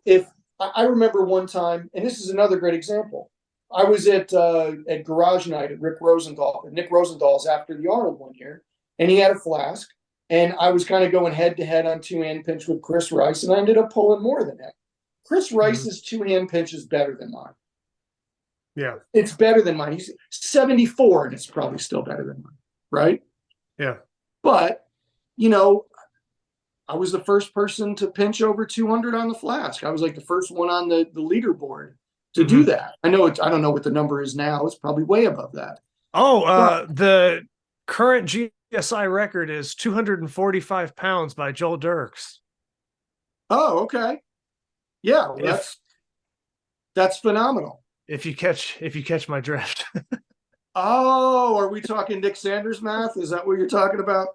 I remember one time, and this is another great example. I was at Garage Night at Nick Rosenthal's after the Arnold one year, and he had a flask, and I was kind of going head to head on two-hand pinch with Chris Rice, and I ended up pulling more than that. Chris Rice's two-hand pinch is better than mine. Yeah. It's better than mine. He's 74, and it's probably still better than mine, right? Yeah. But, you know, I was the first person to pinch over 200 on the flask. I was like the first one on the leaderboard to do that. I don't know what the number is now. It's probably way above that. Oh, the current GSI record is 245 pounds by Joel Dirks. Oh, okay. Yeah, well, that's phenomenal. If you catch my drift. Oh, are we talking Nick Sanders math? Is that what you're talking about?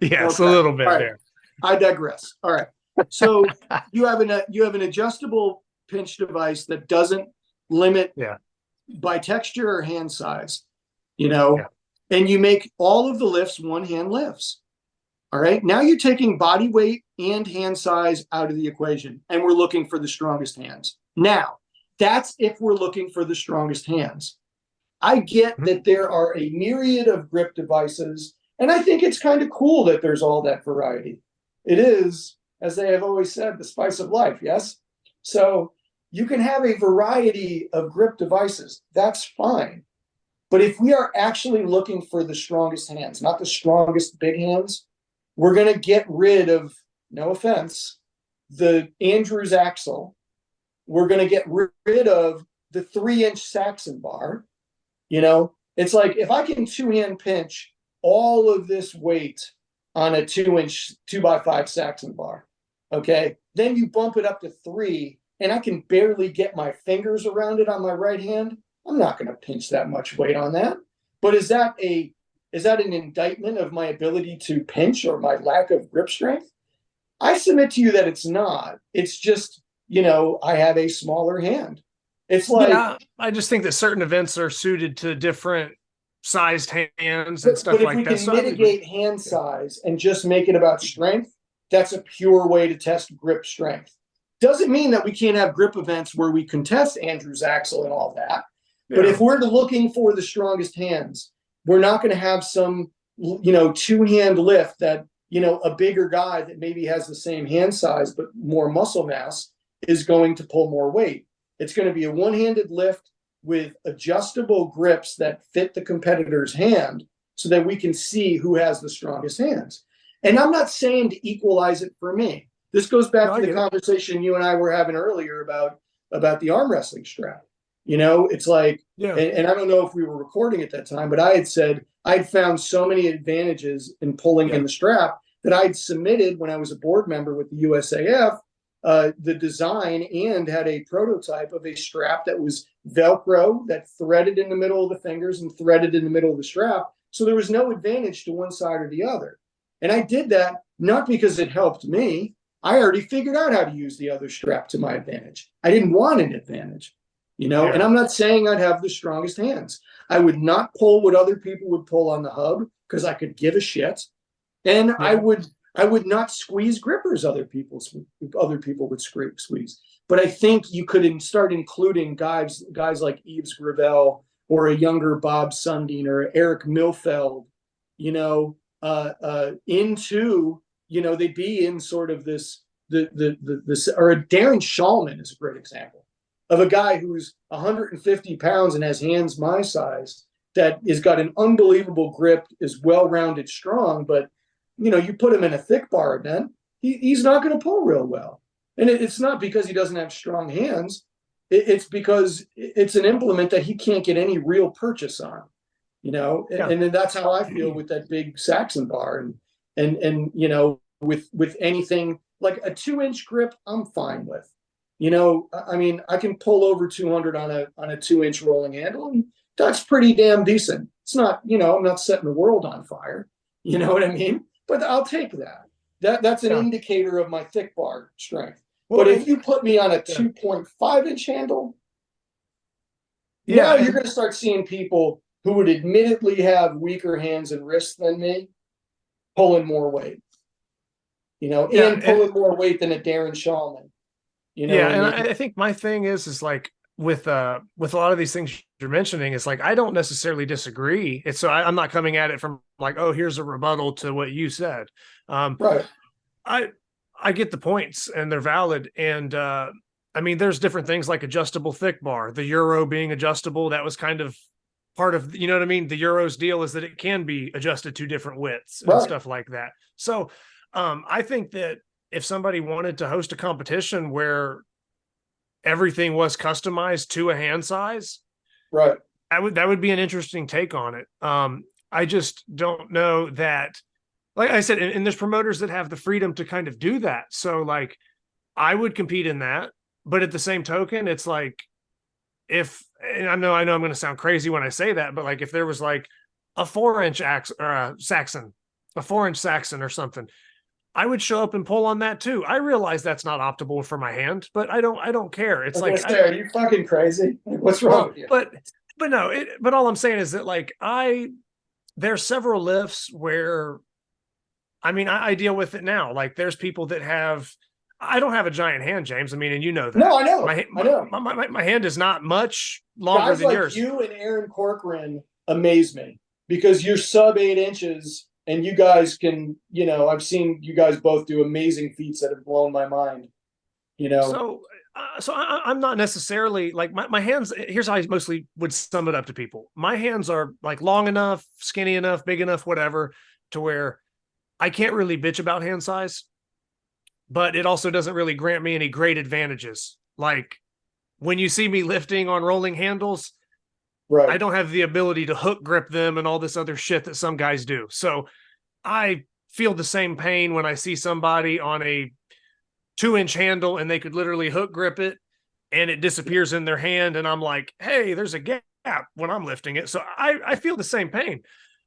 Yes, okay. A little bit there. I digress. All right. So you have an adjustable pinch device that doesn't limit by texture or hand size, you know, and you make all of the lifts one-hand lifts. All right. Now you're taking body weight and hand size out of the equation, and we're looking for the strongest hands. Now, that's if we're looking for the strongest hands. I get that there are a myriad of grip devices, and I think it's kind of cool that there's all that variety. It is, as they have always said, the spice of life, yes? So you can have a variety of grip devices. That's fine. But if we are actually looking for the strongest hands, not the strongest big hands, we're going to get rid of, no offense, the Andrews axle. We're going to get rid of the 3-inch Saxon bar. You know, it's like if I can two-hand pinch all of this weight on a 2-inch 2x5 Saxon bar, okay, then you bump it up to 3, and I can barely get my fingers around it on my right hand. I'm not going to pinch that much weight on that. But is that an indictment of my ability to pinch or my lack of grip strength? I submit to you that it's not. It's just, you know, I have a smaller hand. It's like, I just think that certain events are suited to different sized hands and stuff like that. But if we can mitigate hand size and just make it about strength, that's a pure way to test grip strength. Doesn't mean that we can't have grip events where we contest Andrew's axle and all that. Yeah. But if we're looking for the strongest hands, we're not going to have some, you know, two-hand lift that, you know, a bigger guy that maybe has the same hand size but more muscle mass is going to pull more weight. It's going to be a one-handed lift with adjustable grips that fit the competitor's hand so that we can see who has the strongest hands. And I'm not saying to equalize it for me. This goes back to the conversation you and I were having earlier about the arm wrestling strap. You know, it's like, and I don't know if we were recording at that time, but I had said I'd found so many advantages in pulling in the strap that I'd submitted when I was a board member with the USAF, the design, and had a prototype of a strap that was Velcro that threaded in the middle of the fingers and threaded in the middle of the strap. So there was no advantage to one side or the other. And I did that not because it helped me. I already figured out how to use the other strap to my advantage. I didn't want an advantage, you know, and I'm not saying I'd have the strongest hands. I would not pull what other people would pull on the hub because I could give a shit. And I would not squeeze grippers other people would squeeze. But I think you could start including guys like Yves Gravel or a younger Bob Sundin or Eric Milfeld, you know, into, you know, they'd be in sort of this or a Darren Shulman is a great example of a guy who's 150 pounds and has hands my size that has got an unbelievable grip, is well-rounded, strong, but you know, you put him in a thick bar event, he's not going to pull real well. And it's not because he doesn't have strong hands. It's because it's an implement that he can't get any real purchase on, you know. And then that's how I feel with that big Saxon bar. And you know, with anything like a 2-inch grip, I'm fine with. You know, I mean, I can pull over 200 on a 2-inch rolling handle, and that's pretty damn decent. It's not, you know, I'm not setting the world on fire. You know what I mean? But I'll take that. That's an indicator of my thick bar strength. Well, but if you put me on a 2.5-inch handle, now you're going to start seeing people who would admittedly have weaker hands and wrists than me pulling more weight. Yeah, and pulling more weight than a Darren Shawman. Yeah, and I think my thing is like with a lot of these things you're mentioning, it's like I don't necessarily disagree. It's so I'm not coming at it from like, oh, here's a rebuttal to what you said. Right. I get the points and they're valid. And I mean, there's different things like adjustable thick bar, the Euro being adjustable. That was kind of part of, you know what I mean? The Euro's deal is that it can be adjusted to different widths and stuff like that. So I think that if somebody wanted to host a competition where everything was customized to a hand size, right, that would be an interesting take on it. I just don't know that, like I said, and there's promoters that have the freedom to kind of do that. So like I would compete in that, but at the same token, it's like and I know I'm going to sound crazy when I say that, but like if there was like a 4-inch or a Saxon, a 4-inch Saxon or something, I would show up and pull on that too. I realize that's not optimal for my hand, but I don't care. It's like, are you fucking crazy? What's wrong with you? But no, but all I'm saying is that like there's several lifts where, I mean, I deal with it now. Like there's people that I don't have a giant hand, James. I mean, and you know that. No, I know. I know. My hand is not much longer Guys than like yours. You and Aaron Corcoran amaze me because you're sub 8 inches. And you guys can, I've seen you guys both do amazing feats that have blown my mind, So I'm not necessarily like my hands. Here's how I mostly would sum it up to people. My hands are like long enough, skinny enough, big enough, whatever, to where I can't really bitch about hand size, but it also doesn't really grant me any great advantages. Like when you see me lifting on rolling handles, right, I don't have the ability to hook grip them and all this other shit that some guys do. So I feel the same pain when I see somebody on a 2-inch handle and they could literally hook grip it and it disappears in their hand. And I'm like, hey, there's a gap when I'm lifting it. So I feel the same pain,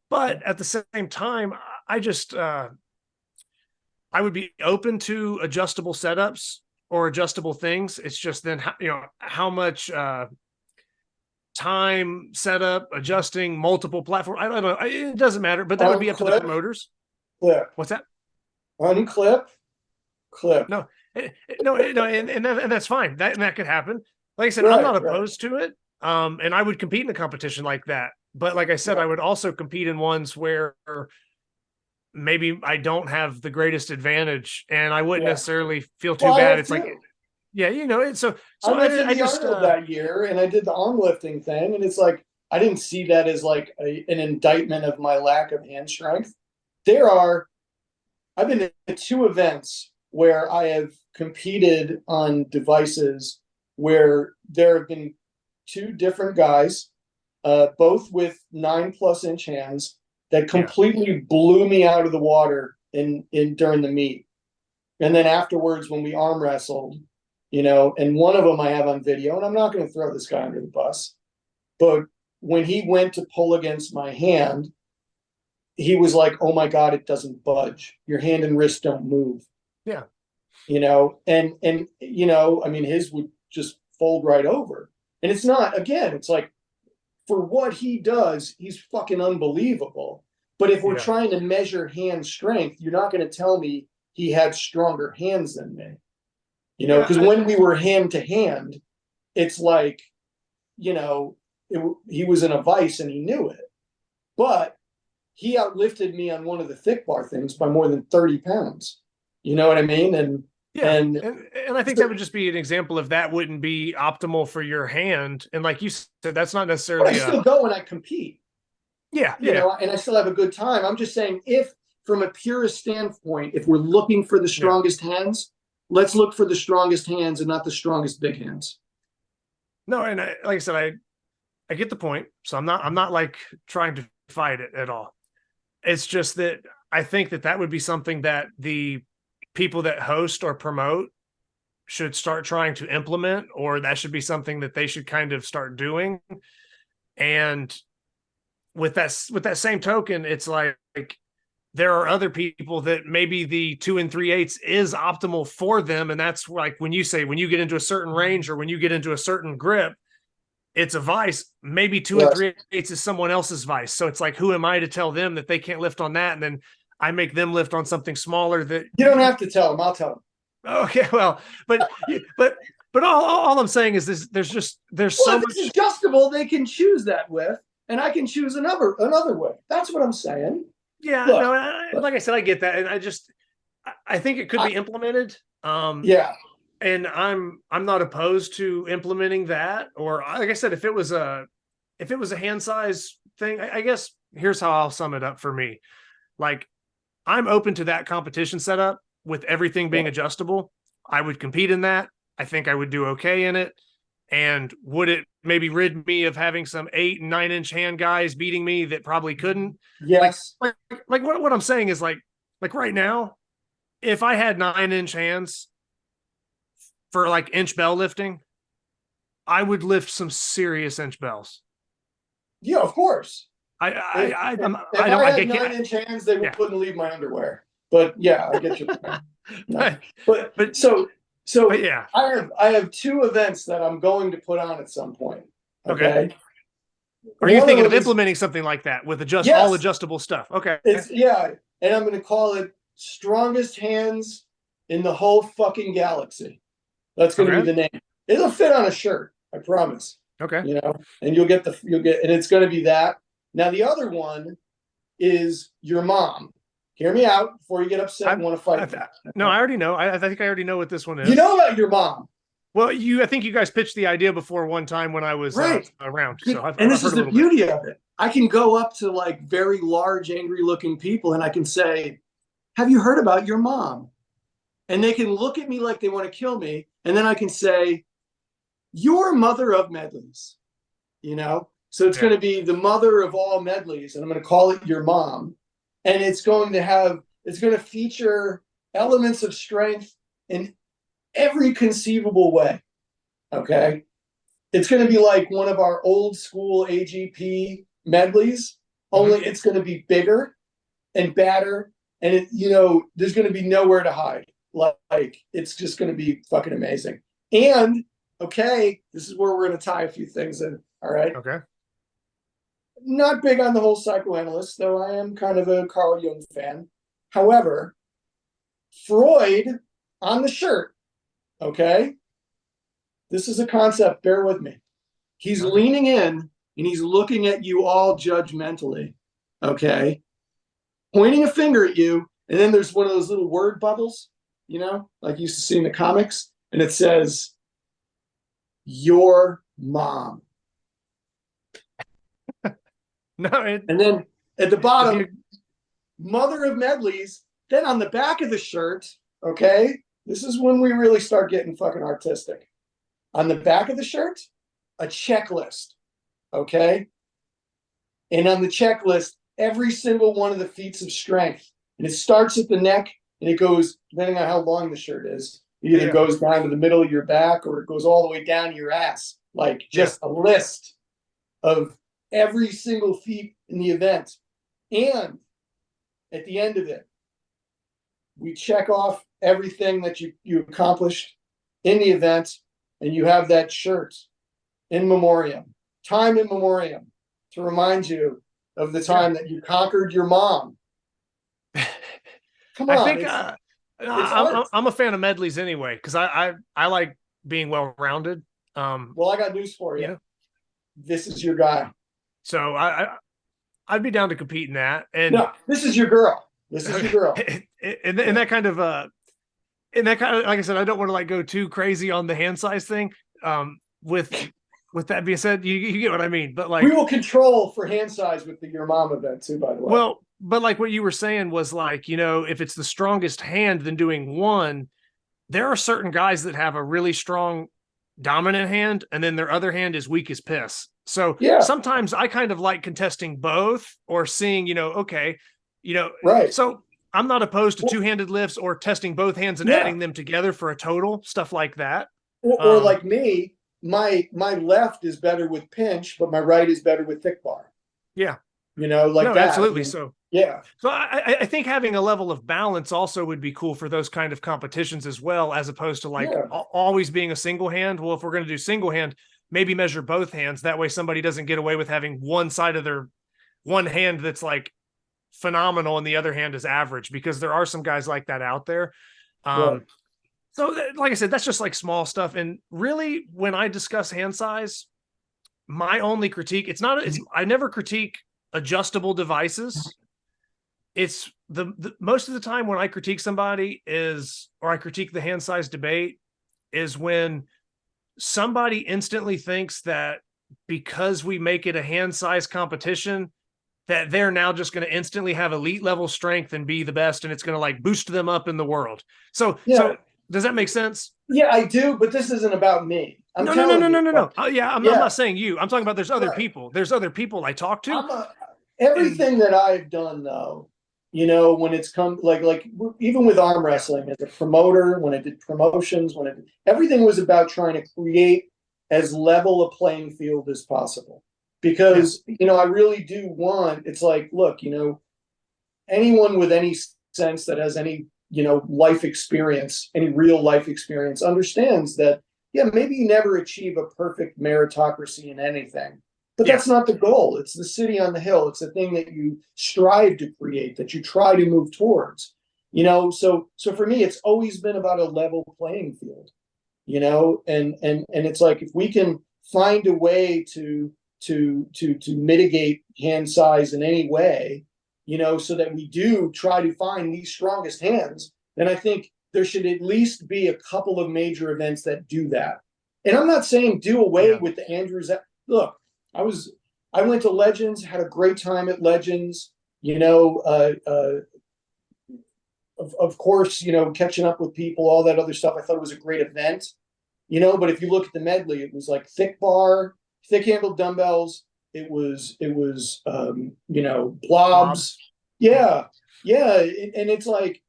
but at the same time, I just, I would be open to adjustable setups or adjustable things. It's just then, how much, time setup, adjusting multiple platforms. I don't know. It doesn't matter, but that would be up to the promoters. Clip. What's that? Unclip. Clip. No, and that's fine. That could happen. Like I said, I'm not opposed to it. And I would compete in a competition like that. But like I said, I would also compete in ones where maybe I don't have the greatest advantage and I wouldn't necessarily feel too bad. It's like, so I just that year and I did the arm lifting thing, and it's like I didn't see that as like an indictment of my lack of hand strength. I've been to 2 events where I have competed on devices where there have been 2 different guys, both with 9+ inch hands, that completely blew me out of the water in during the meet. And then afterwards, when we arm wrestled, and one of them I have on video, and I'm not going to throw this guy under the bus, but when he went to pull against my hand, he was like, oh my God, it doesn't budge. Your hand and wrist don't move. Yeah. And I mean, his would just fold right over. And it's not, again, it's like, for what he does, he's fucking unbelievable. But if we're trying to measure hand strength, you're not going to tell me he had stronger hands than me. Because when we were hand to hand, it's like, he was in a vice and he knew it. But he outlifted me on one of the thick bar things by more than 30 pounds. You know what I mean? And I think that would just be an example of that wouldn't be optimal for your hand. And like you said, that's not necessarily. But I still go and I compete. Yeah. And I still have a good time. I'm just saying, if from a purist standpoint, if we're looking for the strongest hands, let's look for the strongest hands and not the strongest big hands. No, and like I said, I get the point. So I'm not like trying to fight it at all. It's just that I think that would be something that the people that host or promote should start trying to implement, or that should be something that they should kind of start doing. And with that same token, it's like there are other people that maybe the 2 3/8 is optimal for them. And that's like when you get into a certain range or when you get into a certain grip, it's a vice. Maybe 2 3/8 is someone else's vice. So it's like, who am I to tell them that they can't lift on that? And then I make them lift on something smaller that You don't have to tell them. I'll tell them. okay, well, but all I'm saying is this: there's so if much it's adjustable. They can choose that width, and I can choose another width. That's what I'm saying. Yeah, Look, no, like I said, I get that, and I think it could be implemented. Yeah, and I'm not opposed to implementing that. Or like I said, if it was a hand size thing, I guess here's how I'll sum it up for me. Like, I'm open to that competition setup with everything being adjustable. I would compete in that. I think I would do okay in it. And would it maybe rid me of having some 8 and 9 inch hand guys beating me that probably couldn't? yes. Like what I'm saying is like right now, if I had 9-inch hands for like inch bell lifting, I would lift some serious inch bells. Yeah, of course. I If don't I had I get 9-inch hands, they Yeah. wouldn't leave my underwear. But yeah, I get you. No. but So yeah. I have 2 events that I'm going to put on at some point. Okay. Are you One thinking of of them is- implementing something like that with all Yes. adjustable stuff? Okay. And I'm going to call it strongest hands in the whole fucking galaxy. That's going to be the name. It'll fit on a shirt, I promise. Okay. You know, and and it's going to be that. Now the other one is your mom. Hear me out before you get upset and want to fight. No, I already know. I think I already know what this one is. You know about your mom. Well, I think you guys pitched the idea before one time when I was around. So This is the beauty of it. I can go up to like very large, angry-looking people, and I can say, "Have you heard about your mom?" And they can look at me like they want to kill me, and then I can say, "You're mother of medleys," you know. So it's going to be the mother of all medleys, and I'm going to call it your mom, and it's going to feature elements of strength in every conceivable way. Okay. It's going to be like one of our old school AGP medleys, only it's going to be bigger and badder. And there's going to be nowhere to hide. Like it's just going to be fucking amazing. And okay, this is where we're going to tie a few things in. All right. Okay. Not big on the whole psychoanalyst, though I am kind of a Carl Jung fan. However, Freud on the shirt. Okay. This is a concept. Bear with me. He's leaning in and he's looking at you all judgmentally. Okay. Pointing a finger at you. And then there's one of those little word bubbles, like you used to see in the comics. And it says, your mom. And then at the bottom, mother of medleys. Then on the back of the shirt, okay, this is when we really start getting fucking artistic. On the back of the shirt, a checklist, okay? And on the checklist, every single one of the feats of strength. And it starts at the neck, and it goes, depending on how long the shirt is, it either goes down to the middle of your back or it goes all the way down to your ass. Like just a list of every single feat in the event. And at the end of it, we check off everything that you accomplished in the event, and you have that shirt in memoriam, time in memoriam, to remind you of the time that you conquered your mom. Come on. I think I'm a fan of medleys anyway, because I like being well-rounded. Well, I got news for you. This is your guy. So I'd be down to compete in that. And no, this is your girl. This is your girl. And that kind of like I said, I don't want to like go too crazy on the hand size thing. With that being said, you get what I mean. But like, we will control for hand size with the your mom event too, by the way. Well, but like what you were saying was like, if it's the strongest hand, then doing one, there are certain guys that have a really strong dominant hand, and then their other hand is weak as piss. So sometimes I kind of like contesting both, or seeing, okay, right. So I'm not opposed to two-handed lifts or testing both hands and adding them together for a total, stuff like that. Or like me, my left is better with pinch, but my right is better with thick bar. Yeah. Like that. Absolutely. So yeah. So I think having a level of balance also would be cool for those kind of competitions as well, as opposed to like always being a single hand. Well, if we're going to do single hand, maybe measure both hands. That way somebody doesn't get away with having one side of their one hand that's like phenomenal and the other hand is average, because there are some guys like that out there. Right. So like I said, that's just like small stuff. And really, when I discuss hand size, my only critique, I never critique adjustable devices. It's the most of the time when I critique somebody or I critique the hand size debate is when somebody instantly thinks that because we make it a hand size competition, that they're now just going to instantly have elite level strength and be the best, and it's going to like boost them up in the world. So does that make sense? Yeah, I do, but this isn't about me. No. I'm not saying you. I'm talking about there's other people. There's other people I talk to. Everything that I've done, though, when it's come like even with arm wrestling as a promoter, when I did promotions, everything was about trying to create as level a playing field as possible. Because, I really do want, it's like, look, anyone with any sense that has any, life experience, any real life experience understands that, maybe you never achieve a perfect meritocracy in anything, but that's not the goal. It's the city on the hill. It's the thing that you strive to create, that you try to move towards, so for me, it's always been about a level playing field, and it's like, if we can find a way to mitigate hand size in any way, so that we do try to find these strongest hands, then I think there should at least be a couple of major events that do that. And I'm not saying do away with the Andrews. Look, I went to Legends, had a great time at Legends, of course, catching up with people, all that other stuff. I thought it was a great event, but if you look at the medley, it was like thick handled dumbbells. It was blobs. Yeah. And it's like,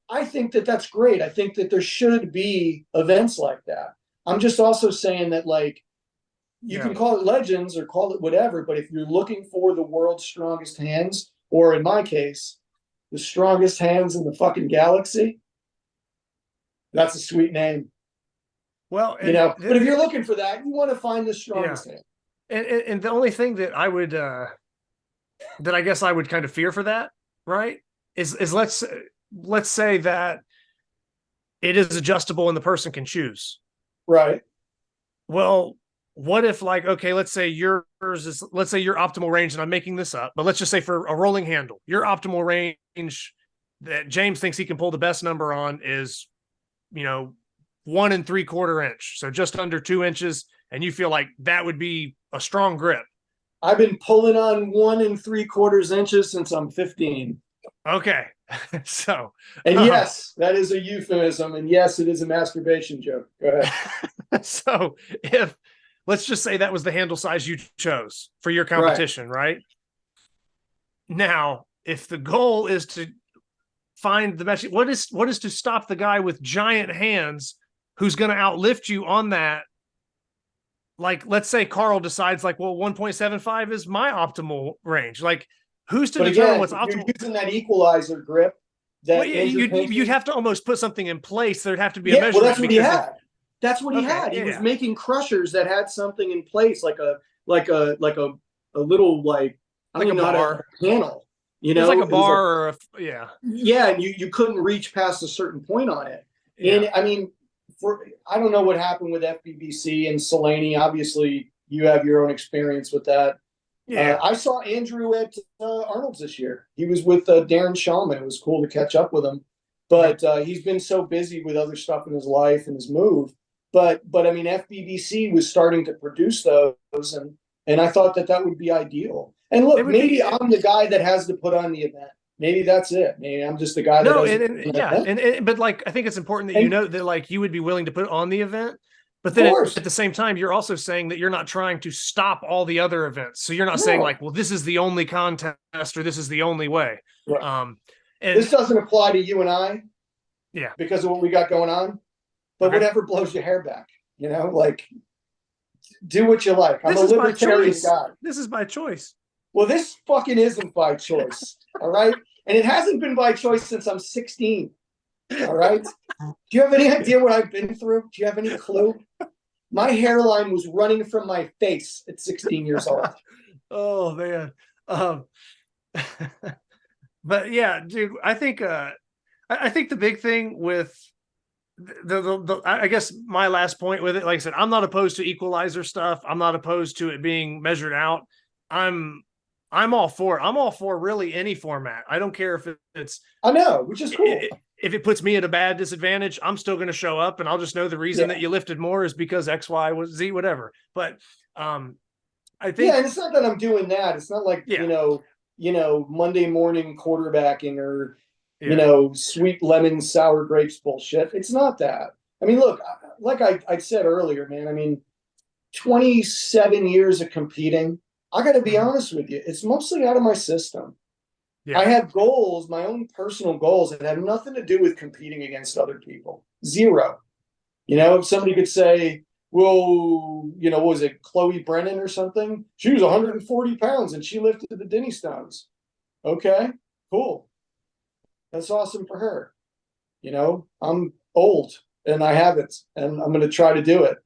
I think that that's great. I think that there should be events like that. I'm just also saying that, like, you can call it Legends or call it whatever, but if you're looking for the world's strongest hands, or in my case, the strongest hands in the fucking galaxy, that's a sweet name. Well, but if you're looking for that, you want to find the strongest hand. And the only thing that I would, that I guess I would kind of fear for that, right, is let's say that it is adjustable and the person can choose. Right. Well, what if, like, okay, let's say your optimal range, and I'm making this up, but let's just say for a rolling handle, your optimal range that James thinks he can pull the best number on is, 1 3/4 inch. So just under 2 inches. And you feel like that would be a strong grip. I've been pulling on 1 3/4 inches since I'm 15. Okay. So. And yes, that is a euphemism. And yes, it is a masturbation joke. Go ahead. So let's just say that was the handle size you chose for your competition, right? Now, if the goal is to find the best, what is to stop the guy with giant hands who's going to outlift you on that? Like, let's say Carl decides, like, well, 1.75 is my optimal range. Like, who's to determine what's optimal? You're using that equalizer grip. You'd have to almost put something in place. There'd have to be a measurement. Well, that's what he had. That's what he had. He was making crushers that had something in place, like a little, like a bar panel. It was like a bar, Yeah, and you couldn't reach past a certain point on it. Yeah. And I mean, I don't know what happened with FBBC and Selaney. Obviously, you have your own experience with that. Yeah, I saw Andrew at Arnold's this year. He was with Darren Shulman. It was cool to catch up with him, but he's been so busy with other stuff in his life and his move. But I mean, FBBC was starting to produce those, and I thought that would be ideal. And look, maybe I'm the guy that has to put on the event. Maybe that's it. Maybe I'm just the guy that but like, I think it's important that that, like, you would be willing to put on the event, but then at the same time, you're also saying that you're not trying to stop all the other events. So you're not saying, like, well, this is the only contest or this is the only way. Right. And this doesn't apply to you and I, because of what we got going on. But whatever blows your hair back, like, do what you like. I'm a libertarian guy. This is by choice. Well, this fucking isn't by choice. All right. And it hasn't been by choice since I'm 16. All right. Do you have any idea what I've been through? Do you have any clue? My hairline was running from my face at 16 years old. Oh, man. But yeah, dude, I think the big thing with I guess my last point with it, like I said, I'm not opposed to equalizer stuff. I'm not opposed to it being measured out. I'm I'm all for it. I'm all for really any format. I don't care if it's I know, which is cool. If it puts me at a bad disadvantage, I'm still going to show up, and I'll just know the reason that you lifted more is because X, Y, was Z, whatever. But I think and it's not that I'm doing that. It's not like you know Monday morning quarterbacking or you know sweet lemon sour grapes bullshit. It's not that. I mean, look, like I said earlier, man. I mean, 27 years of competing. I got to be honest with you. It's mostly out of my system. I have goals, my own personal goals that have nothing to do with competing against other people. Zero. You know, if somebody could say, well, you know, what was it, Chloe Brennan or something? She was 140 pounds and she lifted the Denny Stones. Okay, cool. That's awesome for her. You know, I'm old and I haven't, and I'm going to try to do it.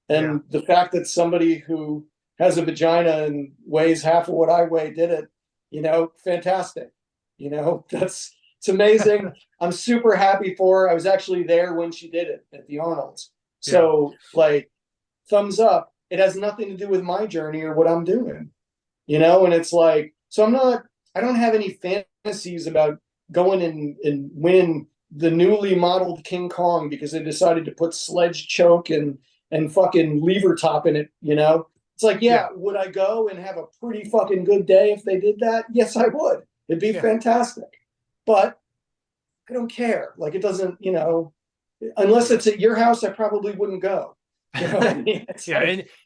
And the fact that somebody who has a vagina and weighs half of what I weigh did it, you know, fantastic. You know, it's amazing. I'm super happy for her. I was actually there when she did it at the Arnold's. So like, thumbs up. It has nothing to do with my journey or what I'm doing, you know? And it's like, so I don't have any fantasies about going and winning the newly modeled King Kong because they decided to put sledge choke and fucking lever top in it, you know? It's like, would I go and have a pretty fucking good day if they did that? Yes, I would. It'd be fantastic. But I don't care. Like, it doesn't, you know, unless it's at your house, I probably wouldn't go. You know what I mean?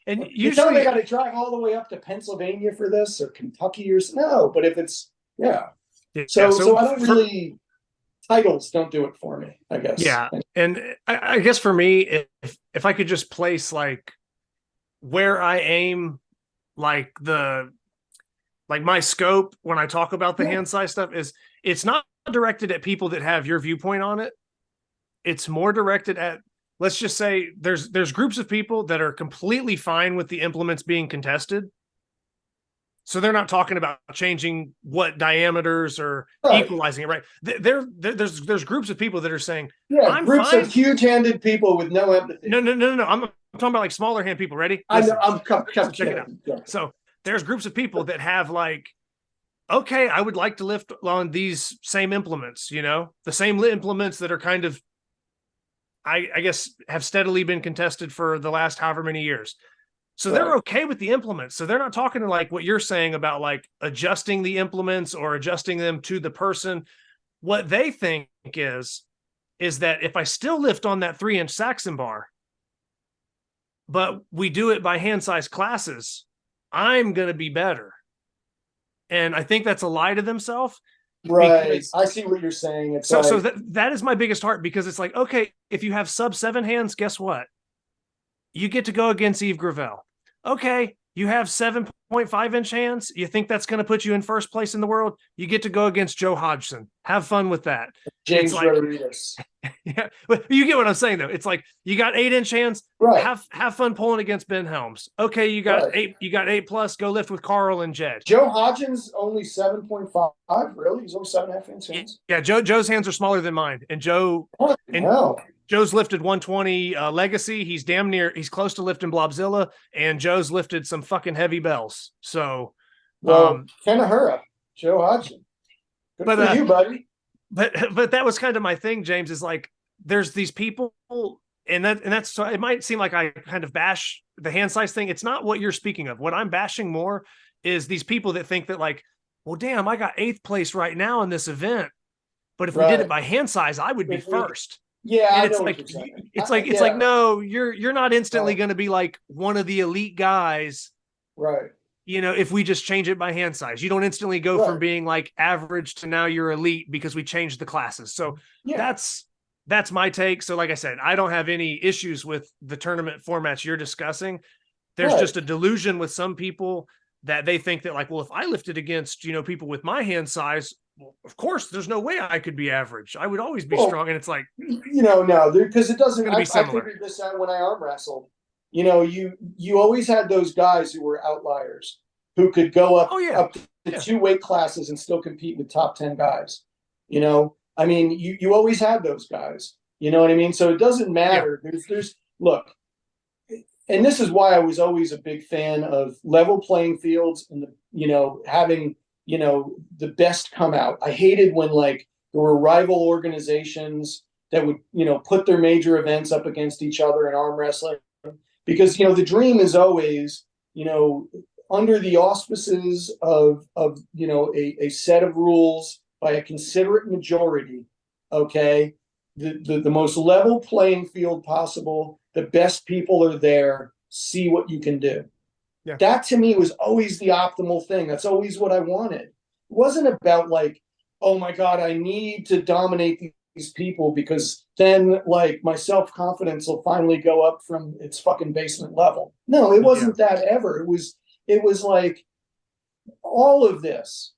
And you tell me I got to drive all the way up to Pennsylvania for this or Kentucky or no, but if it's, So I don't really, titles don't do it for me, I guess. Yeah. And I guess for me, if I could just place like where I aim, like my scope when I talk about the hand size stuff is it's not directed at people that have your viewpoint on it. It's more directed at, let's just say there's groups of people that are completely fine with the implements being contested. So they're not talking about changing what diameters or equalizing it, right? There's groups of people that are saying, I'm groups fine. Of huge-handed people with no empathy. No. I'm talking about like smaller hand people. Ready? Listen, I know. So check it out. Yeah. So there's groups of people that have like, okay, I would like to lift on these same implements, you know, the same implements that are kind of, I guess, have steadily been contested for the last however many years. So they're okay with the implements. So they're not talking to like what you're saying about like adjusting the implements or adjusting them to the person. What they think is that if I still lift on that 3-inch Saxon bar, but we do it by hand size classes, I'm going to be better. And I think that's a lie to themselves. Right. I see what you're saying. It's so that is my biggest heart, because it's like, okay, if you have sub 7 hands, guess what? You get to go against Yves Gravel. Okay, you have 7.5-inch hands. You think that's going to put you in first place in the world? You get to go against Joe Hodgson. Have fun with that. James Retarides. Yeah, but you get what I'm saying though. It's like you got 8-inch hands. Right. Have fun pulling against Ben Helms. Okay, you got 8. You got 8+. Go lift with Carl and Jed. Joe Hodgson's only 7.5. Really? He's only 7.5-inch hands. Yeah, Joe's hands are smaller than mine, and Joe's lifted 120 Legacy. He's he's close to lifting Blobzilla, and Joe's lifted some fucking heavy bells. So, Kanahura, Joe Hodgson. Good for you, buddy. But that was kind of my thing, James, is like, there's these people, and that's, so it might seem like I kind of bash the hand size thing. It's not what you're speaking of. What I'm bashing more is these people that think that like, well, damn, I got 8th place right now in this event, but if we did it by hand size, I would be first. Yeah, and it's like no, you're not instantly going to be like one of the elite guys, right? You know, if we just change it by hand size, you don't instantly go from being like average to now you're elite because we changed the classes. So that's my take. So like I said, I don't have any issues with the tournament formats you're discussing. There's just a delusion with some people that they think that like, well, if I lifted against, you know, people with my hand size, well, of course, there's no way I could be average. I would always be strong. And it's like, you know, no, because it doesn't. I similar. figured this out when I arm wrestled. You know, you always had those guys who were outliers who could go up Yeah. 2 weight classes and still compete with top 10 guys. You know, I mean, you always had those guys. You know what I mean? So it doesn't matter. There's look, and this is why I was always a big fan of level playing fields and having the best come out. I hated when like there were rival organizations that would put their major events up against each other in arm wrestling, because the dream is always under the auspices of a set of rules by a considerate majority. Okay, the most level playing field possible. The best people are there. See what you can do. Yeah. That to me was always the optimal thing. That's always what I wanted. It wasn't about like, oh my God, I need to dominate these people because then like my self-confidence will finally go up from its fucking basement level. No, it wasn't that ever. It was like all of this,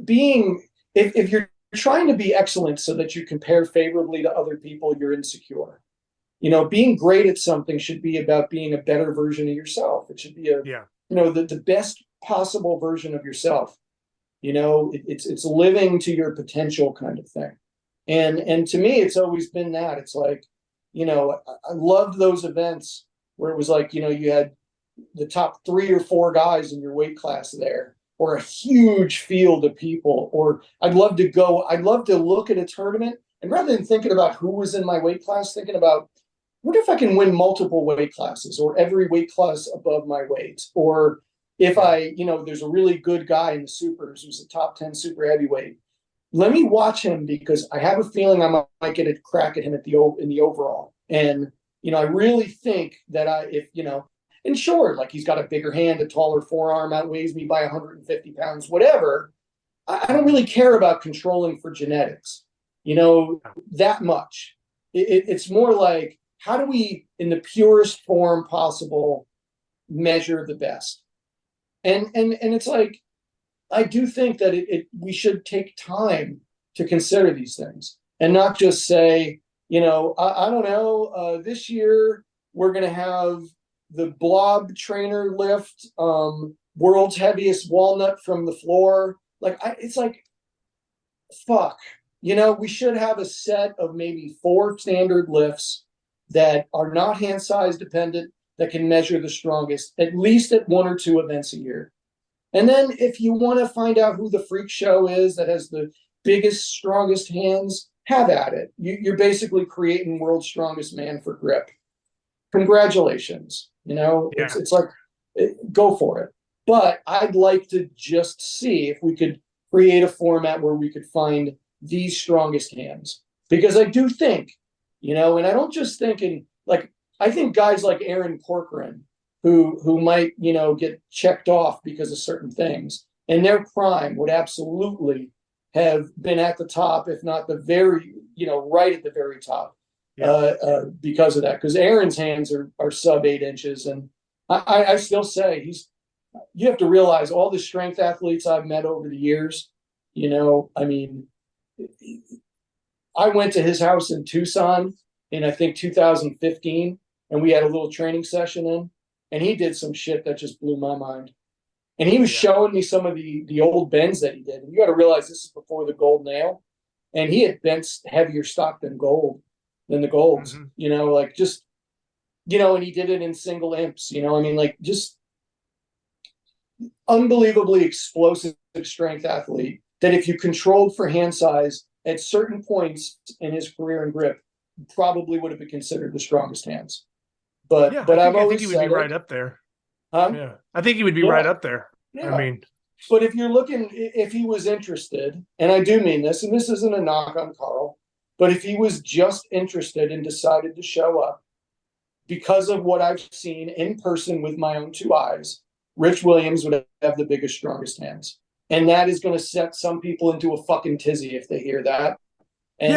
being, if you're trying to be excellent so that you compare favorably to other people, you're insecure. Being great at something should be about being a better version of yourself. It should be the best possible version of yourself. It's living to your potential kind of thing. And to me, it's always been that. It's like, I loved those events where it was like, you had the top 3 or 4 guys in your weight class there, or a huge field of people. Or I'd love to look at a tournament, and rather than thinking about who was in my weight class, thinking about, what if I can win multiple weight classes, or every weight class above my weight? Or if there's a really good guy in the supers who's a top 10 super heavyweight, let me watch him because I have a feeling I might get a crack at him in the overall. And, I really think that and sure, like he's got a bigger hand, a taller forearm, outweighs me by 150 pounds, whatever. I don't really care about controlling for genetics, that much. It's more like, how do we, in the purest form possible, measure the best? And it's like, I do think that we should take time to consider these things and not just say, I don't know, this year we're going to have the blob trainer lift world's heaviest walnut from the floor. It's like, fuck, we should have a set of maybe 4 standard lifts that are not hand size dependent, that can measure the strongest, at least at 1 or 2 events a year. And then if you want to find out who the freak show is that has the biggest, strongest hands, have at it. You're basically creating world's strongest man for grip. Congratulations. It's like, go for it. But I'd like to just see if we could create a format where we could find these strongest hands. Because I do think, and I don't just think I think guys like Aaron Corcoran, who might, get checked off because of certain things, in their prime would absolutely have been at the top, if not the very, right at the very top, because of that. Because Aaron's hands are sub 8 inches. And I still say you have to realize all the strength athletes I've met over the years, I mean, I went to his house in Tucson in, I think, 2015, and we had a little training session in, and he did some shit that just blew my mind. And he was showing me some of the old bends that he did. And you got to realize this is before the gold nail, and he had bent heavier stock than the golds, just, and he did it in single imps, just unbelievably explosive strength athlete that if you controlled for hand size at certain points in his career and grip, probably would have been considered the strongest hands. But I think he would be right up there. Yeah, I think he would be right up there. Yeah. I mean, but if you're looking, if he was interested, and I do mean this, and this isn't a knock on Carl, but if he was just interested and decided to show up, because of what I've seen in person with my own 2 eyes, Rich Williams would have the biggest, strongest hands. And that is going to set some people into a fucking tizzy if they hear that. And,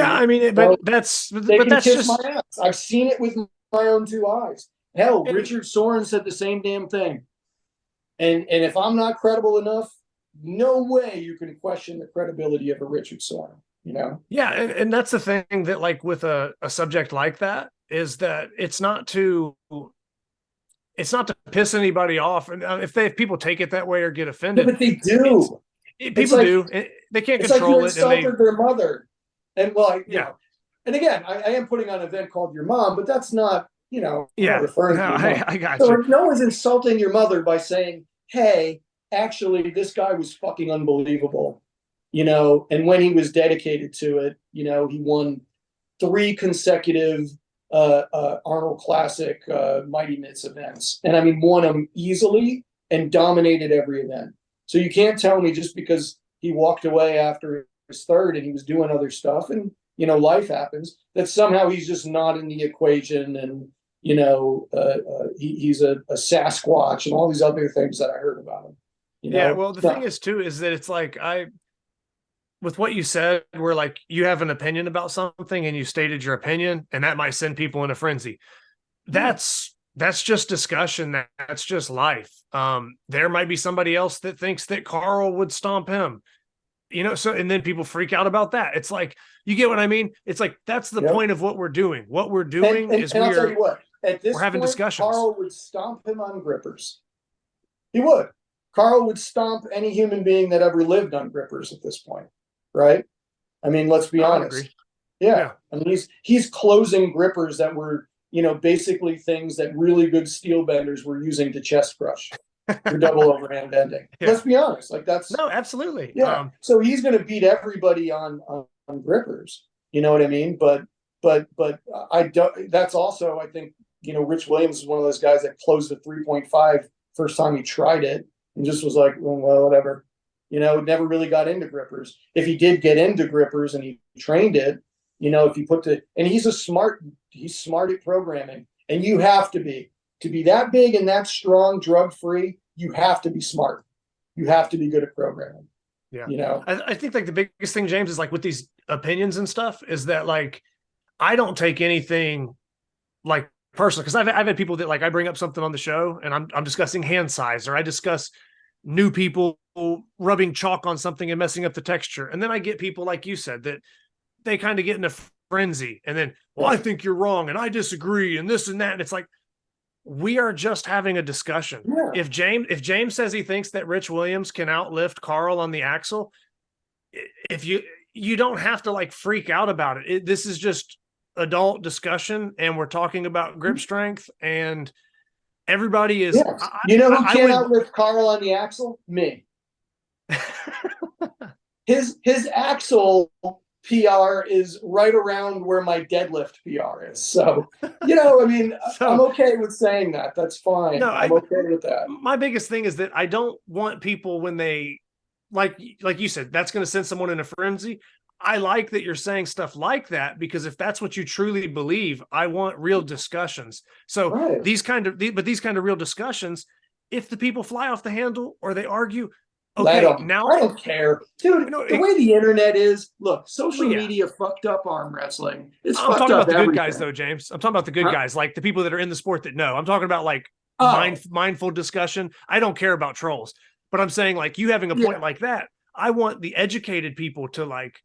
that's kiss just my ass. I've seen it with my own 2 eyes. Hell, Richard Soren said the same damn thing. And if I'm not credible enough, no way you can question the credibility of a Richard Soren, Yeah, and that's the thing that, like, with a subject like that, is that it's not to it's not to piss anybody off. And if people take it that way or get Yeah, offended, but they do. people like, do. They can't It's like control you it. And insulted their mother. And well, you Yeah. know, and again, I am putting on an event called Your Mom, but that's not, I'm not yeah, referring no, to your mom. I got So you. no one's insulting your mother by saying, hey, actually, this guy was fucking unbelievable, and when he was dedicated to it, he won 3 consecutive Arnold Classic Mighty Mitts events. And I mean, won them easily and dominated every event. So you can't tell me just because he walked away after his third and he was doing other stuff and, life happens, that somehow he's just not in the equation and, he's a Sasquatch and all these other things that I heard about him. Yeah. Well, the thing is too, is that it's like, with what you said, where like you have an opinion about something and you stated your opinion, and that might send people in a frenzy. That's just discussion. That's just life. There might be somebody else that thinks that Carl would stomp him, so, and then people freak out about that. It's like, you get what I mean? It's like, that's the point of what we're doing. What we're doing is I'll tell you what, at this we're having point, discussions. Carl would stomp him on grippers. He would. Carl would stomp any human being that ever lived on grippers at this point. Right? I mean, let's be honest. Agree. Yeah. I mean, he's closing grippers that were, basically things that really good steel benders were using to chest crush for double overhand bending. Yeah. Let's be honest. Like that's no, absolutely. Yeah. So he's going to beat everybody on grippers. You know what I mean? But I don't. That's also, I think, Rich Williams is one of those guys that closed a 3.5 first time he tried it and just was like, well, whatever. Never really got into grippers. If he did get into grippers and he trained it, if you and he's smart at programming, and you have to be that big and that strong, drug free. You have to be smart. You have to be good at programming. Yeah. I think like the biggest thing, James, is like with these opinions and stuff is that like, I don't take anything like personal, because I've had people that like, I bring up something on the show and I'm discussing hand size, or I discuss new people rubbing chalk on something and messing up the texture. And then I get people like you said that they kind of get in a frenzy and then, well, I think you're wrong and I disagree and this and that. And it's like, we are just having a discussion. Yeah. If James says he thinks that Rich Williams can outlift Carl on the axle, if you don't have to like freak out about it. This is just adult discussion, and we're talking about grip strength, and everybody is. Yes. Who can't outlift Carl on the axle? Me. His axle PR is right around where my deadlift PR is. So, I mean, I'm okay with saying that. That's fine. No, I'm okay with that. My biggest thing is that I don't want people when they, like you said, that's going to send someone in a frenzy. I like that you're saying stuff like that, because if that's what you truly believe, I want real discussions. So these kind of real discussions, if the people fly off the handle or they argue, okay, I don't care, dude. The way the internet is, look, social media fucked up arm wrestling. I'm talking about the good guys, though, James. I'm talking about the good guys, like the people that are in the sport that know. I'm talking about like mindful discussion. I don't care about trolls, but I'm saying like you having a point like that. I want the educated people to like,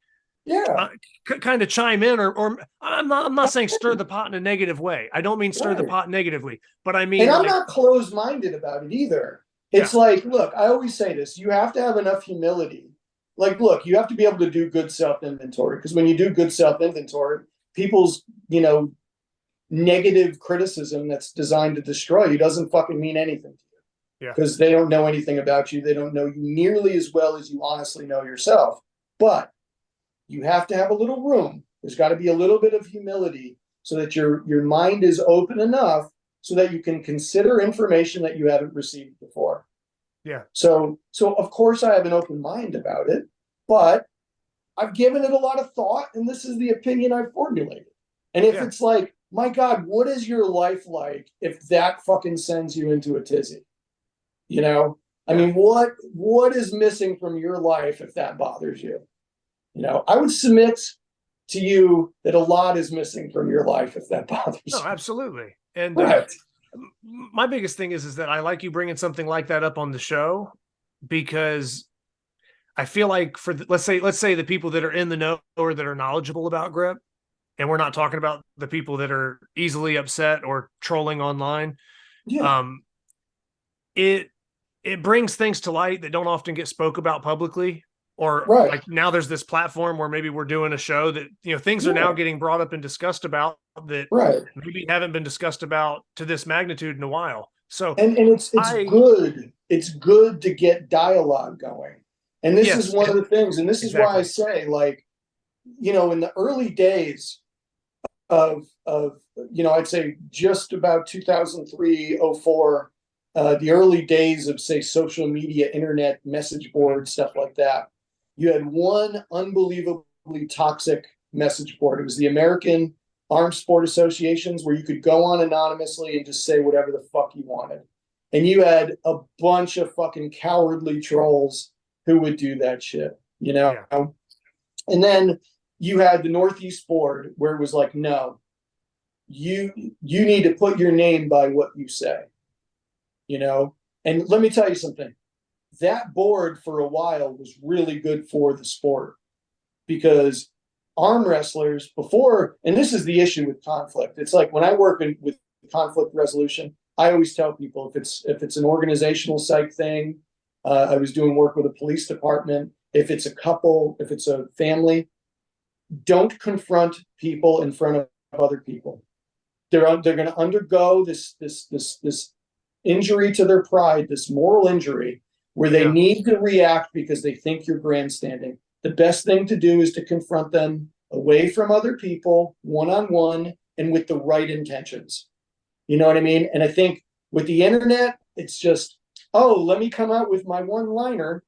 kind of chime in, or I'm not saying stir the pot in a negative way. I don't mean stir the pot negatively, but I mean, and I'm not closed-minded about it either. It's like, look, I always say this, you have to have enough humility. Like, look, you have to be able to do good self-inventory, because when you do good self-inventory, people's, negative criticism that's designed to destroy you doesn't fucking mean anything to you. Yeah. Because they don't know anything about you. They don't know you nearly as well as you honestly know yourself. But you have to have a little room. There's got to be a little bit of humility so that your mind is open enough so that you can consider information that you haven't received before. Yeah. So of course I have an open mind about it, but I've given it a lot of thought, and this is the opinion I've formulated. And if it's like, my God, what is your life like if that fucking sends you into a tizzy? I mean, what is missing from your life if that bothers you? I would submit to you that a lot is missing from your life if that bothers you. No, absolutely. And my biggest thing is that I like you bringing something like that up on the show, because I feel like for let's say the people that are in the know or that are knowledgeable about grip, and we're not talking about the people that are easily upset or trolling online. Yeah. It brings things to light that don't often get spoke about publicly. Or Right. like now there's this platform where maybe we're doing a show that, things are now getting brought up and discussed about that Right. maybe haven't been discussed about to this magnitude in a while. So And it's good. It's good to get dialogue going. And this is one of the things, and this is why I say, like, in the early days of I'd say just about 2003, 04, the early days of, say, social media, internet, message board, stuff like that, you had one unbelievably toxic message board. It was the American Armed Sport Associations, where you could go on anonymously and just say whatever the fuck you wanted. And you had a bunch of fucking cowardly trolls who would do that shit, Yeah. And then you had the Northeast board, where it was like, no, you need to put your name by what you say, And let me tell you something. That board for a while was really good for the sport, because arm wrestlers before, and this is the issue with conflict. It's like when I work with conflict resolution, I always tell people, if it's an organizational psych thing, I was doing work with a police department. If it's a couple, if it's a family, don't confront people in front of other people. They're going to undergo this injury to their pride, this moral injury, where they need to react because they think you're grandstanding. The best thing to do is to confront them away from other people, one-on-one, and with the right intentions. You know what I mean? And I think with the internet, it's just, let me come out with my one-liner.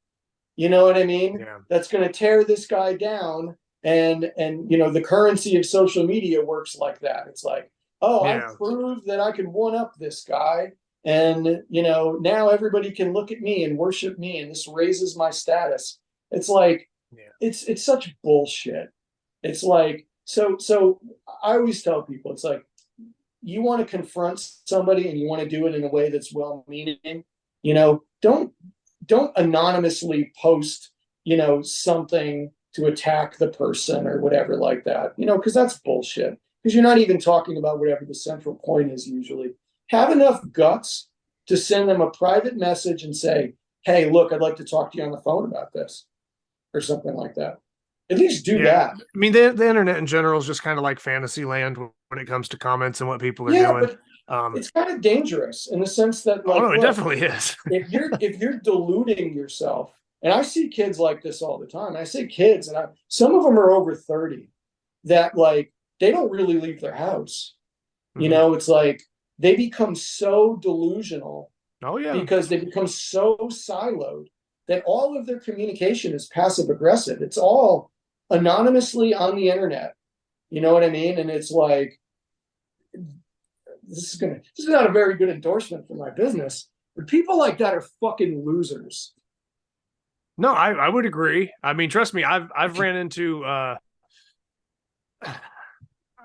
You know what I mean? Yeah. That's going to tear this guy down. And the currency of social media works like that. It's like, I proved that I could one-up this guy. And, now everybody can look at me and worship me, and this raises my status. It's like, it's such bullshit. It's like, so I always tell people, it's like, you want to confront somebody and you want to do it in a way that's well-meaning, don't anonymously post, something to attack the person or whatever like that, because that's bullshit. Because you're not even talking about whatever the central point is usually. Have enough guts to send them a private message and say, hey, look, I'd like to talk to you on the phone about this, or something like that. At least do that. I mean, the internet in general is just kind of like fantasy land when it comes to comments and what people are doing. But it's kind of dangerous in the sense that, like, it definitely is. if you're deluding yourself, and I see kids like this all the time. I say kids, and some of them are over 30, that, like, they don't really leave their house. Mm-hmm. It's like they become so delusional. Oh yeah, because they become so siloed that all of their communication is passive aggressive. It's all anonymously on the internet. You know what I mean? And it's like, this is not a very good endorsement for my business, but people like that are fucking losers. No, I would agree. I mean, trust me, I've ran into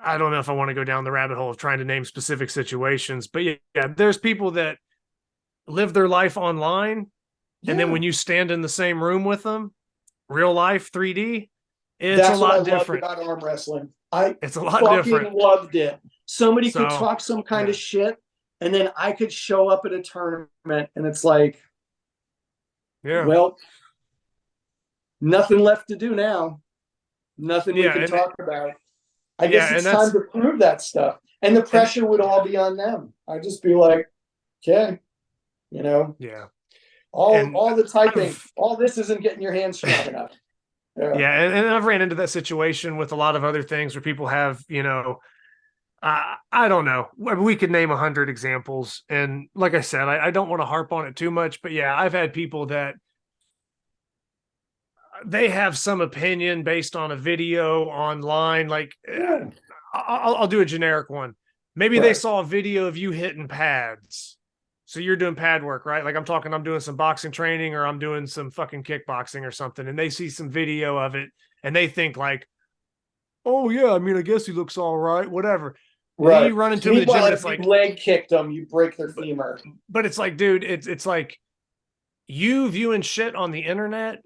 I don't know if I want to go down the rabbit hole of trying to name specific situations, but yeah, there's people that live their life online, and then when you stand in the same room with them, real life 3D, it's a lot different. That's what I loved about arm wrestling. It's a lot different. Loved it. Somebody could talk some kind of shit, and then I could show up at a tournament, and it's like, well, nothing left to do now. Nothing we can talk about. I guess it's time to prove that stuff. And the pressure would all be on them. I'd just be like, okay, Yeah. All the typing, all this isn't getting your hands strong enough. Yeah. And I've ran into that situation with a lot of other things where people have, I don't know. We could name 100 examples. And like I said, I don't want to harp on it too much, but yeah, I've had people that they have some opinion based on a video online. Like, I'll do a generic one. Maybe they saw a video of you hitting pads. So you're doing pad work, right? Like I'm doing some boxing training, or I'm doing some fucking kickboxing or something. And they see some video of it and they think like, oh yeah, I mean, I guess he looks all right, whatever. Right. Then you run into the gym, and it's like like leg kicked them, you break their femur. But it's like, dude, it's like you viewing shit on the internet.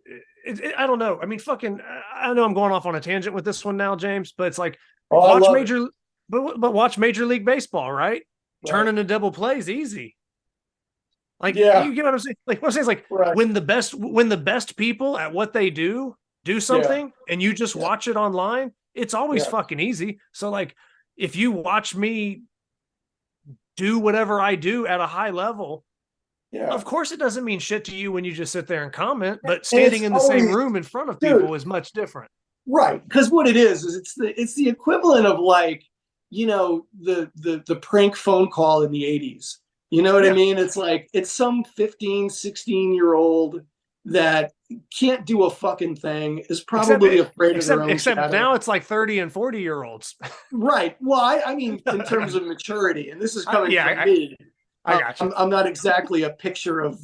I don't know. I mean, fucking, I know I'm going off on a tangent with this one now, James, but it's like watch Major League Baseball, right? Turning a double play is easy. Like, Yeah. you get what I'm saying? Like, what I'm saying is, like, Right. when the best people at what they do something, and you just watch it online, it's always fucking easy. So, like, if you watch me do whatever I do at a high level, of course it doesn't mean shit to you when you just sit there and comment, but standing in the same room in front of people is much different. Right. Because what it is it's the equivalent of, like, you know, the prank phone call in the 80s. You know what I mean? It's like, it's some 15, 16-year-old that can't do a fucking thing, is probably afraid of their own except shadow. now it's like 30 and 40-year-olds. Right. Well, I mean, in terms of maturity, and this is coming from me. I got you. I'm not exactly a picture of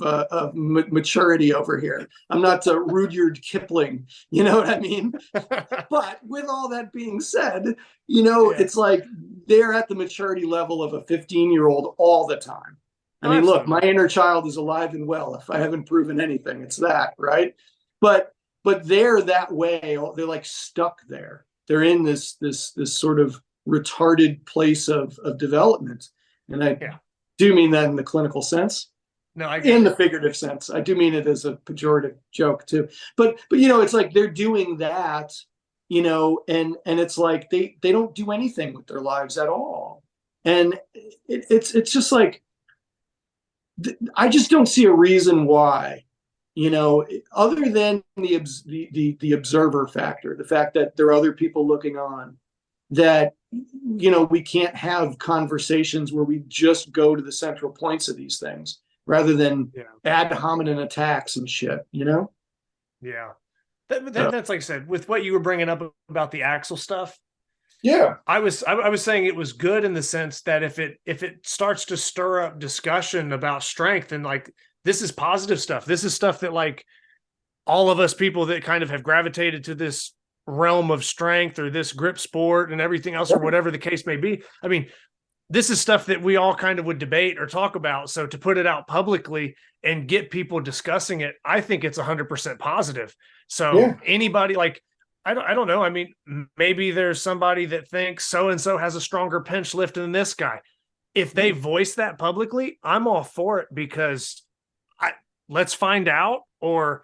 maturity over here. I'm not Rudyard Kipling. You know what I mean? But with all that being said, you know, it's like they're at the maturity level of a 15-year-old all the time. I mean, look, my inner child is alive and well. If I haven't proven anything, it's that, right? But they're that way. They're like stuck there. They're in this sort of retarded place of development. And I do mean that in the clinical sense. No, in the figurative sense. I do mean it as a pejorative joke too. But you know, it's like they're doing that, you know, and it's like they don't do anything with their lives at all. And it's just like, I just don't see a reason why, you know, other than the observer factor, the fact that there are other people looking on, that, you know, we can't have conversations where we just go to the central points of these things rather than ad hominem attacks and shit, you know? Yeah. That's, like I said, with what you were bringing up about the axle stuff. Yeah. I was saying it was good in the sense that if it starts to stir up discussion about strength, and like, this is positive stuff. This is stuff that, like, all of us people that kind of have gravitated to this realm of strength or this grip sport and everything else, or whatever the case may be. I mean, this is stuff that we all kind of would debate or talk about. So to put it out publicly and get people discussing it, I think it's 100% positive. So anybody, like, I don't know. I mean, maybe there's somebody that thinks so-and-so has a stronger bench lift than this guy. If they voice that publicly, I'm all for it, because let's find out. Or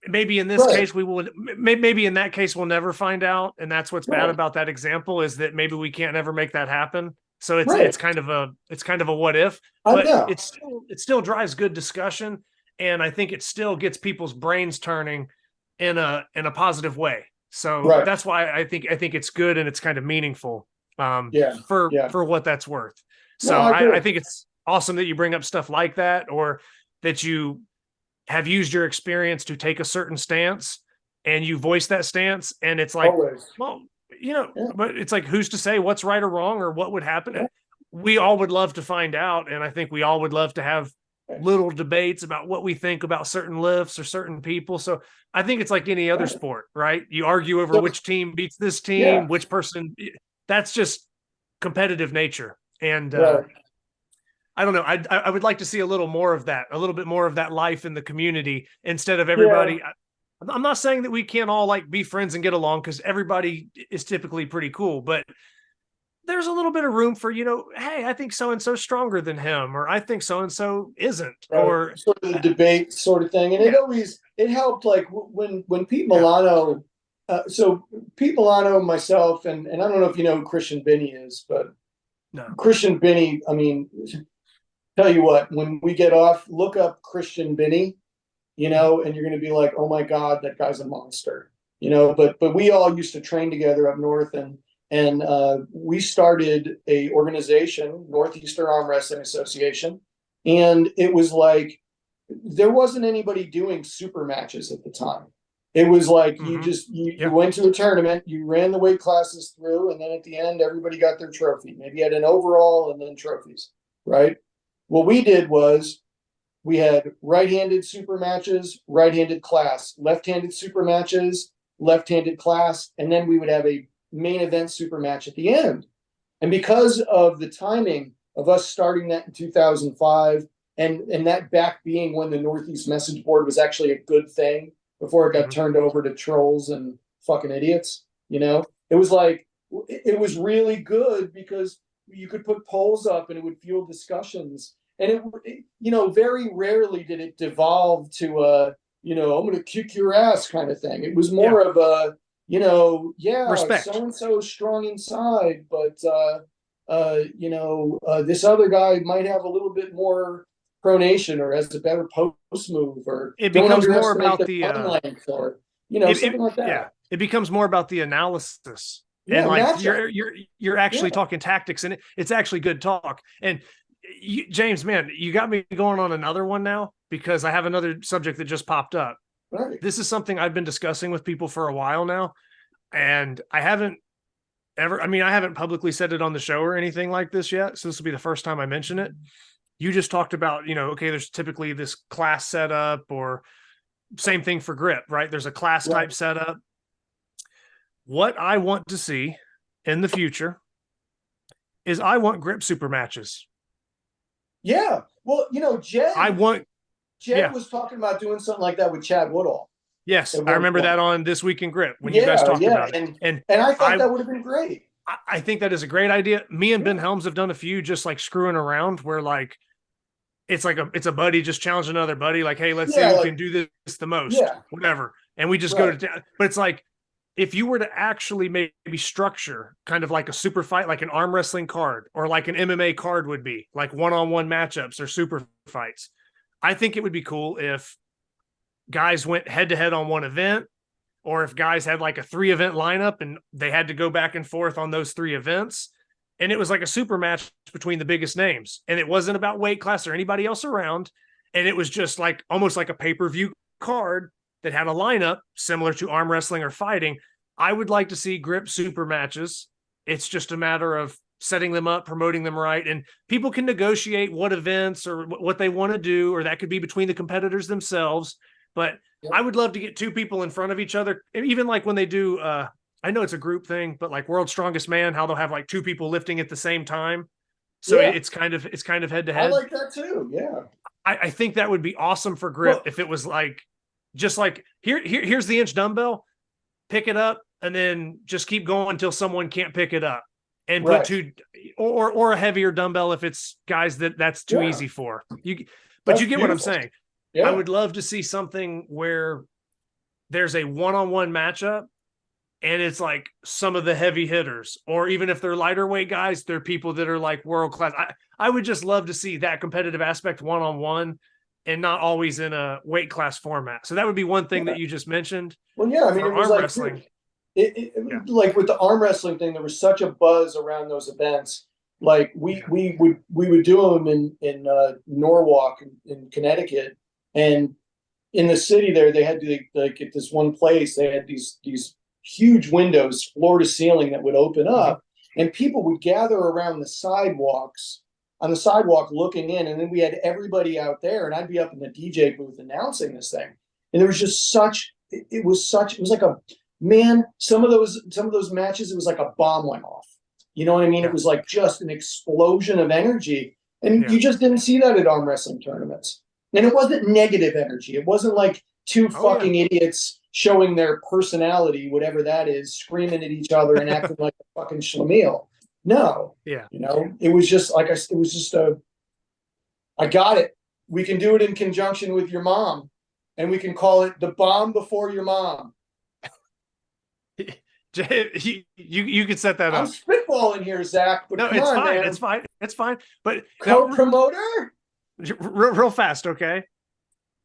maybe in this case, maybe in that case, we'll never find out. And that's what's bad about that example, is that maybe we can't ever make that happen. So it's kind of a what if, but it still drives good discussion. And I think it still gets people's brains turning in a positive way. So that's why I think it's good, and it's kind of meaningful for what that's worth. So I think it's awesome that you bring up stuff like that, or that you have used your experience to take a certain stance and you voice that stance. And it's like, well, you know, but it's like, who's to say what's right or wrong or what would happen? We all would love to find out. And I think we all would love to have little debates about what we think about certain lifts or certain people. So I think it's like any other sport, right? You argue over which team beats this team, which person. That's just competitive nature. And I don't know. I would like to see a little more of that, a little bit more of that life in the community, instead of everybody. I'm not saying that we can't all, like, be friends and get along, because everybody is typically pretty cool, but there's a little bit of room for, you know, hey, I think so-and-so stronger than him, or I think so-and-so isn't, or sort of the debate sort of thing. And it helped, like, when Pete Milano, so Pete Milano, myself, and I don't know if you know who Christian Binney is, but Christian Binney, I mean, tell you what, when we get off, look up Christian Binney, you know, and you're going to be like, oh my God, that guy's a monster, you know. But we all used to train together up north, and we started a organization, Northeastern Arm Wrestling Association, and it was like, there wasn't anybody doing super matches at the time. It was like, you went to a tournament, you ran the weight classes through, and then at the end, everybody got their trophy. Maybe you had an overall and then trophies, right? What we did was, we had right-handed super matches, right-handed class, left-handed super matches, left-handed class, and then we would have a main event super match at the end. And because of the timing of us starting that in 2005, and that back being when the Northeast message board was actually a good thing before it got turned over to trolls and fucking idiots, you know, it was like, it was really good because you could put polls up and it would fuel discussions. And very rarely did it devolve to I'm going to kick your ass kind of thing. It was more of a, respect. so-and-so is strong inside, but, this other guy might have a little bit more pronation or has a better post move, or it becomes more about the length, or, something like that. Yeah, it becomes more about the analysis. Yeah, and like matchup. you're actually talking tactics, and it's actually good talk. And James, man, you got me going on another one now, because I have another subject that just popped up. Right. This is something I've been discussing with people for a while now, and I haven't publicly said it on the show or anything like this yet. So this will be the first time I mention it. You just talked about, okay, there's typically this class setup, or same thing for grip, right? There's a class type setup. What I want to see in the future is I want grip super matches. Yeah. Well, Jed was talking about doing something like that with Chad Woodall. Yes, I remember that on This Week in Grip when you guys talked about it. And I thought that would have been great. I think that is a great idea. Me and Ben Helms have done a few just like screwing around where like it's a buddy just challenging another buddy, like, hey, let's see who can do this the most, whatever. And we just go to, but it's like, if you were to actually maybe structure kind of like a super fight, like an arm wrestling card or like an MMA card would be, like one-on-one matchups or super fights, I think it would be cool if guys went head-to-head on one event, or if guys had like a 3-event lineup and they had to go back and forth on those 3 events. And it was like a super match between the biggest names. And it wasn't about weight class or anybody else around. And it was just like almost like a pay-per-view card that had a lineup similar to arm wrestling or fighting. I would like to see grip super matches. It's just a matter of setting them up, promoting them right. And people can negotiate what events or what they want to do, or that could be between the competitors themselves. But I would love to get 2 people in front of each other. Even like when they do, I know it's a group thing, but like World's Strongest Man, how they'll have like 2 people lifting at the same time. So it's kind of head to head. I like that too. Yeah. I think that would be awesome for grip if it was like, just like here's the inch dumbbell, pick it up, and then just keep going until someone can't pick it up, and put 2 or a heavier dumbbell if it's guys that's too easy for you. But you get what I'm saying. Yeah. I would love to see something where there's a one-on-one matchup and it's like some of the heavy hitters, or even if they're lighter weight guys, they're people that are like world class. I would just love to see that competitive aspect one-on-one, and not always in a weight class format. So that would be one thing that you just mentioned. Well, yeah, I mean, it was arm like wrestling. Like with the arm wrestling thing, there was such a buzz around those events. Like we would do them in Norwalk in Connecticut, and in the city there, they had to, like at this one place, they had these huge windows, floor to ceiling, that would open up, and people would gather around the sidewalks. On the sidewalk looking in, and then we had everybody out there, and I'd be up in the DJ booth announcing this thing. And there was just it was like a, man, some of those matches, it was like a bomb went off. You know what I mean? It was like just an explosion of energy. And you just didn't see that at arm wrestling tournaments. And it wasn't negative energy. It wasn't like 2 fucking idiots showing their personality, whatever that is, screaming at each other and acting like a fucking schlemiel. No. Yeah. It was just like, I got it. We can do it in conjunction with your mom, and we can call it the bomb before your mom. You could set that up. I'm spitballing here, Zach. But no, it's fine. Man. It's fine. It's fine. But co-promoter? Real fast, okay?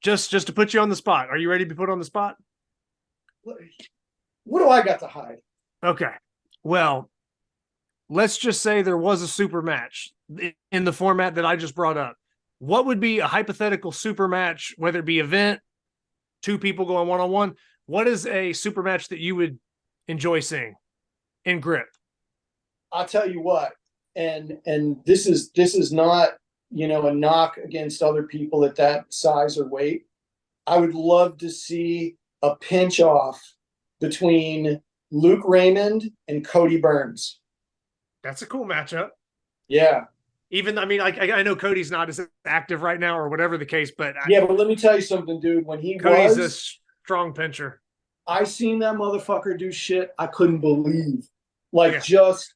Just to put you on the spot. Are you ready to be put on the spot? What do I got to hide? Okay. Well, let's just say there was a super match in the format that I just brought up. What would be a hypothetical super match, whether it be event, 2 people going one-on-one? What is a super match that you would enjoy seeing in grip? I'll tell you what, and this is not, a knock against other people at that size or weight. I would love to see a pinch off between Luke Raymond and Cody Burns. That's a cool matchup. Yeah. Even, I mean, I know Cody's not as active right now or whatever the case, but but let me tell you something, dude. When Cody's a strong pincher. I seen that motherfucker do shit I couldn't believe. Just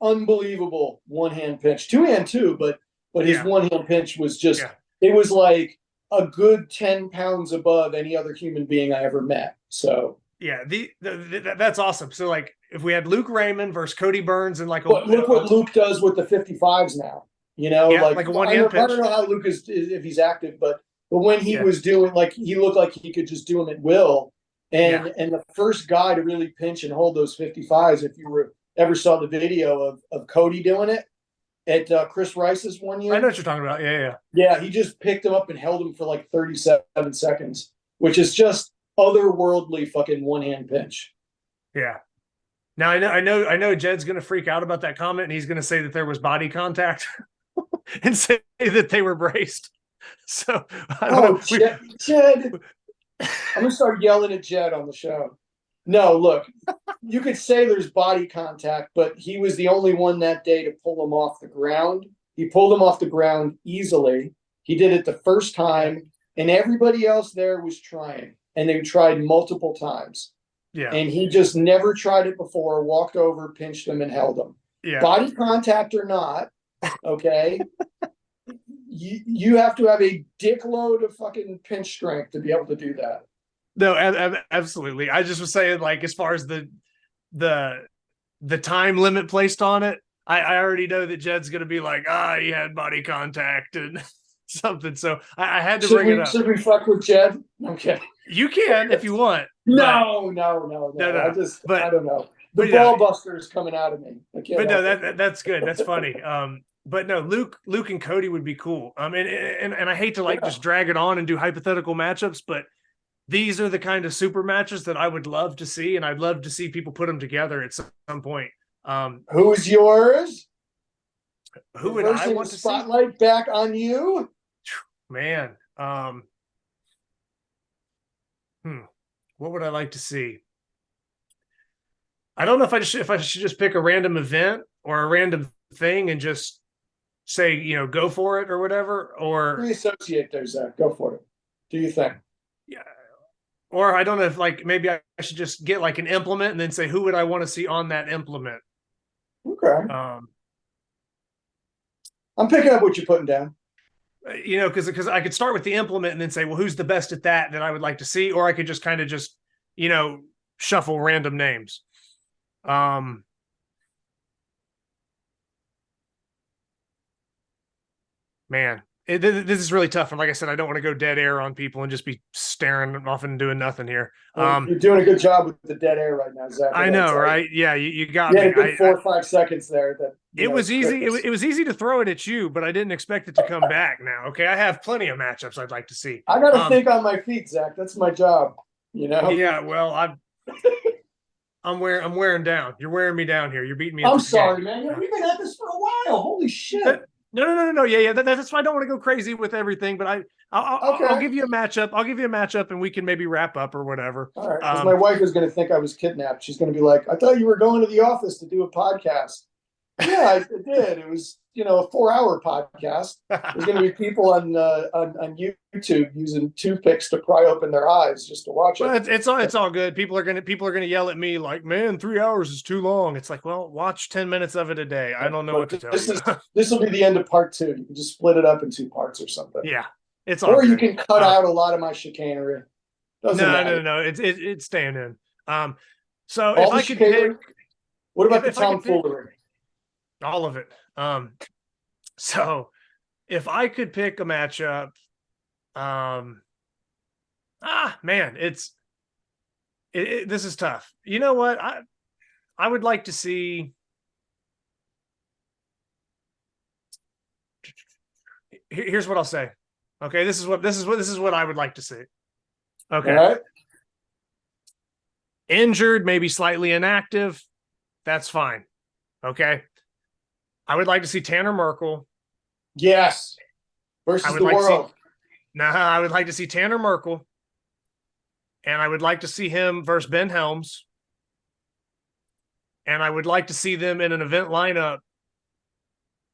unbelievable one-hand pinch. 2-hand too, but but his Yeah. one hand pinch was just, Yeah. it was like a good 10 pounds above any other human being I ever met. So Yeah, that's awesome. So like if we had Luke Raymond versus Cody Burns and like but look what Luke does with the 55s now. You know, Yeah, like like a one-hand I don't pinch. know how Luke is if he's active, but when he Yeah. was doing, like, he looked like he could just do them at will. And Yeah. and the first guy to really pinch and hold those 55s, if you ever saw the video of Cody doing it at Chris Rice's one year. I know what you're talking about. Yeah. Yeah, he just picked him up and held him for like 37 seconds, which is just otherworldly fucking one-hand pinch. Yeah. Now I know Jed's gonna freak out about that comment and he's gonna say that there was body contact and say that they were braced. So I don't know. Jed. I'm gonna start yelling at Jed on the show. No, look, you could say there's body contact, but he was the only one that day to pull him off the ground. He pulled him off the ground easily. He did it the first time, and everybody else there was trying, and they tried multiple times. Yeah. And he just never tried it before, walked over, pinched him, and held him. Yeah. Body contact or not, okay? You have to have a dickload of fucking pinch strength to be able to do that. No, absolutely. I just was saying, like, as far as the time limit placed on it, I already know that Jed's going to be like, he had body contact and something. So I had to bring it up. Should we fuck with Jed? Okay. You can if you want. No. No. I don't know. The but, ball buster is coming out of me. But no, that's good. That's funny. But no, Luke and Cody would be cool. And I hate to just drag it on and do hypothetical matchups, but these are the kind of super matches that I would love to see, and I'd love to see people put them together at some point. Who's yours? Who would I want to spotlight back on you? Man, what would I like to see? I don't know if I should just pick a random event or a random thing and just say, go for it or whatever, or Free associate there, Zach. Go for it. Do you think? Yeah. Or I don't know if maybe I should just get like an implement and then say, who would I want to see on that implement? Okay. I'm picking up what you're putting down. Because I could start with the implement and then say, well, who's the best at that I would like to see? Or I could just kind of shuffle random names. Man, this is really tough. And like I said, I don't want to go dead air on people and just be staring off and doing nothing here. You're doing a good job with the dead air right now, Zach. I know, right? Yeah, you got me. Yeah, a good 4 or 5 seconds there. It was easy. It was easy to throw it at you, but I didn't expect it to come back now. Okay, I have plenty of matchups I'd like to see. I got to think on my feet, Zach. That's my job. Yeah, well, I'm wearing down. You're wearing me down here. You're beating me. I'm sorry, man. We've been at this for a while. Holy shit. No. Yeah. That's why I don't want to go crazy with everything, but I'll give you a matchup. I'll give you a matchup, and we can maybe wrap up or whatever. All right. Because my wife is going to think I was kidnapped. She's going to be like, "I thought you were going to the office to do a podcast." Yeah, I did. It was, a 4-hour podcast. There's going to be people on YouTube using toothpicks to pry open their eyes just to watch it. Well, it's all good. People are gonna yell at me like, "Man, 3 hours is too long." It's like, well, watch 10 minutes of it a day. I don't know what to tell you. This will be the end of part 2. You can just split it up in 2 parts or something. Yeah, it's all. Or good. You can cut out a lot of my chicanery. No. It's staying in. So all if I could pick, what about the tomfoolery? All of it. So if I could pick a matchup, man, this is tough. You know what? I would like to see. Here's what I'll say. Okay, this is what I would like to see. Okay. All right. Injured, maybe slightly inactive. That's fine. Okay. I would like to see Tanner Merkel. Yes. Versus the world. I would like to see Tanner Merkel. And I would like to see him versus Ben Helms. And I would like to see them in an event lineup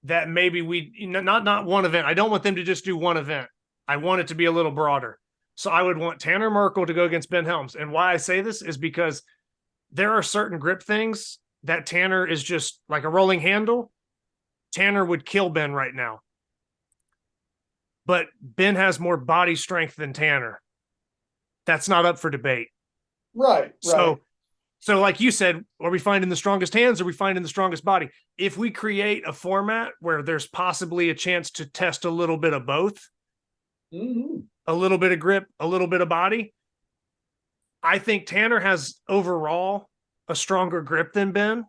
that maybe not one event. I don't want them to just do one event. I want it to be a little broader. So I would want Tanner Merkel to go against Ben Helms. And why I say this is because there are certain grip things that Tanner is just like a rolling handle. Tanner would kill Ben right now. but Ben has more body strength than Tanner. That's not up for debate. Right. So like you said, are we finding the strongest hands? Or are we finding the strongest body? If we create a format where there's possibly a chance to test a little bit of both, a little bit of grip, a little bit of body, I think Tanner has overall a stronger grip than Ben,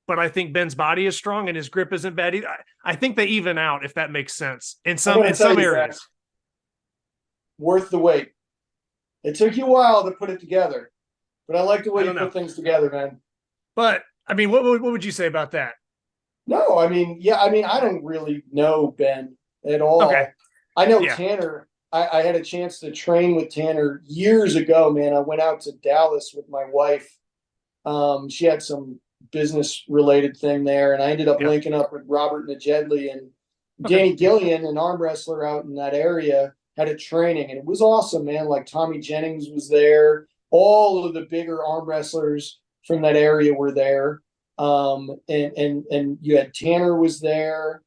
but I think Ben's body is strong and his grip isn't bad either. I think they even out, if that makes sense, in some areas. Zach, worth the wait. It took you a while to put it together. But I like the way you put things together, man. But I mean, what would you say about that? No, I mean, I don't really know Ben at all. Okay. I know Tanner. I had a chance to train with Tanner years ago, man. I went out to Dallas with my wife. She had some business related thing there, and I ended up linking up with Robert Najedli and Danny Gillian, an arm wrestler out in that area, had a training, and it was awesome, man. Like Tommy Jennings was there. All of the bigger arm wrestlers from that area were there. And you had Tanner was there.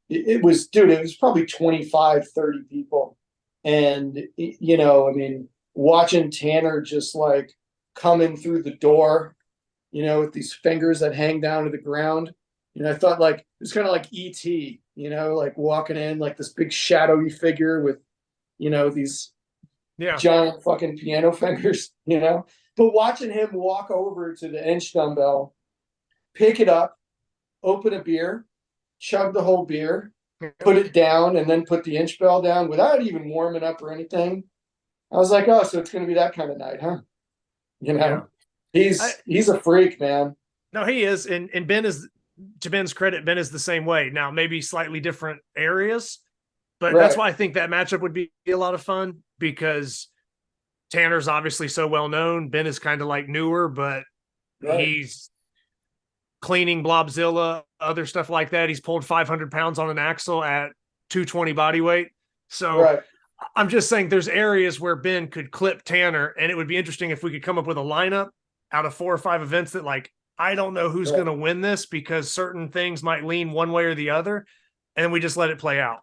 It was probably 25, 30 people. And, I mean, watching Tanner just like coming through the door, with these fingers that hang down to the ground, I thought like, it was kind of like E.T., like walking in like this big shadowy figure with, these giant fucking piano fingers, but watching him walk over to the inch dumbbell, pick it up, open a beer, chug the whole beer, put it down, and then put the inch bell down without even warming up or anything. I was like, oh, so it's going to be that kind of night, huh? He's a freak, man. No, he is. And Ben is, to Ben's credit, Ben is the same way. Now, maybe slightly different areas, but that's why I think that matchup would be a lot of fun, because Tanner's obviously so well known. Ben is kind of like newer, but he's cleaning Blobzilla, other stuff like that. He's pulled 500 pounds on an axle at 220 body weight. So I'm just saying there's areas where Ben could clip Tanner, and it would be interesting if we could come up with a lineup out of 4 or 5 events that, like, I don't know who's going to win this because certain things might lean one way or the other, and we just let it play out.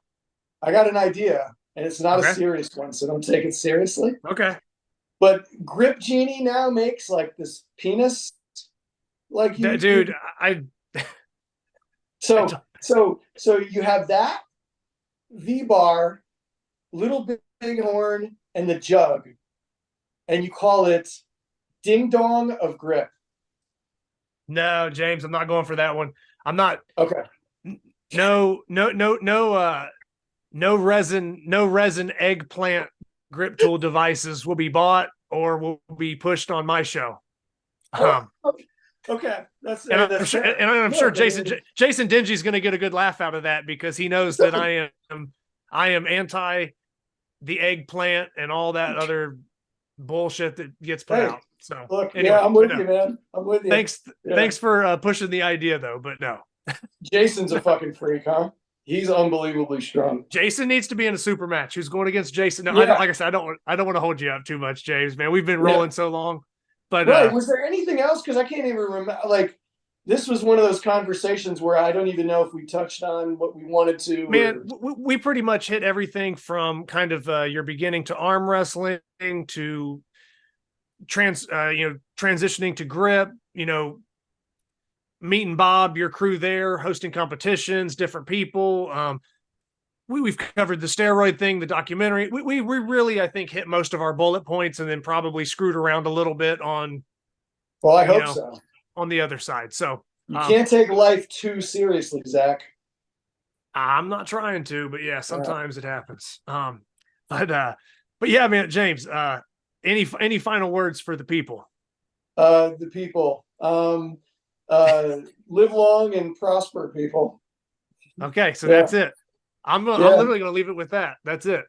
I got an idea, and it's not a serious one, so don't take it seriously. Okay. But Grip Genie now makes like this penis, like dude. So you have that V-bar, little big horn, and the jug, and you call it Ding Dong of Grip. No, James, I'm not going for that one. I'm not. Okay. No resin eggplant grip tool devices will be bought or will be pushed on my show. Okay, I'm sure Jason Dingy is going to get a good laugh out of that, because he knows that I am anti the eggplant and all that other bullshit that gets put out. So look, anyway, I'm with you, man. I'm with you. Thanks for pushing the idea, though. But no, Jason's a fucking freak, huh? He's unbelievably strong. Jason needs to be in a super match. Who's going against Jason? No, like I said, I don't want to hold you up too much, James. Man, we've been rolling so long. But was there anything else? Because I can't even remember. Like, this was one of those conversations where I don't even know if we touched on what we wanted to. Man, we pretty much hit everything from kind of your beginning to arm wrestling to transitioning to grip. Meeting Bob, your crew there, hosting competitions, different people. We've covered the steroid thing, the documentary. We really, I think, hit most of our bullet points, and then probably screwed around a little bit on. Well, I hope so. On the other side, so you can't take life too seriously, Zach. I'm not trying to, but yeah, sometimes it happens. But yeah, man, James. Any final words for the people? The people. Live long and prosper, people. Okay, so that's it. I'm literally going to leave it with that. That's it.